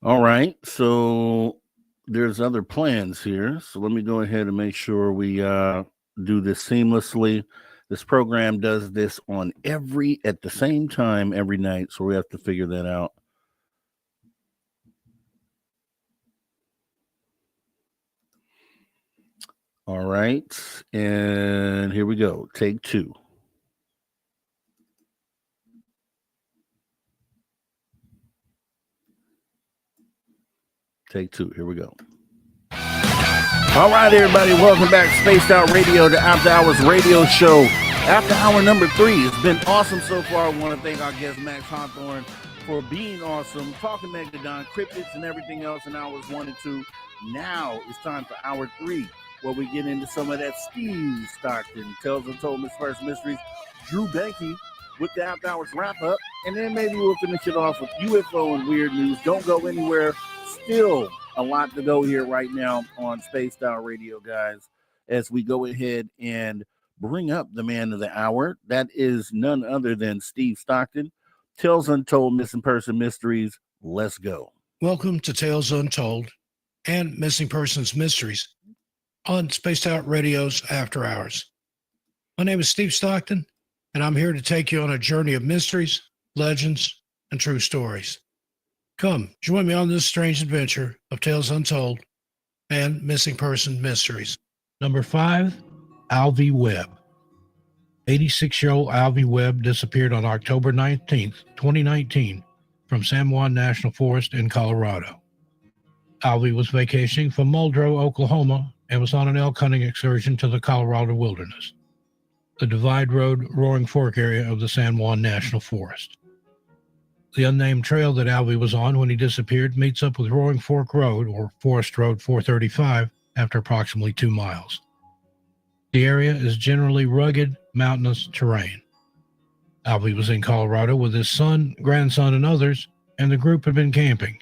All right. So there's other plans here. So let me go ahead and make sure we do this seamlessly. This program does this on at the same time every night. So we have to figure that out. All right. And here we go. Take 2. Take 2. Here we go. All right, everybody. Welcome back. Spaced Out Radio, the After Hours radio show. After hour number 3. It's been awesome so far. I want to thank our guest, Max Hawthorne, for being awesome, talking Megalodon, cryptids, and everything else in hours 1 and 2. Now it's time for hour 3, where we get into some of that Steve Stockton, Tales Untold, Miss First Mysteries, Drew Benke with the After Hours wrap up, and then maybe we'll finish it off with UFO and weird news. Don't go anywhere. Still a lot to go here right now on Spaced Out Radio, guys, as we go ahead and bring up the man of the hour. That is none other than Steve Stockton. Tales Untold, Missing Person Mysteries. Let's go. Welcome to Tales Untold and Missing Persons Mysteries on Spaced Out Radio's After Hours. My name is Steve Stockton, and I'm here to take you on a journey of mysteries, legends, and true stories. Come, join me on this strange adventure of Tales Untold and Missing Person Mysteries. Number 5, Alvy Webb. 86-year-old Alvy Webb disappeared on October 19th, 2019, from San Juan National Forest in Colorado. Alvy was vacationing from Muldrow, Oklahoma, and was on an elk hunting excursion to the Colorado wilderness, the Divide Road Roaring Fork area of the San Juan National Forest. The unnamed trail that Alvy was on when he disappeared meets up with Roaring Fork Road, or Forest Road 435, after approximately 2 miles. The area is generally rugged, mountainous terrain. Alvy was in Colorado with his son, grandson, and others, and the group had been camping.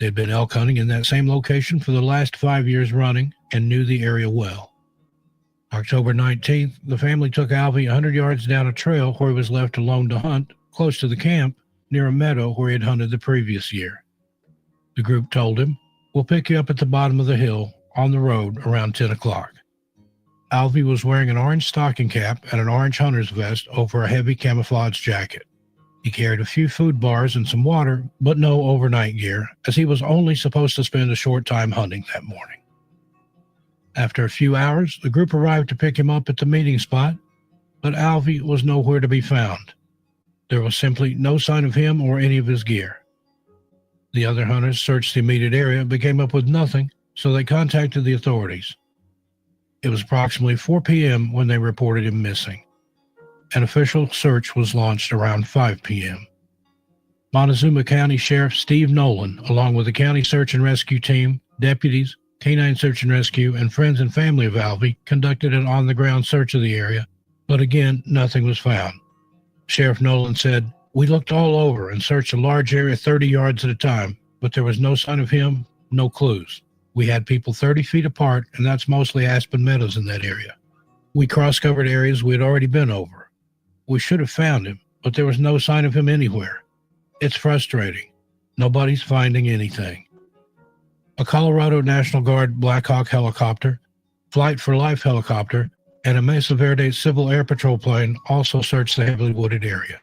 They'd been elk hunting in that same location for the last 5 years running and knew the area well. October 19th, the family took Alvy 100 yards down a trail where he was left alone to hunt, close to the camp, near a meadow where he had hunted the previous year. The group told him, "We'll pick you up at the bottom of the hill on the road around 10 o'clock. Alvy was wearing an orange stocking cap and an orange hunter's vest over a heavy camouflage jacket. He carried a few food bars and some water, but no overnight gear, as he was only supposed to spend a short time hunting that morning. After a few hours, the group arrived to pick him up at the meeting spot, but Alvy was nowhere to be found. There was simply no sign of him or any of his gear. The other hunters searched the immediate area but came up with nothing, so they contacted the authorities. It was approximately 4 p.m. when they reported him missing. An official search was launched around 5 p.m. Montezuma County Sheriff Steve Nolan, along with the county search and rescue team, deputies, canine search and rescue, and friends and family of Alvy, conducted an on-the-ground search of the area, but again, nothing was found. Sheriff Nolan said, "We looked all over and searched a large area 30 yards at a time, but there was no sign of him, no clues. We had people 30 feet apart, and that's mostly aspen meadows in that area. We cross-covered areas we had already been over. We should have found him, but there was no sign of him anywhere. It's frustrating. Nobody's finding anything." A Colorado National Guard Black Hawk helicopter, Flight for Life helicopter, and a Mesa Verde Civil Air Patrol plane also searched the heavily wooded area.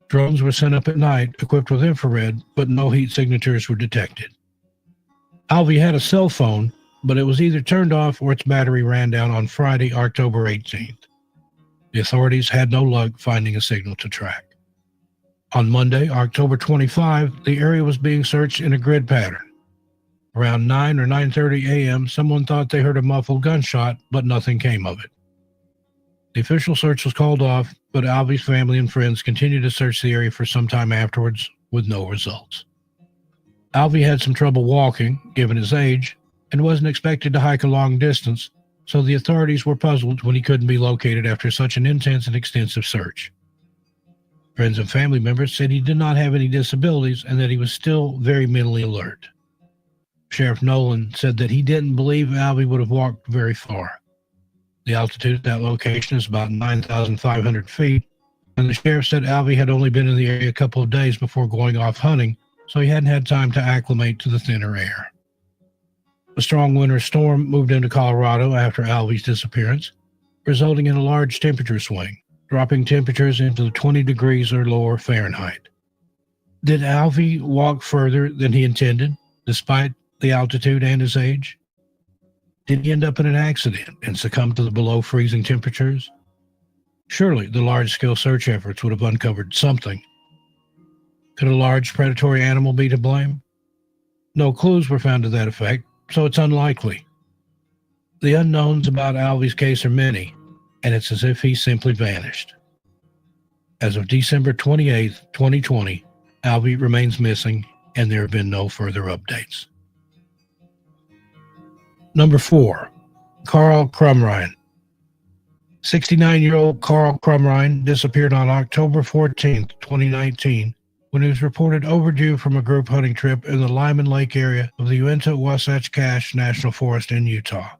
Drones were sent up at night, equipped with infrared, but no heat signatures were detected. Alvy had a cell phone, but it was either turned off or its battery ran down on Friday, October 18th. The authorities had no luck finding a signal to track. On Monday, October 25, the area was being searched in a grid pattern. Around 9 or 9:30 a.m., someone thought they heard a muffled gunshot, but nothing came of it. The official search was called off, but Alvy's family and friends continued to search the area for some time afterwards with no results. Alvy had some trouble walking, given his age, and wasn't expected to hike a long distance, so the authorities were puzzled when he couldn't be located after such an intense and extensive search. Friends and family members said he did not have any disabilities and that he was still very mentally alert. Sheriff Nolan said that he didn't believe Alvy would have walked very far. The altitude at that location is about 9,500 feet, and the sheriff said Alvy had only been in the area a couple of days before going off hunting, so he hadn't had time to acclimate to the thinner air. A strong winter storm moved into Colorado after Alvy's disappearance, resulting in a large temperature swing, dropping temperatures into the 20 degrees or lower Fahrenheit. Did Alvy walk further than he intended, despite the altitude and his age? Did he end up in an accident and succumb to the below freezing temperatures? Surely the large-scale search efforts would have uncovered something. Could a large predatory animal be to blame? No clues were found to that effect, so it's unlikely. The unknowns about Alvy's case are many, and it's as if he simply vanished. As of December 28, 2020, Alvy remains missing, and there have been no further updates. Number 4. Carl Crumrine. 69-year-old Carl Crumrine disappeared on October 14, 2019, when he was reported overdue from a group hunting trip in the Lyman Lake area of the Uinta-Wasatch Cache National Forest in Utah.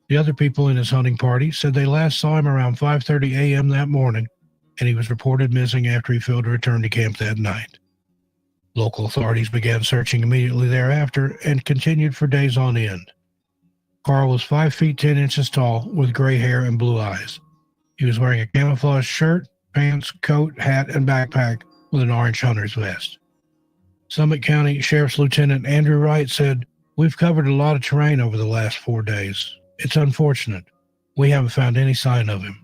The other people in his hunting party said they last saw him around 5:30 a.m. that morning, and he was reported missing after he failed to return to camp that night. Local authorities began searching immediately thereafter and continued for days on end. Carl was 5 feet 10 inches tall with gray hair and blue eyes. He was wearing a camouflage shirt, pants, coat, hat, and backpack with an orange hunter's vest. Summit County Sheriff's Lieutenant Andrew Wright said, "We've covered a lot of terrain over the last 4 days. It's unfortunate. We haven't found any sign of him."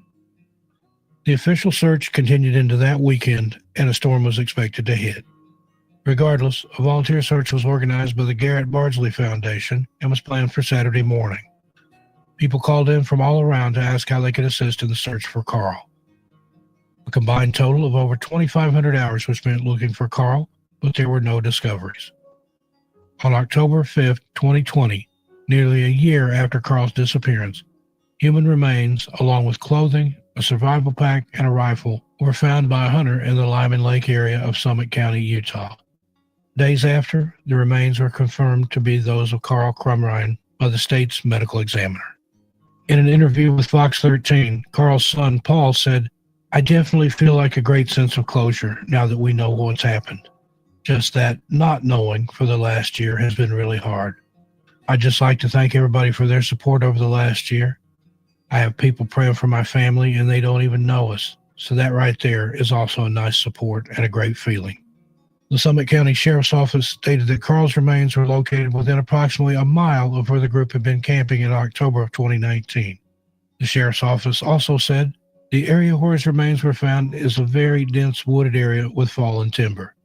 The official search continued into that weekend, and a storm was expected to hit. Regardless, a volunteer search was organized by the Garrett Bardsley Foundation and was planned for Saturday morning. People called in from all around to ask how they could assist in the search for Carl. A combined total of over 2,500 hours was spent looking for Carl, but there were no discoveries. On October 5, 2020, nearly a year after Carl's disappearance, human remains, along with clothing, a survival pack, and a rifle, were found by a hunter in the Lyman Lake area of Summit County, Utah. Days after, the remains were confirmed to be those of Carl Crumrine by the state's medical examiner. In an interview with Fox 13, Carl's son, Paul, said, "I definitely feel like a great sense of closure now that we know what's happened. Just that not knowing for the last year has been really hard. I'd just like to thank everybody for their support over the last year. I have people praying for my family and they don't even know us. So that right there is also a nice support and a great feeling." The Summit County Sheriff's Office stated that Carl's remains were located within approximately a mile of where the group had been camping in October of 2019. The Sheriff's Office also said the area where his remains were found is a very dense wooded area with fallen timber.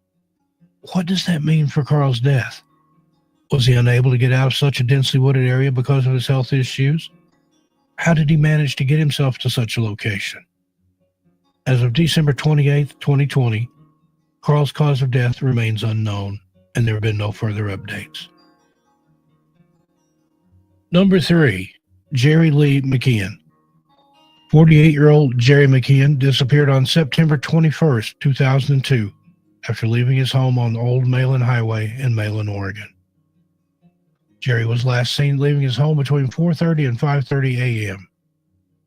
What does that mean for Carl's death? Was he unable to get out of such a densely wooded area because of his health issues? How did he manage to get himself to such a location? As of December 28, 2020, Carl's cause of death remains unknown, and there have been no further updates. Number 3, Jerry Lee McKeon. 48-year-old Jerry McKeon disappeared on September 21, 2002, after leaving his home on Old Malin Highway in Malin, Oregon. Jerry was last seen leaving his home between 4:30 and 5:30 a.m.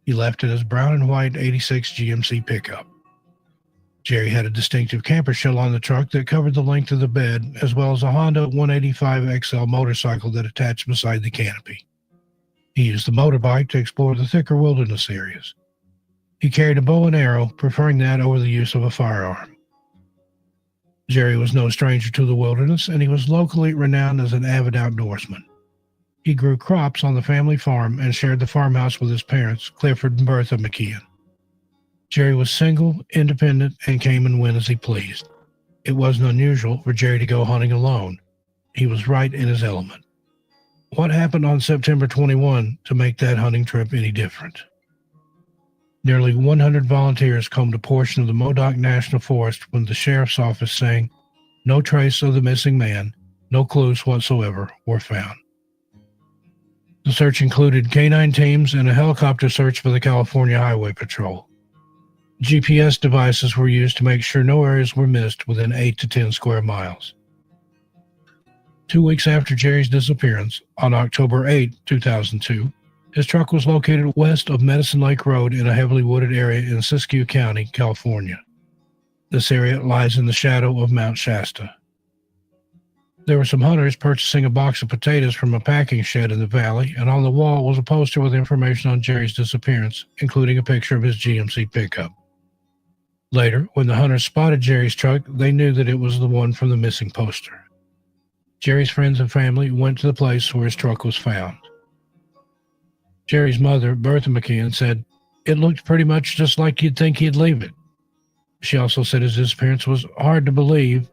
He left in his brown and white 86 GMC pickup. Jerry had a distinctive camper shell on the truck that covered the length of the bed, as well as a Honda 185 XL motorcycle that attached beside the canopy. He used the motorbike to explore the thicker wilderness areas. He carried a bow and arrow, preferring that over the use of a firearm. Jerry was no stranger to the wilderness, and he was locally renowned as an avid outdoorsman. He grew crops on the family farm and shared the farmhouse with his parents, Clifford and Bertha McKeon. Jerry was single, independent, and came and went as he pleased. It wasn't unusual for Jerry to go hunting alone. He was right in his element. What happened on September 21 to make that hunting trip any different? Nearly 100 volunteers combed a portion of the Modoc National Forest when the sheriff's office saying no trace of the missing man, no clues whatsoever were found. The search included canine teams and a helicopter search for the California Highway Patrol. GPS devices were used to make sure no areas were missed within 8 to 10 square miles. 2 weeks after Jerry's disappearance, on October 8, 2002, his truck was located west of Medicine Lake Road in a heavily wooded area in Siskiyou County, California. This area lies in the shadow of Mount Shasta. There were some hunters purchasing a box of potatoes from a packing shed in the valley, and on the wall was a poster with information on Jerry's disappearance, including a picture of his GMC pickup. Later, when the hunters spotted Jerry's truck, they knew that it was the one from the missing poster. Jerry's friends and family went to the place where his truck was found. Jerry's mother, Bertha McKeon, said, "It looked pretty much just like you'd think he'd leave it." She also said his disappearance was hard to believe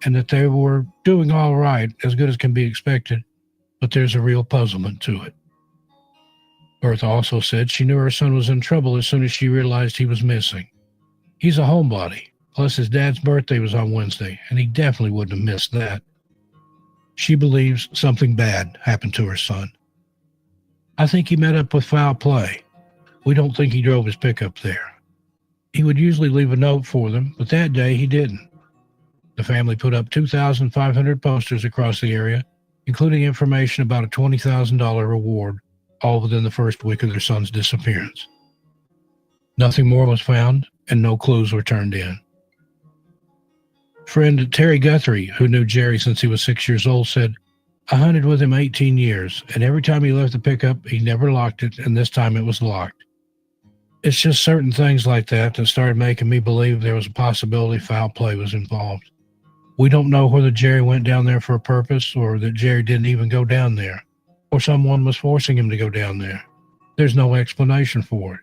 and that they were doing all right, as good as can be expected, but there's a real puzzlement to it. Bertha also said she knew her son was in trouble as soon as she realized he was missing. He's a homebody, plus his dad's birthday was on Wednesday, and he definitely wouldn't have missed that. She believes something bad happened to her son. "I think he met up with foul play. We don't think he drove his pickup there. He would usually leave a note for them, but that day he didn't." The family put up 2,500 posters across the area, including information about a $20,000 reward, all within the first week of their son's disappearance. Nothing more was found, and no clues were turned in. Friend Terry Guthrie, who knew Jerry since he was 6 years old, said, "I hunted with him 18 years, and every time he left the pickup, he never locked it, and this time it was locked. It's just certain things like that that started making me believe there was a possibility foul play was involved. We don't know whether Jerry went down there for a purpose or that Jerry didn't even go down there, or someone was forcing him to go down there. There's no explanation for it.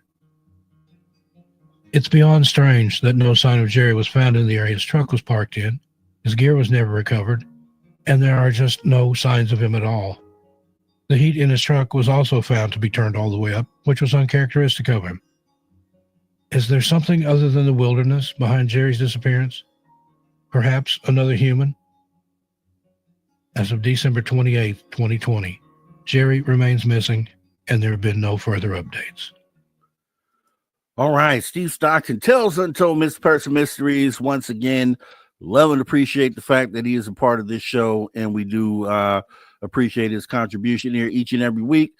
It's beyond strange that no sign of Jerry was found in the area his truck was parked in, his gear was never recovered, and there are just no signs of him at all. The heat in his truck was also found to be turned all the way up, which was uncharacteristic of him. Is there something other than the wilderness behind Jerry's disappearance? Perhaps another human?" As of December 28, 2020, Jerry remains missing, and there have been no further updates. All right, Steve Stockton tells Untold Misperson Mysteries once again. Love and appreciate the fact that he is a part of this show, and we do appreciate his contribution here each and every week.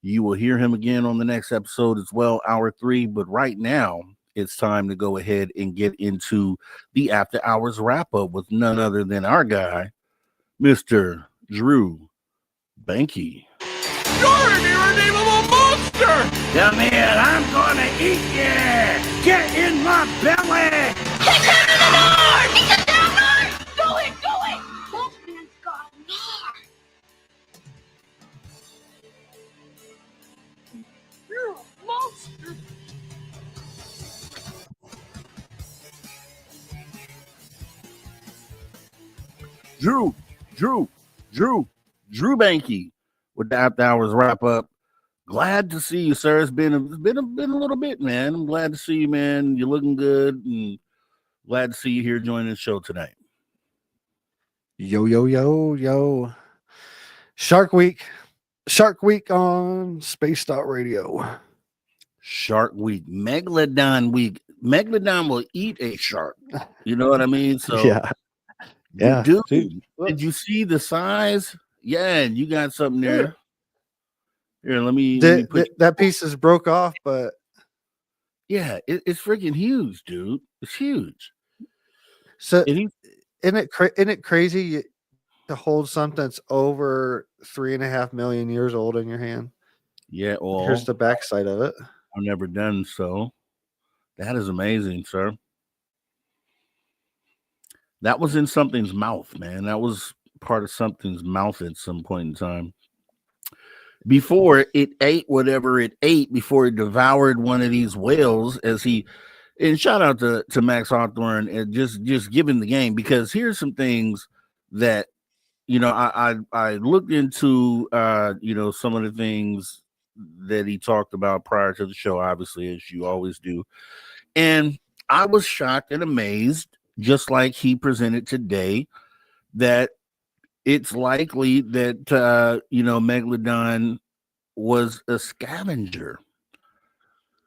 You will hear him again on the next episode as well, hour 3. But right now, it's time to go ahead and get into the After Hours wrap-up with none other than our guy, Mr. Drew Banky. You're an irredeemable monster! Come here, I'm gonna eat you! Get in my belly! He's headed to the north! He's headed to the north! Go it, go it! That man's got north! You're a monster! Drew Banky with the After Hours wrap up. Glad to see you, sir. It's been a little bit, man. I'm glad to see you, man. You're looking good, and glad to see you here joining the show tonight. Yo. Shark Week on Spaced Out Radio. Shark Week, Megalodon Week. Megalodon will eat a shark. You know what I mean? So yeah. Dude, See, did you see the size? Yeah, and you got something there. Here, let me put that piece is broke off, but yeah, it's freaking huge, dude. It's huge. So isn't it crazy to hold something that's over 3.5 million years old in your hand? Yeah, well, here's the backside of it. I've never done so. That is amazing, sir. That was in something's mouth, man. That was part of something's mouth at some point in time. Before it ate whatever it ate, before it devoured one of these whales, and shout out to Max Hawthorne and just giving the game, because here's some things that, I looked into, some of the things that he talked about prior to the show, obviously, as you always do. And I was shocked and amazed, just like he presented today, that it's likely that Megalodon was a scavenger.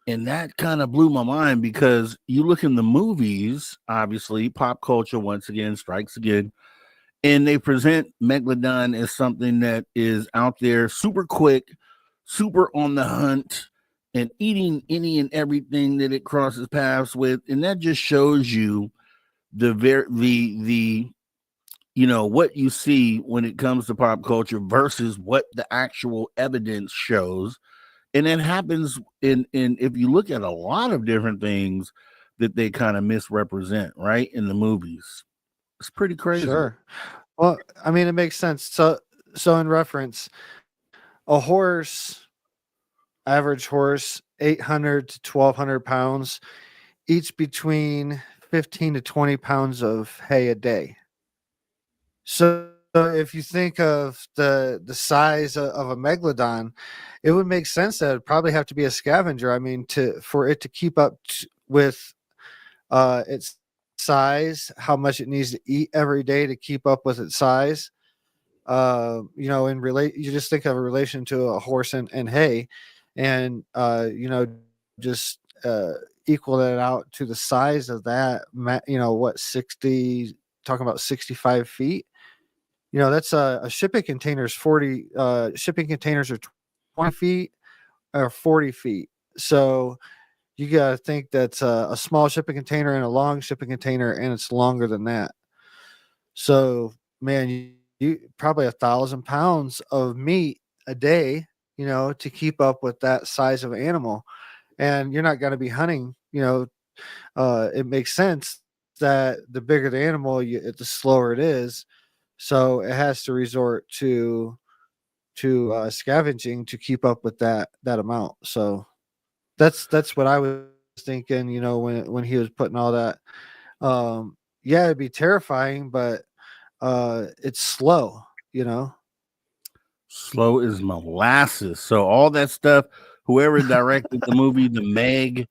And that kind of blew my mind, because you look in the movies, obviously, pop culture once again strikes again, and they present Megalodon as something that is out there, super quick, super on the hunt, and eating any and everything that it crosses paths with. And that just shows you the what you see when it comes to pop culture versus what the actual evidence shows. And that happens in if you look at a lot of different things that they kind of misrepresent, right, in the movies. It's pretty crazy. Sure. Well, I mean, it makes sense. So in reference, a horse, average horse, 800 to 1,200 pounds, eats between 15 to 20 pounds of hay a day. So if you think of the size of a megalodon, it would make sense that it'd probably have to be a scavenger. I mean, for it to keep up with its size, how much it needs to eat every day to keep up with its size. You just think of a relation to a horse and hay, and just equal that out to the size of that. 60, talking about 65 feet. That's a shipping container is 40. Shipping containers are 20 feet or 40 feet. So you got to think that's a small shipping container and a long shipping container, and it's longer than that. So, man, you probably 1,000 pounds of meat a day, to keep up with that size of animal. And you're not going to be hunting, it makes sense that the bigger the animal, the slower it is. So it has to resort to scavenging to keep up with that amount. So that's what I was thinking, when he was putting all that. Yeah, it'd be terrifying, but it's slow, Slow as molasses. So all that stuff, whoever directed the movie The Meg,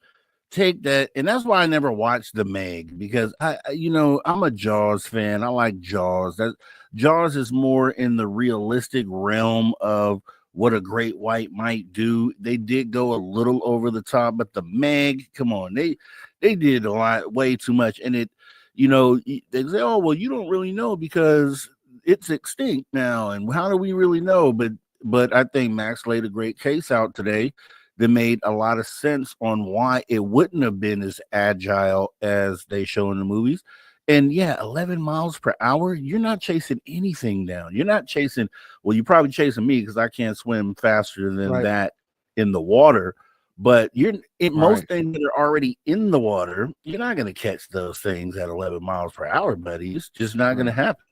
take that. And that's why I never watched The Meg, because I'm a Jaws fan. I like Jaws. That Jaws is more in the realistic realm of what a great white might do. They did go a little over the top, but The Meg, come on, they did a lot, way too much. And it, they say, oh well, you don't really know because it's extinct now, and how do we really know? But I think Max laid a great case out today that made a lot of sense on why it wouldn't have been as agile as they show in the movies. And yeah, 11 miles per hour, you're not chasing anything down. You're not chasing, well, you're probably chasing me because I can't swim faster than that in the water. But most things that are already in the water, you're not going to catch those things at 11 miles per hour, buddy. It's just not going to happen.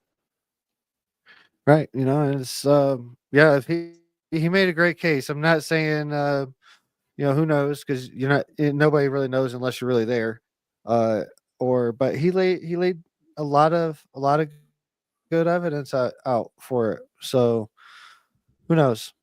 Right. It's if he made a great case. I'm not saying who knows, because nobody really knows unless you're really there. But he laid a lot of good evidence out for it. So who knows?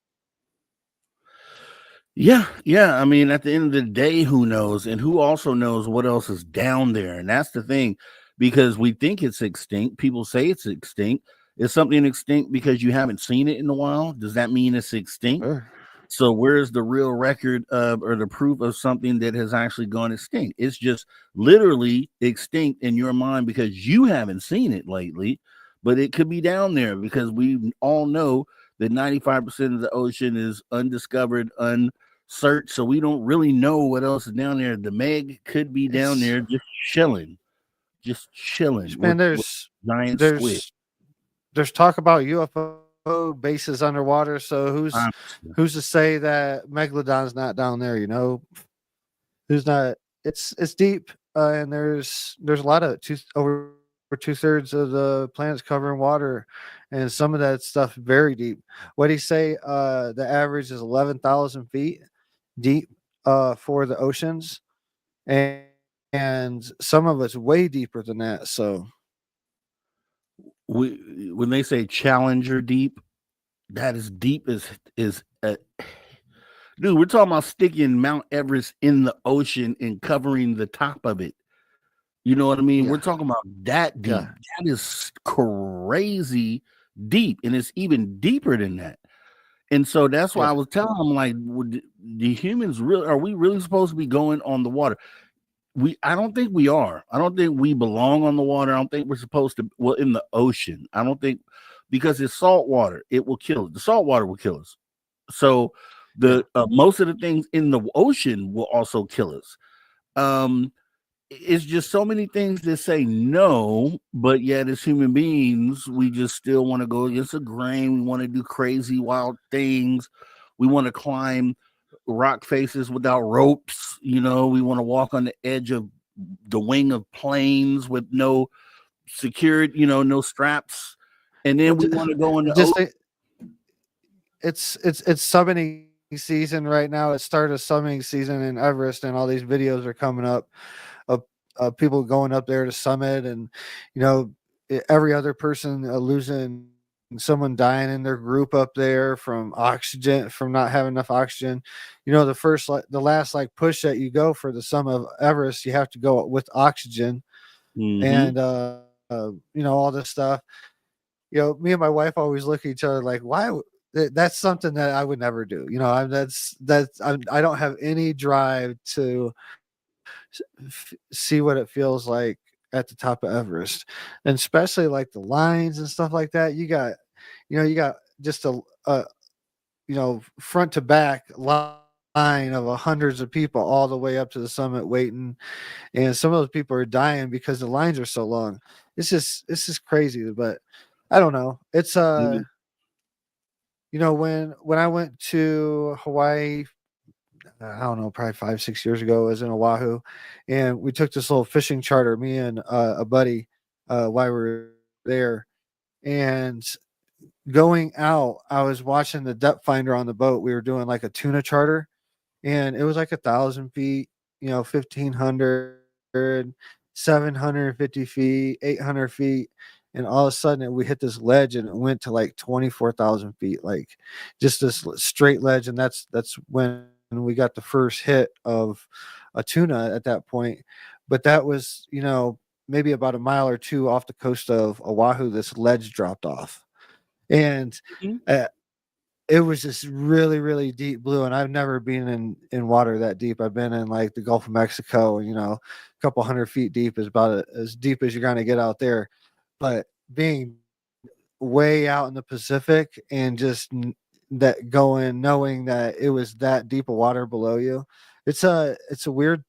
Yeah. I mean, at the end of the day, who knows? And who also knows what else is down there? And that's the thing, because we think it's extinct. People say it's extinct. Is something extinct because you haven't seen it in a while? Does that mean it's extinct? Sure. So where's the real record of, or the proof of something that has actually gone extinct? It's just literally extinct in your mind because you haven't seen it lately, but it could be down there, because we all know that 95% of the ocean is undiscovered, unsearched. So we don't really know what else is down there. The Meg could be down there just chilling. Man, with giant squid. There's talk about UFO bases underwater. So who's to say that Megalodon's not down there? Who's not? It's deep, and there's a lot of over 2/3 of the planet's covering water, and some of that stuff very deep. What do you say? The average is 11,000 feet deep for the oceans, and some of it's way deeper than that. So when they say Challenger deep, that is deep as Dude, we're talking about sticking Mount Everest in the ocean and covering the top of it. You know what I mean? Yeah. We're talking about that deep. Yeah. That is crazy deep, and it's even deeper than that. And so that's why I Yeah. was telling them, like, the humans really, are we really supposed to be going on the water? I don't think we are. I don't think we belong on the water. I don't think we're supposed to. Well, in the ocean, I don't think, because it's salt water. It will kill us. The salt water will kill us. So the most of the things in the ocean will also kill us. It's just so many things that say no, but yet as human beings, we just still want to go against the grain. We want to do crazy, wild things. We want to climb rock faces without ropes. You know, we want to walk on the edge of the wing of planes with no secured, no straps. And then we want to go in the Just ocean. it's summiting season right now. It started summiting season in Everest, and all these videos are coming up of people going up there to summit, and every other person losing, someone dying in their group up there from oxygen, from not having enough oxygen. The last push that you go for the summit of Everest, you have to go with oxygen. And all this stuff. Me and my wife always look at each other like, why? That's something that I would never do. I don't have any drive to see what it feels like at the top of Everest, and especially like the lines and stuff like that. You got just a front to back line of hundreds of people all the way up to the summit waiting, and some of those people are dying because the lines are so long. It's just crazy. But I don't know. It's when I went to Hawaii, I don't know, probably 5-6 years ago, I was in Oahu, and we took this little fishing charter, me and a buddy, while we were there. And going out, I was watching the depth finder on the boat. We were doing like a tuna charter, and it was like 1,000 feet, 1,500, 750 feet, 800 feet. And all of a sudden we hit this ledge, and it went to like 24,000 feet, like just this straight ledge. And that's when we got the first hit of a tuna at that point. But that was, maybe about a mile or two off the coast of Oahu, this ledge dropped off. And it was just really, really deep blue. And I've never been in water that deep. I've been in like the Gulf of Mexico, a couple 100 feet deep is about as deep as you're going to get out there. But being way out in the Pacific and just knowing that it was that deep of water below you, it's a weird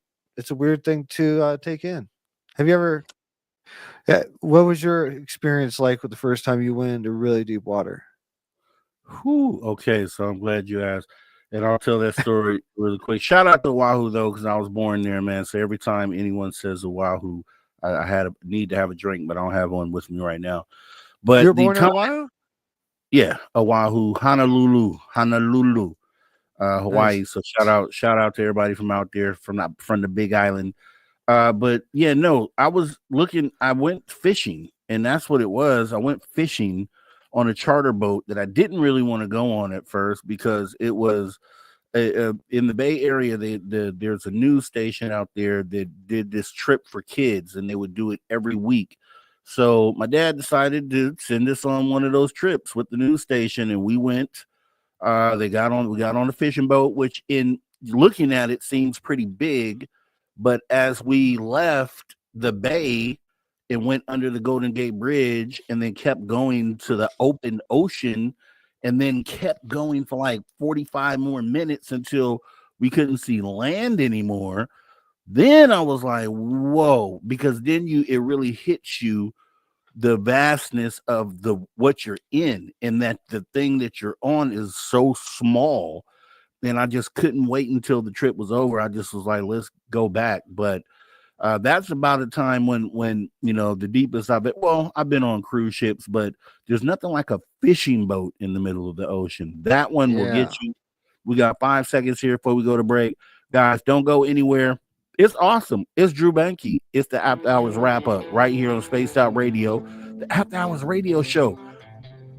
thing to take in. Have you ever? What was your experience like with the first time you went into really deep water? Okay, so I'm glad you asked, and I'll tell that story really quick. Shout out to Oahu though, because I was born there, man. So every time anyone says Oahu, I had a need to have a drink, but I don't have one with me right now. But you were born in Oahu? Yeah, Oahu, Honolulu, Hawaii. Nice. So shout out to everybody from out there, from the Big Island. But yeah, no, I went fishing, and that's what it was. I went fishing on a charter boat that I didn't really want to go on at first, because it was in the Bay Area. There's a news station out there that did this trip for kids, and they would do it every week. So my dad decided to send us on one of those trips with the news station, and we went. We got on a fishing boat, which in looking at it seems pretty big, but as we left the bay and went under the Golden Gate Bridge and then kept going to the open ocean, and then kept going for like 45 more minutes until we couldn't see land anymore, then I was like, whoa, because then it really hits you, the vastness of what you're in, and that the thing that you're on is so small. And I just couldn't wait until the trip was over. I just was like, let's go back. But that's about a time when the deepest I've been on cruise ships, but there's nothing like a fishing boat in the middle of the ocean. That one will get you. We got 5 seconds here before we go to break. Guys, don't go anywhere. It's awesome. It's Drew Banky. It's the After Hours wrap up right here on Spaced Out Radio, the After Hours radio show.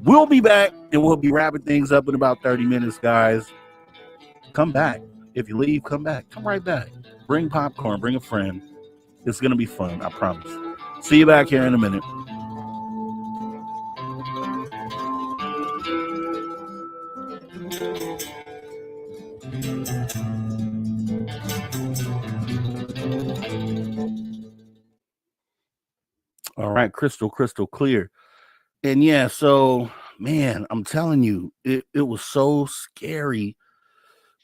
We'll be back, and we'll be wrapping things up in about 30 minutes, guys. come back. If you leave, come back. Come right back. Bring popcorn. Bring a friend. It's going to be fun. I promise. See you back here in a minute. All right, crystal clear. And yeah, so man, I'm telling you, it was so scary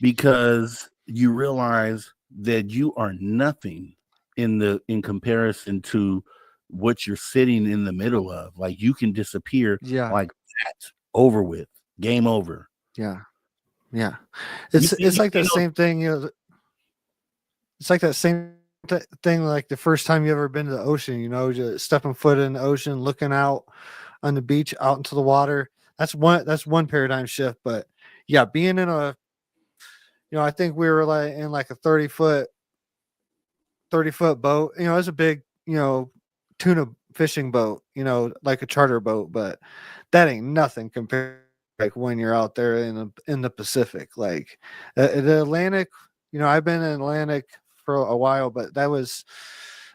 because you realize that you are nothing in comparison to what you're sitting in the middle of. Like you can disappear Yeah. like that, over with, game over. Yeah. Yeah. It's like that same thing, you know, it's like that same thing like the first time you ever been to the ocean, you know, just stepping foot in the ocean, looking out on the beach, out into the water. That's one paradigm shift. But yeah, being in a, you know, I think we were like in like a 30-foot boat. You know, it's a big, you know, tuna fishing boat, you know, like a charter boat, but that ain't nothing compared like when you're out there in the Pacific. Like the Atlantic, you know, I've been in Atlantic for a while, but that was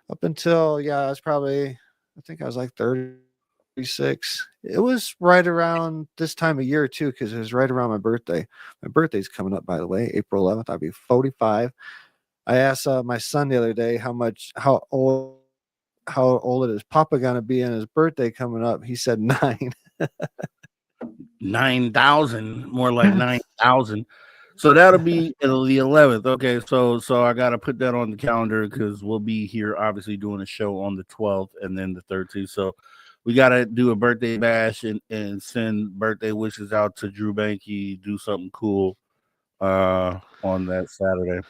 up until I was probably, I think I was like 36. It was right around this time of year too, because it was right around my birthday. My birthday's coming up, by the way, April 11th. I'll be 45. I asked my son the other day how old it is Papa gonna be in his birthday coming up. He said 9. 9,000, more like 9,000. So that'll be the 11th. Okay, so I got to put that on the calendar because we'll be here obviously doing a show on the 12th and then the 13th. So we got to do a birthday bash and send birthday wishes out to Drew Banky, do something cool on that Saturday.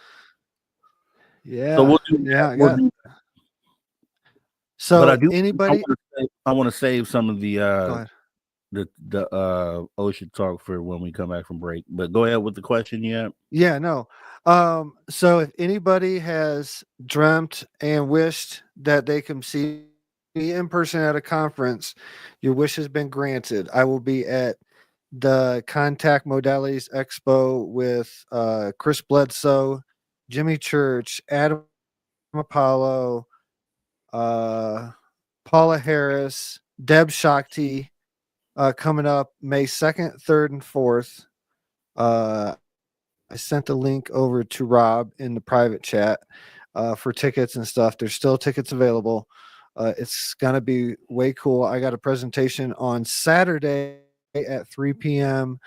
Yeah. So we'll do that. We'll do that. So but I do anybody I want to save some of go ahead. the ocean talk for when we come back from break. But go ahead with the question. Yeah, no. So if anybody has dreamt and wished that they can see me in person at a conference, your wish has been granted. I will be at the Contact Modalities Expo with Chris Bledsoe, Jimmy Church, Adam Apollo, Paula Harris, Deb Shakti, coming up May 2nd, 3rd, and 4th. I sent the link over to Rob in the private chat for tickets and stuff. There's still tickets available. It's going to be way cool. I got a presentation on Saturday at 3 p.m.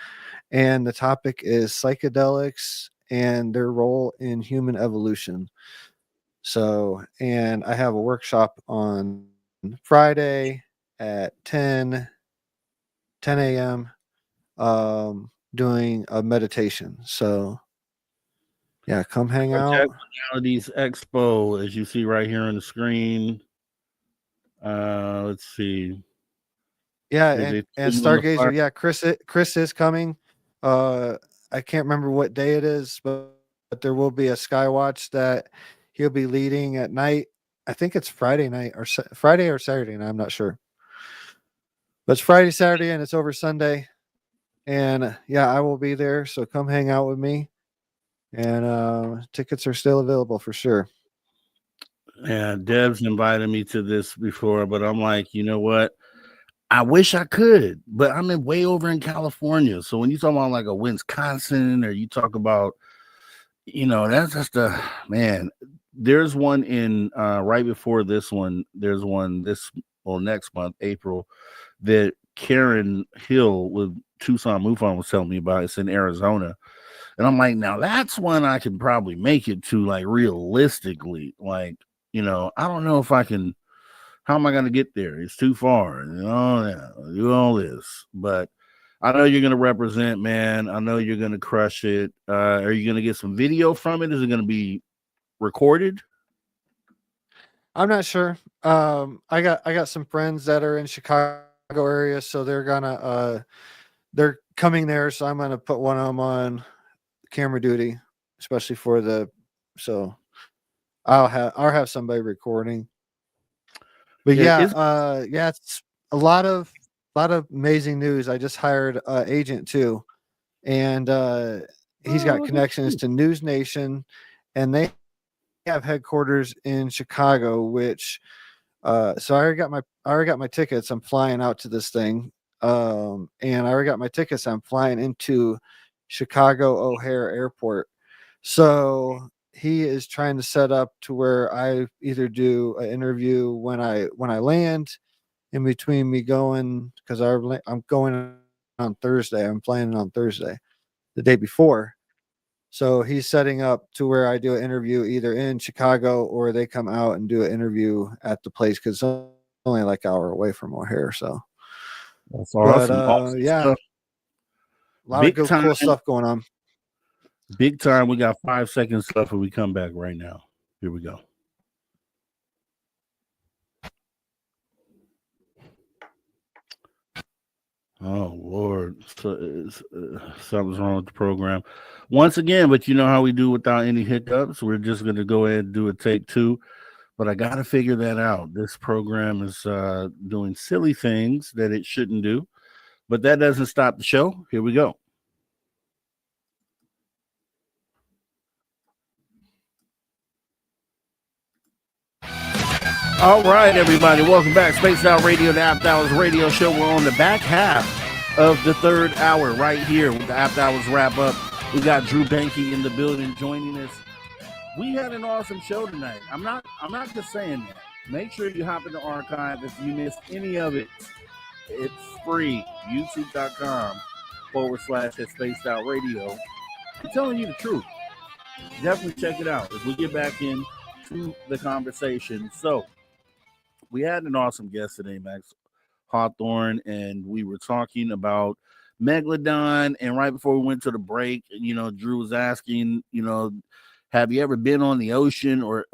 and the topic is psychedelics and their role in human evolution. So, and I have a workshop on Friday at 10 a.m. Doing a meditation. So yeah, come hang out. Modalities Expo, as you see right here on the screen. Let's see. Yeah, and Stargazer. Yeah, Chris is coming. I can't remember what day it is, but there will be a Skywatch that he'll be leading at night. I think it's Friday night or Friday or Saturday night. I'm not sure. But it's Friday, Saturday, and it's over Sunday. And yeah, I will be there. So come hang out with me. And tickets are still available for sure. Yeah, Deb's invited me to this before, but I'm like, you know what? I wish I could, but I'm way over in California. So when you talk about like a Wisconsin or you talk about, you know, that's just a man. There's one in right before this one. There's one next month, April, that Karen Hill with Tucson MUFON was telling me about. It's in Arizona. And I'm like, now that's one I can probably make it to, like, realistically. Like, you know, I don't know if I can. How am I going to get there? It's too far. You know, do all this. But I know you're going to represent, man. I know you're going to crush it. Are you going to get some video from it? Is it going to be recorded? I'm not sure. I got some friends that are in Chicago area, so they're coming there. So I'm gonna put one of them on camera duty, especially so I'll have somebody recording. But it's a lot of amazing news. I just hired an agent too, and he's got connections to News Nation, and they have headquarters in Chicago, which so I already got my tickets. I'm flying out to this thing. And I already got my tickets. I'm flying into Chicago O'Hare Airport. So he is trying to set up to where I either do an interview when I land, in between me going, because I'm going on Thursday. I'm flying on Thursday, the day before. So he's setting up to where I do an interview either in Chicago or they come out and do an interview at the place, because it's only like an hour away from O'Hare. So That's awesome. But yeah, stuff. a lot Big of time. cool stuff going on. Big time. We got 5 seconds left when we come back right now. Here we go. Oh, Lord. Something's wrong with the program. Once again, but you know how we do without any hiccups. We're just going to go ahead and do a take 2. But I got to figure that out. This program is doing silly things that it shouldn't do. But that doesn't stop the show. Here we go. All right, everybody. Welcome back. Spaced Out Radio, the After Hours radio show. We're on the back half of the third hour right here with the After Hours wrap up. We got Drew Banky in the building joining us. We had an awesome show tonight. I'm not just saying that. Make sure you hop in the archive if you missed any of it. It's free. YouTube.com/It's Spaced Out Radio. I'm telling you the truth. Definitely check it out as we get back into the conversation. So, we had an awesome guest today, Max Hawthorne, and we were talking about Megalodon. And right before we went to the break, Drew was asking, have you ever been on the ocean or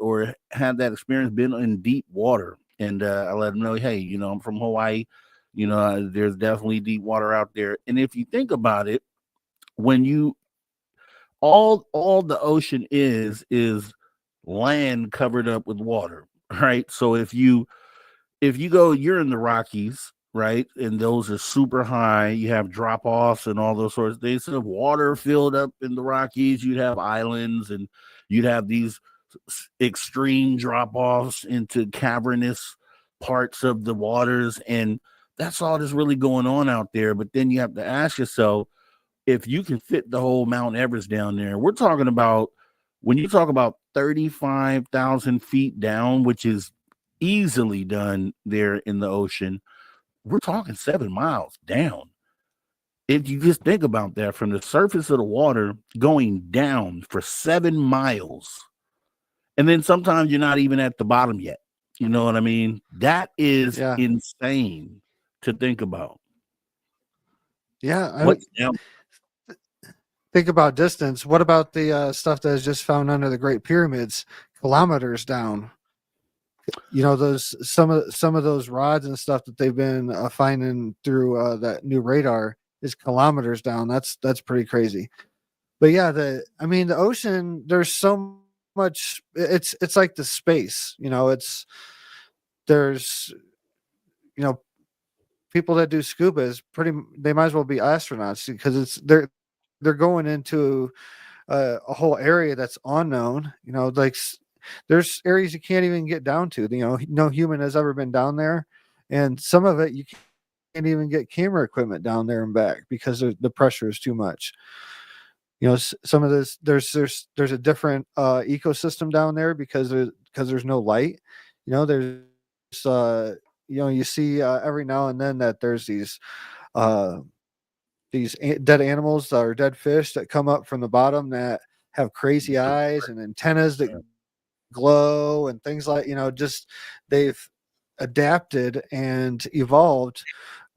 had that experience, been in deep water? And I let him know, hey, I'm from Hawaii. There's definitely deep water out there. And if you think about it, when all the ocean is land covered up with water, right? So if you go, you're in the Rockies, right? And those are super high. You have drop-offs and all those sorts of things. So water filled up in the Rockies. You'd have islands and you'd have these extreme drop-offs into cavernous parts of the waters. And that's all that's really going on out there. But then you have to ask yourself, if you can fit the whole Mount Everest down there, we're talking about, when you talk about 35,000 feet down, which is easily done there in the ocean, we're talking 7 miles down. If you just think about that, from the surface of the water going down for 7 miles, and then sometimes you're not even at the bottom yet. You know what I mean? That is insane to think about. Yeah. Think about distance. What about the stuff that is just found under the Great Pyramids, kilometers down? Those some of those rods and stuff that they've been finding through that new radar is kilometers down. That's pretty crazy. But yeah, the ocean, there's so much. It's like the space. There's people that do scuba is they might as well be astronauts, because they're going into a whole area that's unknown. Like there's areas you can't even get down to. No human has ever been down there, and some of it you can't even get camera equipment down there and back because the pressure is too much. Some of this, there's a different ecosystem down there because there's no light. There's you see every now and then that there's these dead animals or dead fish that come up from the bottom that have crazy eyes and antennas that glow and things like, just they've adapted and evolved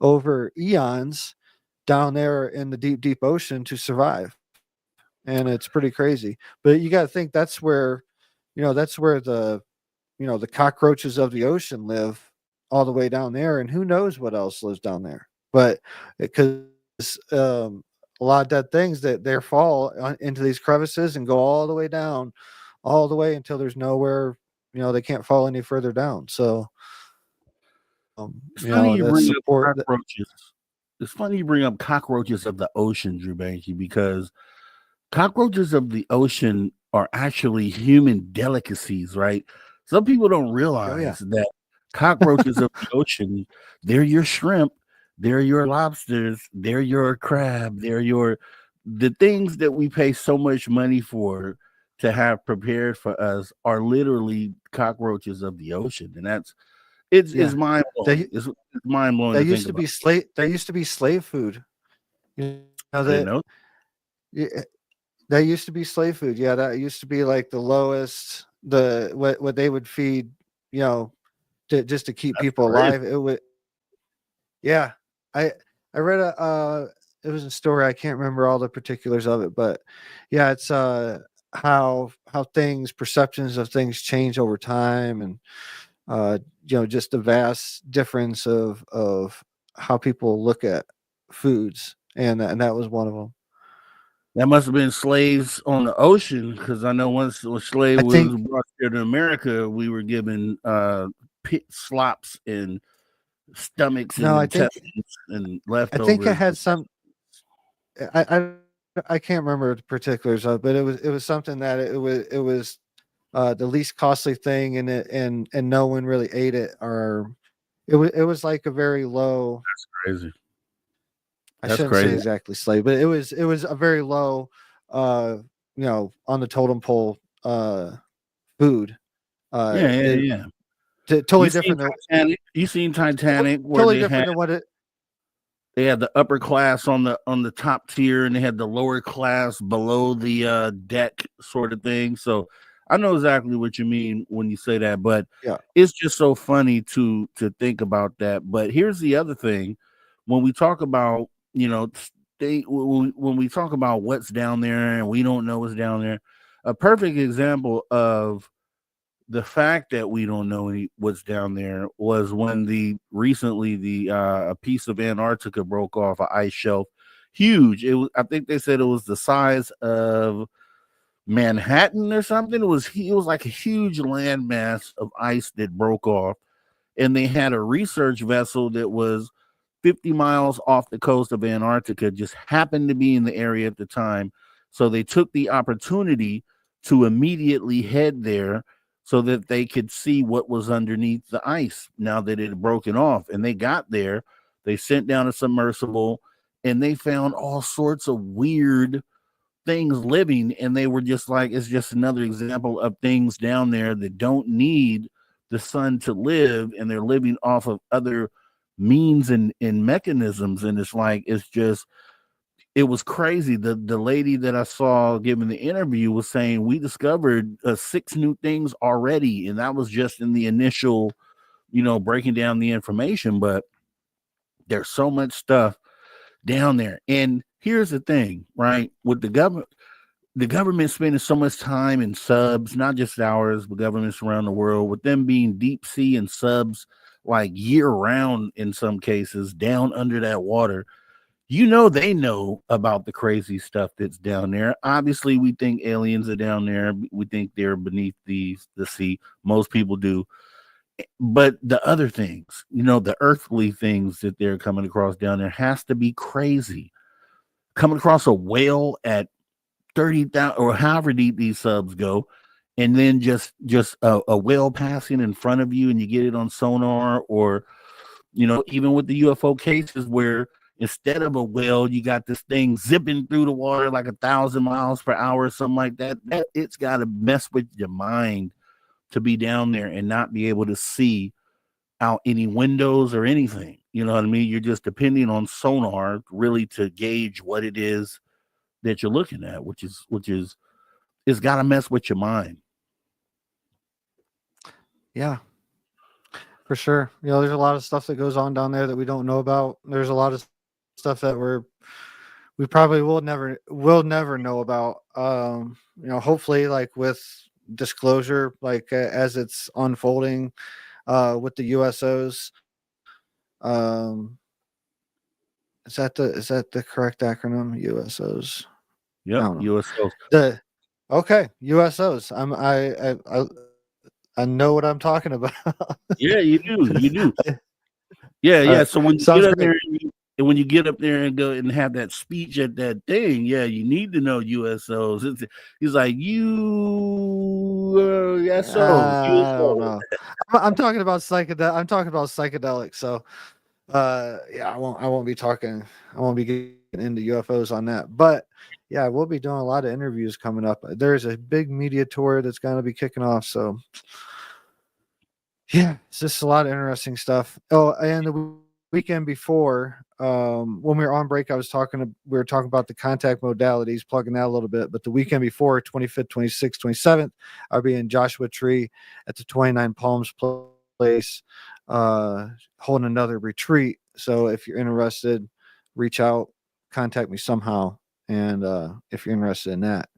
over eons down there in the deep ocean to survive. And it's pretty crazy. But you got to think that's where the cockroaches of the ocean live, all the way down there, and who knows what else lives down there. But because a lot of dead things that they fall into these crevices and go all the way down, all the way until there's nowhere, they can't fall any further down. So it's funny you bring up cockroaches. It's funny you bring up cockroaches of the ocean, Drew Banky, because cockroaches of the ocean are actually human delicacies, right? Some people don't Oh yeah. realize that cockroaches of the ocean, they're your shrimp, they're your lobsters, they're your crab, they're your the things that we pay so much money for to have prepared for us are literally cockroaches of the ocetion. And that's it's Yeah. mind They blowing. It's mind blowing they to used think to about. be slave. They used to be slave food. You know I didn't that. know. Yeah, that used to be slave food. Yeah, that used to be like the lowest. What they would feed. You know, just to keep That's people crazy. alive. It would. Yeah, I I read a it was a story. I can't remember all the particulars of it, but yeah, it's how things perceptions of things change over time, and just the vast difference of how people look at foods, and that was one of them. That must have been slaves on the ocean, because I know once a slave I was think brought here to America, we were given pit slops and stomachs and no, intestines and I think it leftovers. had some. I I can't remember the particulars of, it, but it was something that it was the least costly thing, and and no one really ate it, or it was like a very low. Crazy. I That's shouldn't say crazy. exactly slave, but it was a very low, uh, on the totem pole, food. Yeah, yeah, It yeah. totally different than You seen Titanic where totally different than what it. they had the upper class on the top tier and they had the lower class below the deck sort of thing. So I know exactly what you mean when you say that, but Yeah. it's just so funny to think about that. But here's the other thing: when we talk about when we talk about what's down there and we don't know what's down there, a perfect example of the fact that we don't know what's down there was when the a piece of Antarctica broke off an ice shelf, huge. I think they said it was the size of Manhattan or something. It was like a huge landmass of ice that broke off, and they had a research vessel that was 50 miles off the coast of Antarctica, just happened to be in the area at the time. So they took the opportunity to immediately head there so that they could see what was underneath the ice now that it had broken off. And they got there, they sent down a submersible, and they found all sorts of weird things living. And they were just like, it's just another example of things down there that don't need the sun to live, and they're living off of other means and mechanisms. And it was crazy. The lady that I saw giving the interview was saying we discovered 6 new things already, and that was just in the initial breaking down the information. But there's so much stuff down there. And here's the thing, right? With the government spending so much time in subs, not just ours, but governments around the world, with them being deep sea and subs like year round in some cases down under that water. They know about the crazy stuff that's down there. Obviously, we think aliens are down there. We think they're beneath the sea. Most people do. But the other things, the earthly things that they're coming across down there has to be crazy. Coming across a whale at 30,000 or however deep these subs go, and then just a whale passing in front of you and you get it on sonar, or even with the UFO cases where instead of a whale you got this thing zipping through the water like 1,000 miles per hour or something like that. It's got to mess with your mind to be down there and not be able to see out any windows or anything. You know what I mean? You're just depending on sonar really to gauge what it is that you're looking at, which is it's got to mess with your mind. Yeah, for sure. There's a lot of stuff that goes on down there that we don't know about. There's a lot of stuff that we probably will never know about. Hopefully, like with disclosure, like as it's unfolding, with the USOs. Is that the correct acronym? USOs. Yeah, USOs. Okay, USOs. I know what I'm talking about. Yeah, you do. Yeah, yeah. So when you sounds get up great. there And when you get up there and go and have that speech at that thing, yeah, you need to know USOs. He's like, USOs, I don't USOs. know. I'm talking about psychedelic. I'm talking about psychedelics. So, yeah, I won't be talking. I won't be getting into UFOs on that. But yeah, we'll be doing a lot of interviews coming up. There's a big media tour that's going to be kicking off. So, yeah, it's just a lot of interesting stuff. Oh, and the weekend before, when we were on break, we were talking about the contact modalities, plugging that a little bit. But the weekend before, 25th, 26th, 27th, I'll be in Joshua Tree at the 29 Palms place, holding another retreat. So if you're interested, reach out, contact me somehow. And if you're interested in that.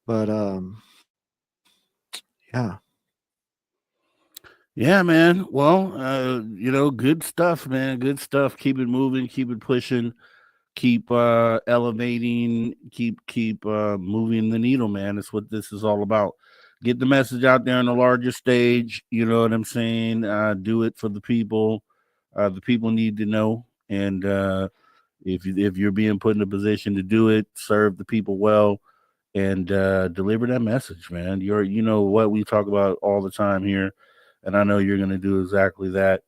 But yeah. Yeah, man. Well, good stuff, man. Good stuff. Keep it moving, keep it pushing, keep elevating, keep moving the needle, man. That's what this is all about. Get the message out there on a larger stage. You know what I'm saying? Do it for the people. The people need to know. And if you're being put in a position to do it, serve the people well and deliver that message, man. You know what we talk about all the time here. And I know you're going to do exactly that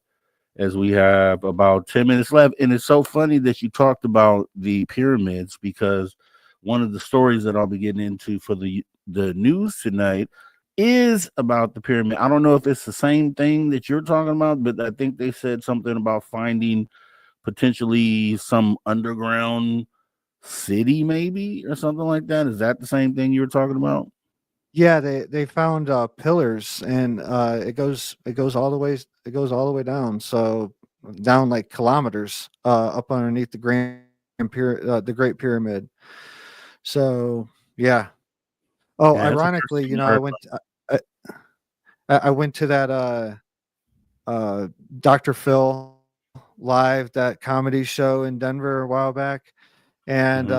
as we have about 10 minutes left. And it's so funny that you talked about the pyramids because one of the stories that I'll be getting into for the news tonight is about the pyramid. I don't know if it's the same thing that you're talking about, but I think they said something about finding potentially some underground city maybe or something like that. Is that the same thing you were talking about? Yeah, they found pillars, and it goes all the way down. So down like kilometers up underneath the the Great Pyramid. So yeah. Oh, Yeah, that's the first ironically, thing I heard I went to that Dr. Phil live, that comedy show in Denver a while back. And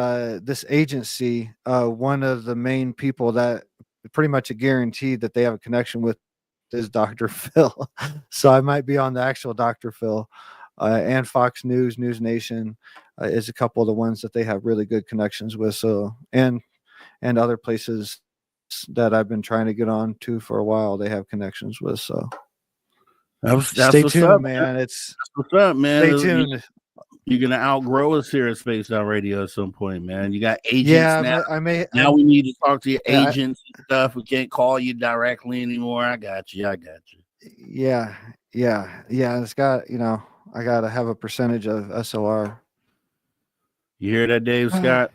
this agency, one of the main people that pretty much a guarantee that they have a connection with is Dr. Phil. So I might be on the actual Dr. Phil. And Fox News, News Nation is a couple of the ones that they have really good connections with. So and other places that I've been trying to get on to for a while, they have connections with. So that's stay what's tuned, up, man. That's what's up, man. Stay tuned. You're gonna outgrow us here at Spaced Out Radio at some point, man. You got agents Yeah, now. I may. Now we need to talk to your Yeah, agents and stuff. We can't call you directly anymore. I got you. Yeah, It's got, I got to have a percentage of SOR. You hear that, Dave Scott?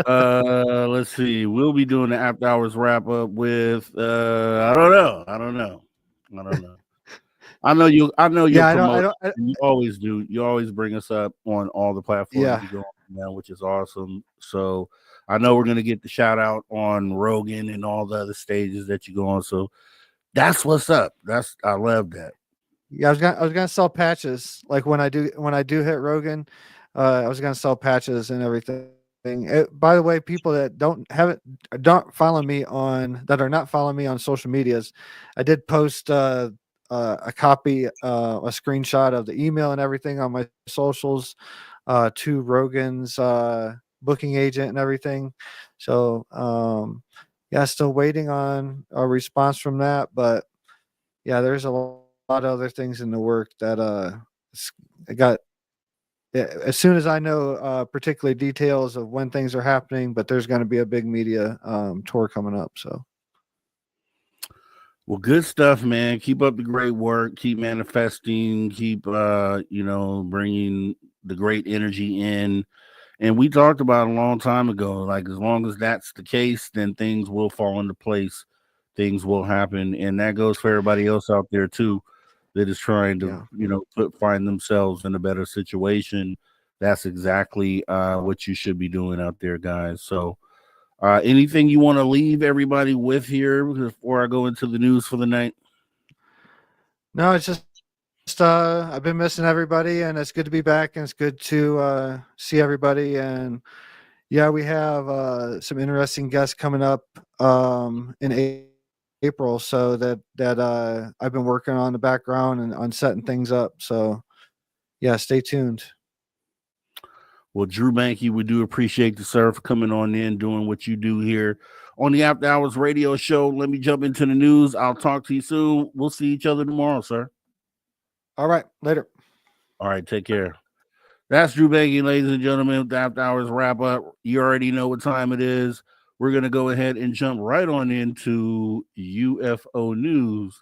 Let's see. We'll be doing the after hours wrap up with I don't know. I know you'll Yeah, promote. You always do. You always bring us up on all the platforms you go on now, which is awesome. So I know we're gonna get the shout out on Rogan and all the other stages that you go on. So that's what's up. I love that. Yeah, I was gonna sell patches. Like when I do hit Rogan, I was gonna sell patches and everything. By the way, people that don't follow me that are not following me on social medias, I did post a copy, a screenshot of the email and everything on my socials to Rogan's booking agent and everything. So yeah, still waiting on a response from that, but yeah, there's a lot of other things in the work that I got. As soon as I know particular details of when things are happening, but there's going to be a big media tour coming up. So, well, good stuff, man. Keep up the great work. Keep manifesting. Keep bringing the great energy in. And we talked about a long time ago, like as long as that's the case, then things will fall into place. Things will happen, and that goes for everybody else out there too, that is trying to find themselves in a better situation. That's exactly what you should be doing out there, guys. So anything you want to leave everybody with here before I go into the news for the night? No, it's just I've been missing everybody, and it's good to be back, and it's good to see everybody. And yeah, we have some interesting guests coming up in April, so that I've been working on the background and on setting things up. So yeah, stay tuned. Well, Drew Banky, we do appreciate the sir for coming on in, doing what you do here on the After Hours Radio Show. Let me jump into the news. I'll talk to you soon. We'll see each other tomorrow, sir. All right, later. All right, take care. That's Drew Banky, ladies and gentlemen, with the After Hours wrap up. You already know what time it is. We're going to go ahead and jump right on into UFO news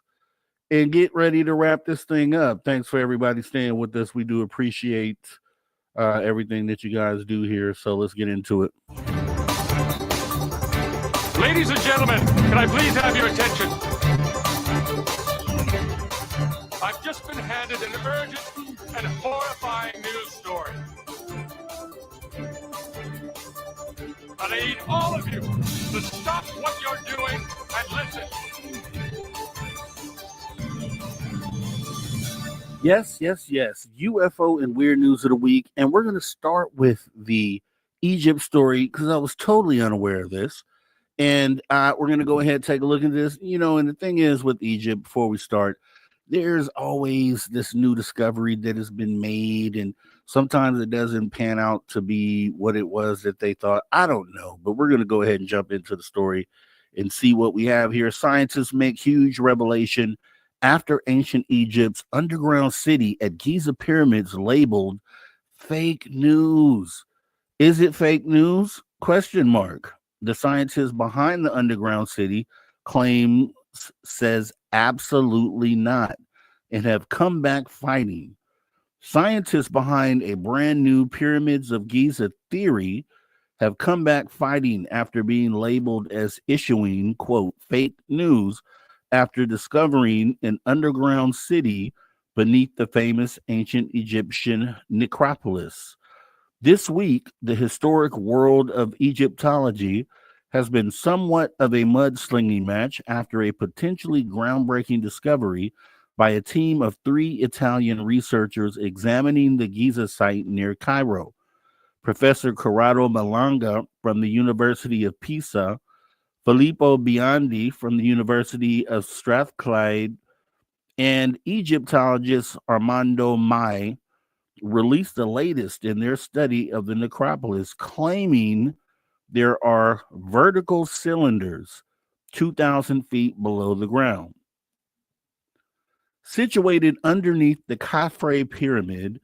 and get ready to wrap this thing up. Thanks for everybody staying with us. We do appreciate everything that you guys do here. So let's get into it. Ladies and gentlemen, can I please have your attention? I've just been handed an urgent and horrifying news story. And I need all of you to stop what you're doing and listen. Yes. UFO and weird news of the week. And we're going to start with the Egypt story because I was totally unaware of this. And we're going to go ahead and take a look at this. You know, and the thing is with Egypt, before we start, there's always this new discovery that has been made. And sometimes it doesn't pan out to be what it was that they thought. I don't know. But we're going to go ahead and jump into the story and see what we have here. Scientists make huge revelation after ancient Egypt's underground city at Giza pyramids labeled fake news. Is it fake news? Question mark. The scientists behind the underground city claims says absolutely not and have come back fighting. Scientists behind a brand new Pyramids of Giza theory have come back fighting after being labeled as issuing, quote, fake news after discovering an underground city beneath the famous ancient Egyptian necropolis. This week, the historic world of Egyptology has been somewhat of a mudslinging match after a potentially groundbreaking discovery by a team of 3 Italian researchers examining the Giza site near Cairo. Professor Corrado Malanga from the University of Pisa, Filippo Biondi from the University of Strathclyde, and Egyptologist Armando Mai released the latest in their study of the necropolis, claiming there are vertical cylinders 2,000 feet below the ground. Situated underneath the Khafre pyramid,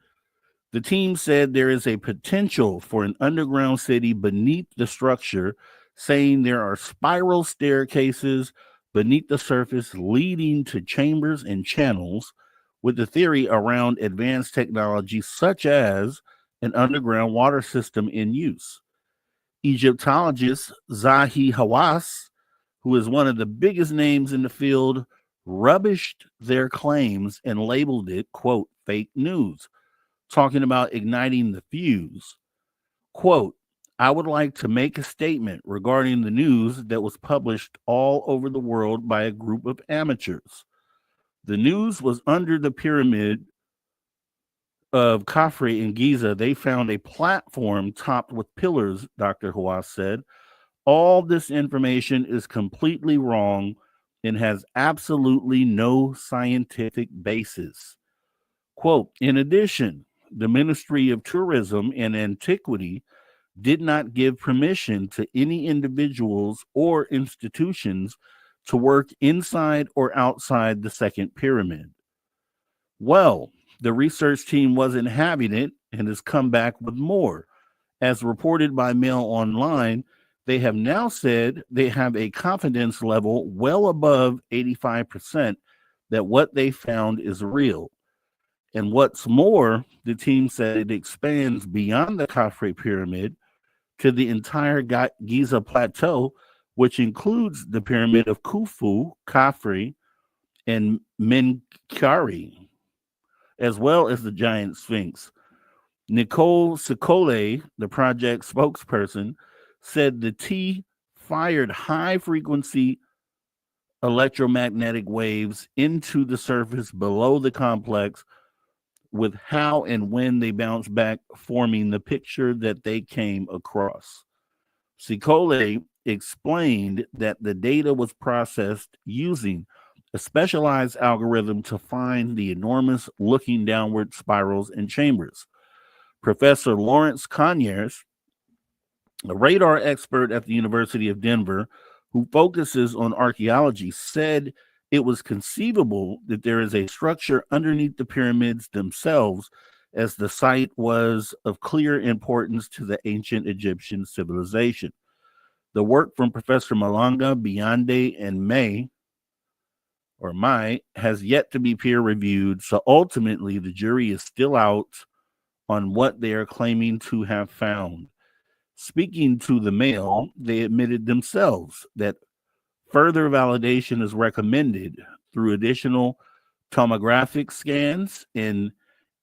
the team said there is a potential for an underground city beneath the structure, saying there are spiral staircases beneath the surface leading to chambers and channels, with the theory around advanced technology such as an underground water system in use. Egyptologist Zahi Hawass, who is one of the biggest names in the field, rubbished their claims and labeled it, quote, fake news, talking about igniting the fuse. Quote, I would like to make a statement regarding the news that was published all over the world by a group of amateurs. The news was under the pyramid of Khafre in Giza. They found a platform topped with pillars, Dr. Hawass said. All this information is completely wrong and has absolutely no scientific basis. Quote, in addition, the Ministry of Tourism and Antiquity did not give permission to any individuals or institutions to work inside or outside the second pyramid. Well, the research team wasn't having it and has come back with more. As reported by Mail Online, they have now said they have a confidence level well above 85% that what they found is real. And what's more, the team said it expands beyond the Khafre pyramid to the entire Giza plateau, which includes the pyramid of Khufu, Khafre, and Menkaure, as well as the giant Sphinx. Nicole Sicole, the project spokesperson, said the T fired high-frequency electromagnetic waves into the surface below the complex, with how and when they bounced back, forming the picture that they came across. Sicole explained that the data was processed using a specialized algorithm to find the enormous looking downward spirals and chambers. Professor Lawrence Conyers, a radar expert at the University of Denver who focuses on archaeology, said it was conceivable that there is a structure underneath the pyramids themselves, as the site was of clear importance to the ancient Egyptian civilization. The work from Professor Malanga, Bionde, and Mai has yet to be peer reviewed, so ultimately the jury is still out on what they are claiming to have found. Speaking to the Mail, they admitted themselves that further validation is recommended through additional tomographic scans and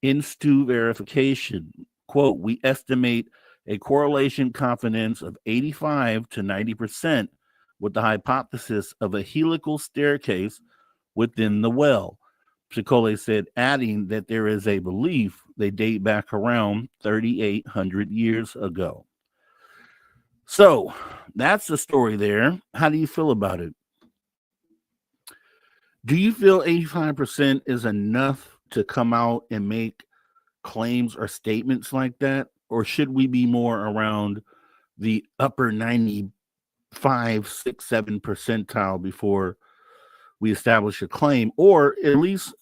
in situ verification. Quote, we estimate a correlation confidence of 85 to 90% with the hypothesis of a helical staircase within the well. Picole said, adding that there is a belief they date back around 3,800 years ago. So that's the story there. How do you feel about it? Do you feel 85% is enough to come out and make claims or statements like that? Or should we be more around the upper 95, 6, 7 percentile before we establish a claim, or at least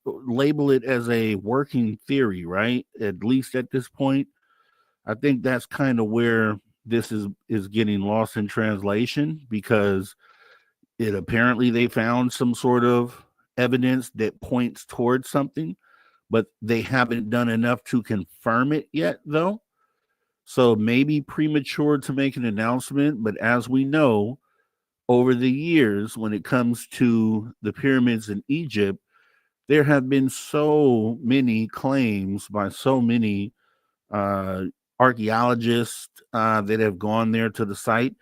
label it as a working theory, right? At least at this point, I think that's kind of where this is getting lost in translation, because it apparently they found some sort of evidence that points towards something, but they haven't done enough to confirm it yet, though. So maybe premature to make an announcement, but as we know, over the years, when it comes to the pyramids in Egypt, there have been so many claims by so many archaeologists that have gone there to the site.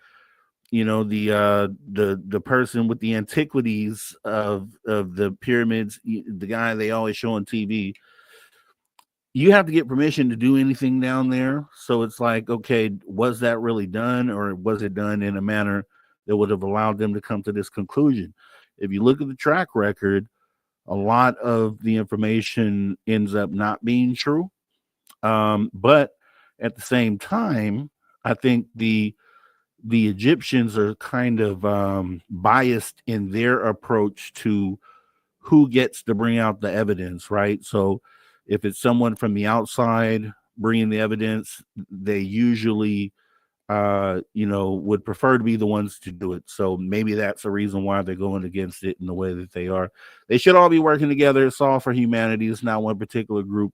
You know, the person with the antiquities of the pyramids, the guy they always show on TV. You have to get permission to do anything down there. So it's like, okay, was that really done, or was it done in a manner that would have allowed them to come to this conclusion? If you look at the track record, a lot of the information ends up not being true. But at the same time, I think the Egyptians are kind of biased in their approach to who gets to bring out the evidence, right? So if it's someone from the outside bringing the evidence, they usually would prefer to be the ones to do it. So maybe that's the reason why they're going against it in the way that they are. They should all be working together. It's all for humanity. It's not one particular group.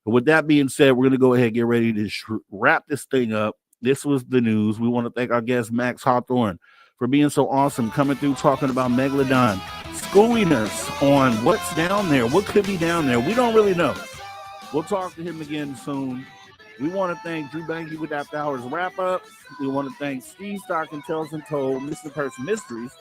But with that being said, we're going to go ahead and get ready to wrap this thing up. This was the news. We want to thank our guest, Max Hawthorne, for being so awesome, coming through, talking about Megalodon, schooling us on what's down there, what could be down there. We don't really know. We'll talk to him again soon. We want to thank Drew Banky with After Hours Wrap Up. We want to thank Steve Stockton, Tales Untold, Mr. Person Mysteries.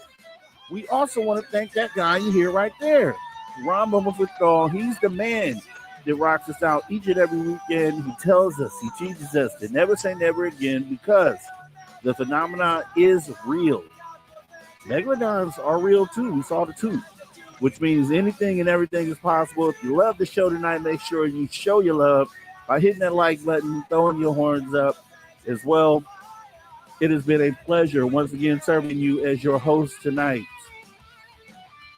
We also want to thank that guy you hear right there, Ron Bumblefoothall. He's the man that rocks us out each and every weekend. He tells us, he teaches us to never say never again, because the phenomena is real. Megalodons are real too. We saw the tooth, which means anything and everything is possible. If you love the show tonight, make sure you show your love by hitting that like button, throwing your horns up as well. It has been a pleasure once again serving you as your host tonight.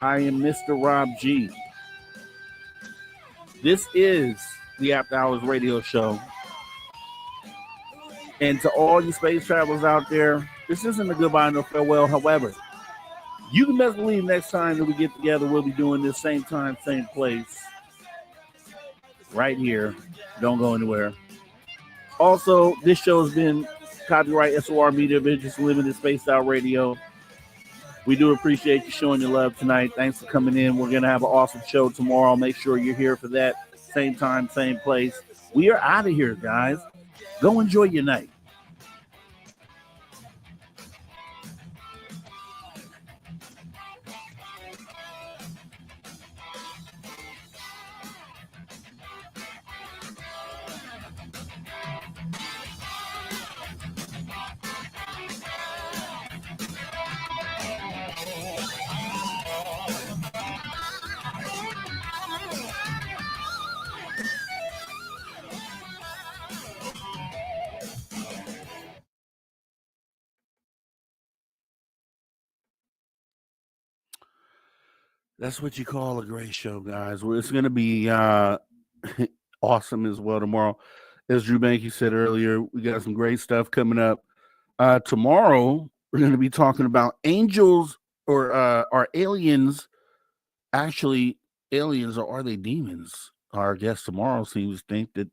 I am Mr. Rob G. This is the After Hours Radio Show. And to all you space travelers out there, this isn't a goodbye, no farewell. However, you can best believe next time that we get together, we'll be doing this same time, same place, right here. Don't go anywhere. Also, this show has been copyright SOR Media Ventures Limited, Spaced Out Radio. We do appreciate you showing your love tonight. Thanks for coming in. We're going to have an awesome show tomorrow. Make sure you're here for that. Same time, same place. We are out of here, guys. Go enjoy your night. That's what you call a great show, guys. Well, it's going to be awesome as well tomorrow. As Drew Banky said earlier, we got some great stuff coming up. Tomorrow, we're going to be talking about angels or are aliens actually aliens or are they demons? Our guest tomorrow seems to think that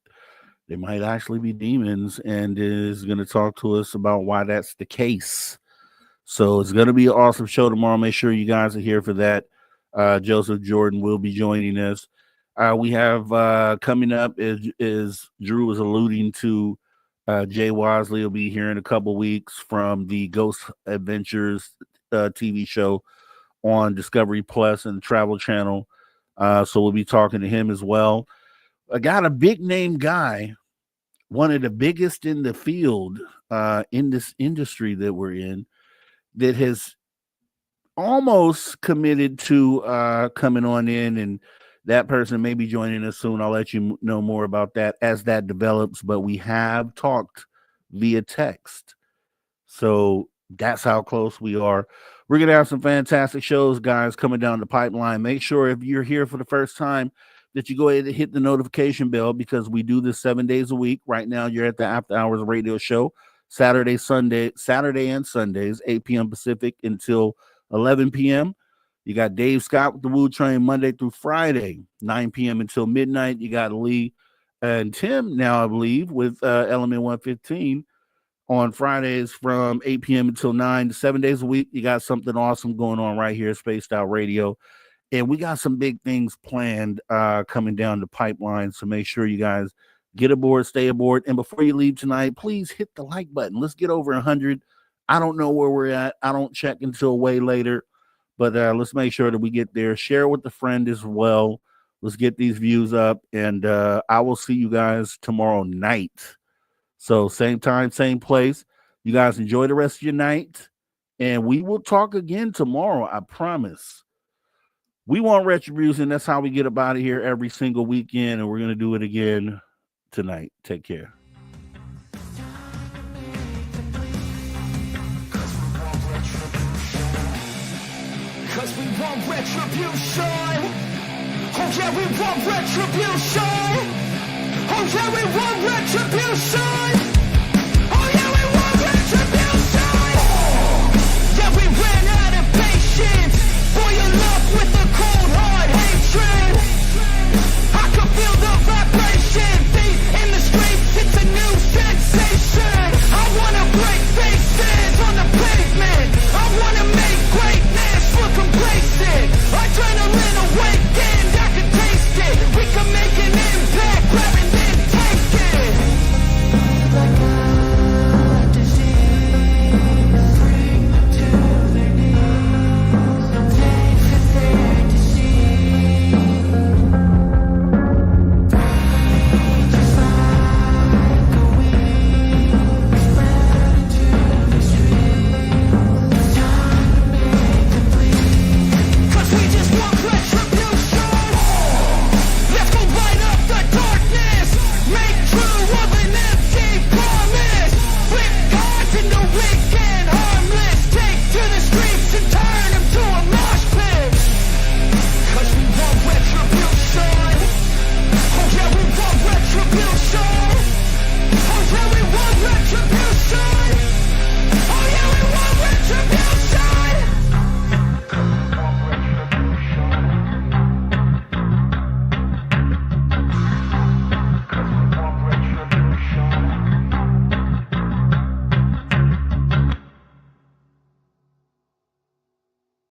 they might actually be demons and is going to talk to us about why that's the case. So it's going to be an awesome show tomorrow. Make sure you guys are here for that. Joseph Jordan will be joining us. We have coming up is Drew was alluding to Jay Wasley will be here in a couple weeks from the Ghost Adventures TV show on Discovery Plus and the Travel Channel. So we'll be talking to him as well. I got a big name guy, one of the biggest in the field in this industry that we're in, that has almost committed to coming on in, and that person may be joining us soon. I'll let you know more about that as that develops, but we have talked via text. So that's how close we are. We're going to have some fantastic shows, guys, coming down the pipeline. Make sure if you're here for the first time that you go ahead and hit the notification bell because we do this 7 days a week. Right now, you're at the After Hours Radio Show, Saturday and Sundays, 8 p.m. Pacific until 11 p.m. You got Dave Scott with the Woo Train Monday through Friday, 9 p.m. until midnight. You got Lee and Tim now, I believe, with Element 115 on Fridays from 8 p.m. until 9. 7 days a week, you got something awesome going on right here at Spaced Out Radio. And we got some big things planned coming down the pipeline. So make sure you guys get aboard, stay aboard. And before you leave tonight, please hit the like button. Let's get over 100. I don't know where we're at. I don't check until way later. But let's make sure that we get there. Share with a friend as well. Let's get these views up. And I will see you guys tomorrow night. So same time, same place. You guys enjoy the rest of your night. And we will talk again tomorrow. I promise. We want retribution. That's how we get up out of here every single weekend. And we're going to do it again tonight. Take care. Cause we want retribution. Oh yeah, we want retribution. Oh yeah, we want retribution.